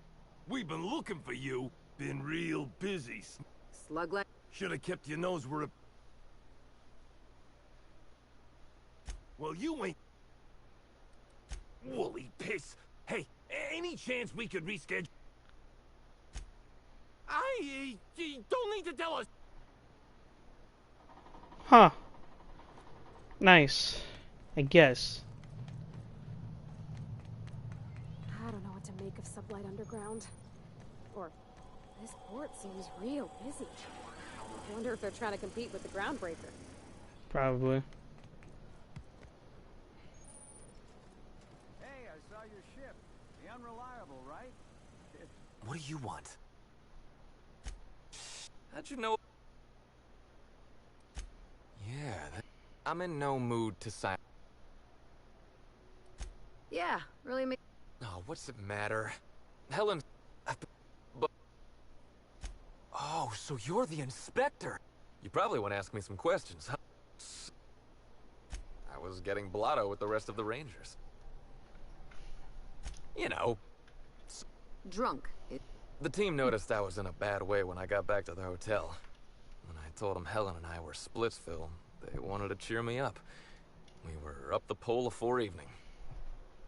We've been looking for you. Been real busy. Slug like. Should have kept your nose where it... Well, you ain't... Woolly piss. Hey, any chance we could reschedule? Don't need to tell us. Huh. Nice. I guess. I don't know what to make of Sublight Underground. Or, this port seems real busy. I wonder if they're trying to compete with the Groundbreaker. Probably. Hey, I saw your ship. The Unreliable, right? What do you want? How'd you know? Yeah, I'm in no mood to sign. Yeah, really make. Oh, what's it matter? Helen. But. Oh, so you're the inspector. You probably want to ask me some questions, huh? I was getting blotto with the rest of the Rangers. You know. Drunk. The team noticed I was in a bad way when I got back to the hotel. When I told them Helen and I were Splitsville, they wanted to cheer me up. We were up the pole afore evening.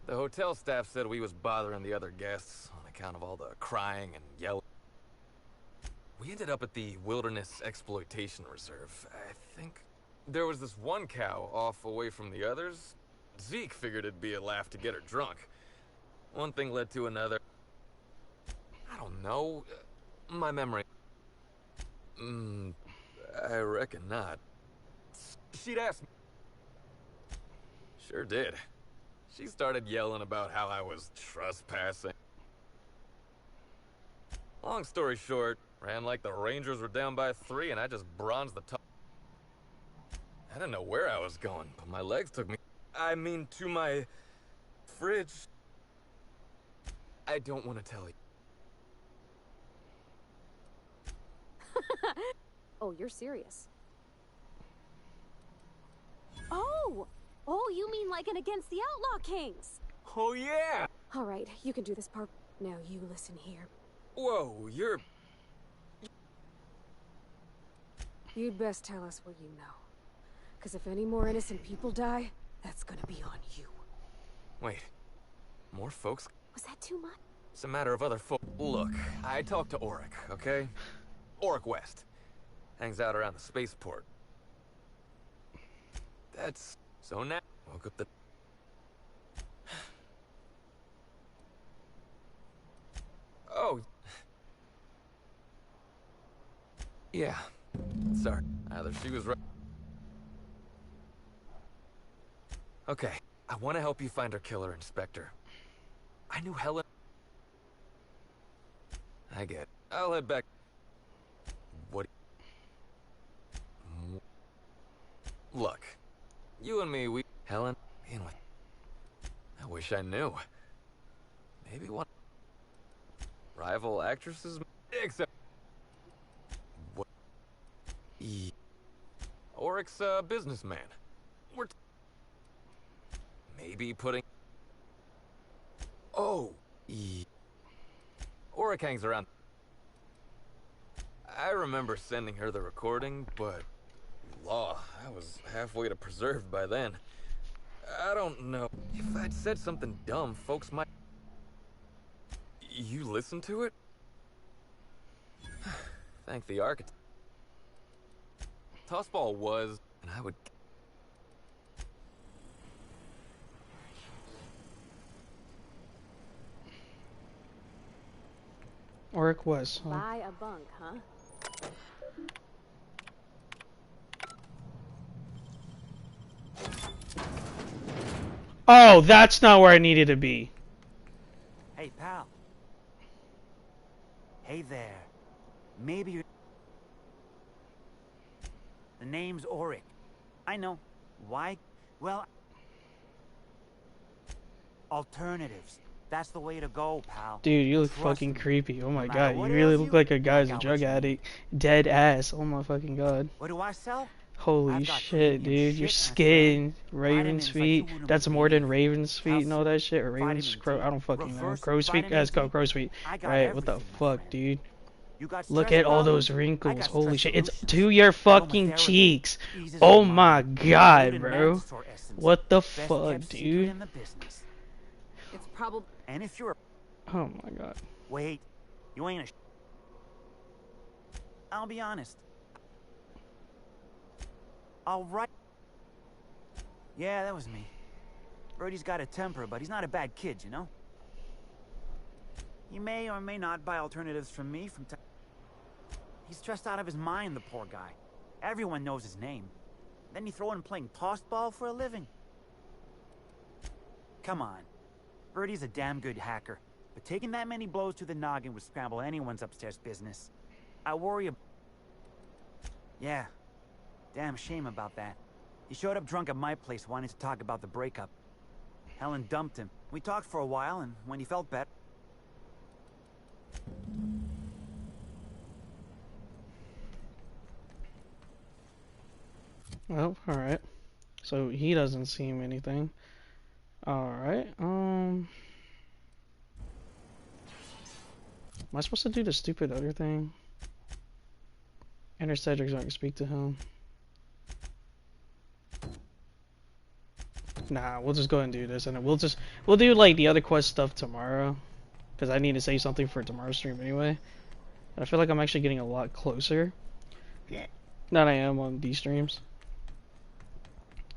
The hotel staff said we was bothering the other guests on account of all the crying and yelling. We ended up at the Wilderness Exploitation Reserve. I think there was this one cow off away from the others. Zeke figured it'd be a laugh to get her drunk. One thing led to another. I don't know. My memory... I reckon not. She'd ask me. Sure did. She started yelling about how I was trespassing. Long story short, ran like the Rangers were down by 3 and I just bronzed the top. I didn't know where I was going, but my legs took me. I mean, to my fridge. I don't want to tell you. Oh, you're serious. Oh! Oh, you mean like an Against the Outlaw Kings? Oh, yeah! All right, you can do this part. Now you listen here. Whoa, you're... You'd best tell us what you know. Because if any more innocent people die, that's gonna be on you. Wait. More folks? Was that too much? It's a matter of other folk. Look, I talked to Auric, okay? Auric West. Hangs out around the spaceport. That's... So now... Woke up the... Oh. Yeah. Sorry. Either she was right... Okay. I want to help you find her killer, Inspector. I knew Helen... I get it. I'll head back... What... Look. You and me, we... Helen... Being with... I wish I knew. Maybe one... Rival actresses... Except... What... Auric's a businessman. We're... Maybe putting... Oh... Auric hangs around. I remember sending her the recording, but... Law, I was halfway to preserved by then. I don't know. If I'd said something dumb, folks might... You listened to it? Thank the architect. Tossball was... And I would... Auric was, huh? Buy a bunk, huh? Oh, that's not where I needed to be. Hey, pal. Hey there. Maybe you're... The name's Auric. I know. Why? Well... Alternatives. That's the way to go, pal. Dude, you look fucking creepy. Oh my god, you really look like a guy's a drug addict. Dead ass. Oh my fucking god. What do I sell? Holy shit, dude. Your skin, Raven's feet. That's more than Raven's feet and all that shit. Or Raven's crow. I don't fucking know. Crow's feet? Let's go, crow's feet. Right, what the fuck, dude? Look at all those wrinkles. Holy shit. It's to your fucking cheeks. Oh my god, bro. What the fuck, dude? It's probably... And if you're... Oh my god. Wait. You ain't a... I'll be honest. All right. Yeah, that was me. Birdie's got a temper, but he's not a bad kid, you know? He may or may not buy alternatives from me from time. He's stressed out of his mind, the poor guy. Everyone knows his name. Then you throw in playing tossball for a living. Come on. Birdie's a damn good hacker, but taking that many blows to the noggin would scramble anyone's upstairs business. I worry about... Yeah. Damn shame about that. He showed up drunk at my place wanting to talk about the breakup. Helen dumped him. We talked for a while, and when he felt better... Well, alright. So he doesn't seem anything. Alright, Am I supposed to do the stupid other thing? Enter Cedric so I can speak to him. Nah, we'll just go ahead and do this, and then we'll do like the other quest stuff tomorrow, because I need to save something for tomorrow's stream anyway. And I feel like I'm actually getting a lot closer than I am on these streams.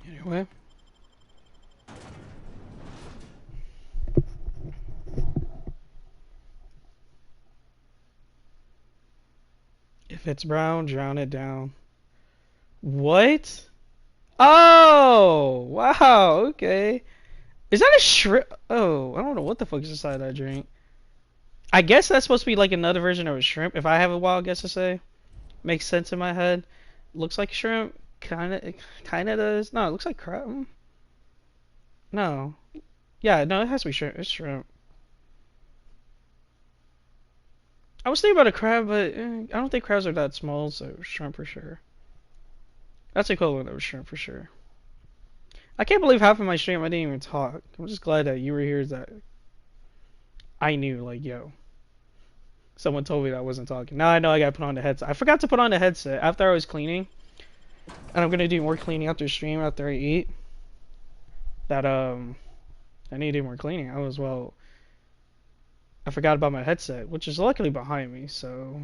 Anyway. If it's brown, drown it down. What? Oh! Wow, okay. Is that a shrimp? Oh, I don't know what the fuck is inside that drink. I guess that's supposed to be like another version of a shrimp. If I have a wild guess to say, makes sense in my head. Looks like shrimp. Kinda does. No, it looks like crab. No. Yeah, no, it has to be shrimp. It's shrimp. I was thinking about a crab, but I don't think crabs are that small, so shrimp for sure. That's equivalent of shrimp for sure. I can't believe half of my stream I didn't even talk. I'm just glad that you were here. That I knew, like, yo, someone told me that I wasn't talking. Now I know I gotta put on the headset. I forgot to put on the headset after I was cleaning, and I'm gonna do more cleaning after stream after I eat. That I need to do more cleaning. I forgot about my headset, which is luckily behind me, so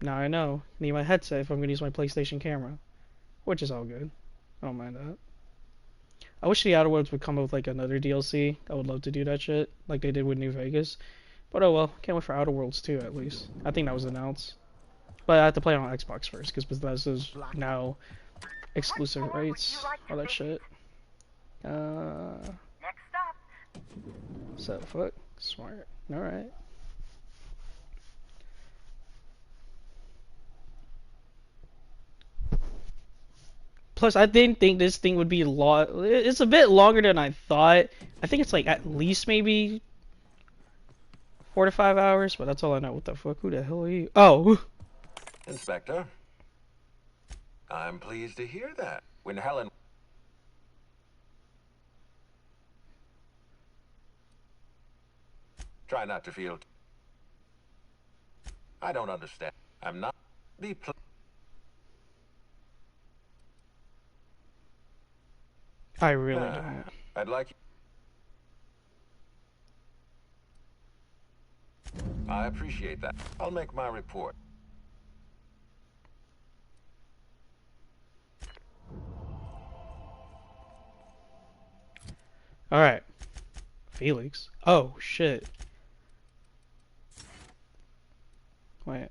now I know. I need my headset if I'm gonna use my PlayStation camera, which is all good. I don't mind that. I wish the Outer Worlds would come up with like another DLC. I would love to do that shit, like they did with New Vegas. But oh well, can't wait for Outer Worlds 2 at least. I think that was announced. But I have to play it on Xbox first, because Bethesda's now exclusive rights, all that shit. Next stop. So fuck, smart. All right. Plus, I didn't think this thing would be long. It's a bit longer than I thought. I think it's like at least maybe 4 to 5 hours, but that's all I know. What the fuck? Who the hell are you? Oh. Inspector, I'm pleased to hear that. When Helen... Try not to feel... I don't understand. I'm not... I really don't. I'd like... I appreciate that. I'll make my report. Alright. Felix. Oh, shit. Wait.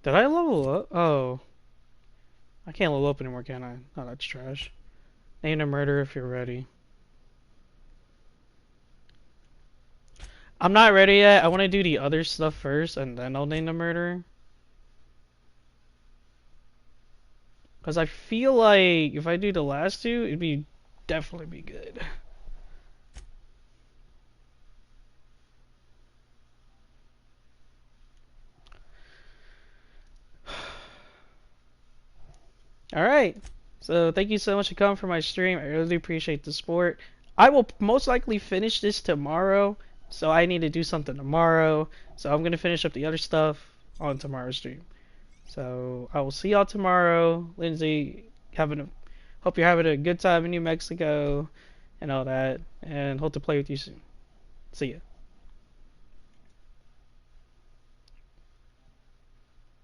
Did I level up? Oh. I can't level up anymore, can I? Oh, that's trash. Name a murder if you're ready. I'm not ready yet. I want to do the other stuff first, and then I'll name the murderer. Because I feel like if I do the last two, it'd be definitely be good. Alright. So thank you so much for coming for my stream. I really appreciate the support. I will most likely finish this tomorrow. So I need to do something tomorrow. So I'm going to finish up the other stuff on tomorrow's stream. So I will see y'all tomorrow. Lindsay, hope you're having a good time in New Mexico and all that. And hope to play with you soon. See ya.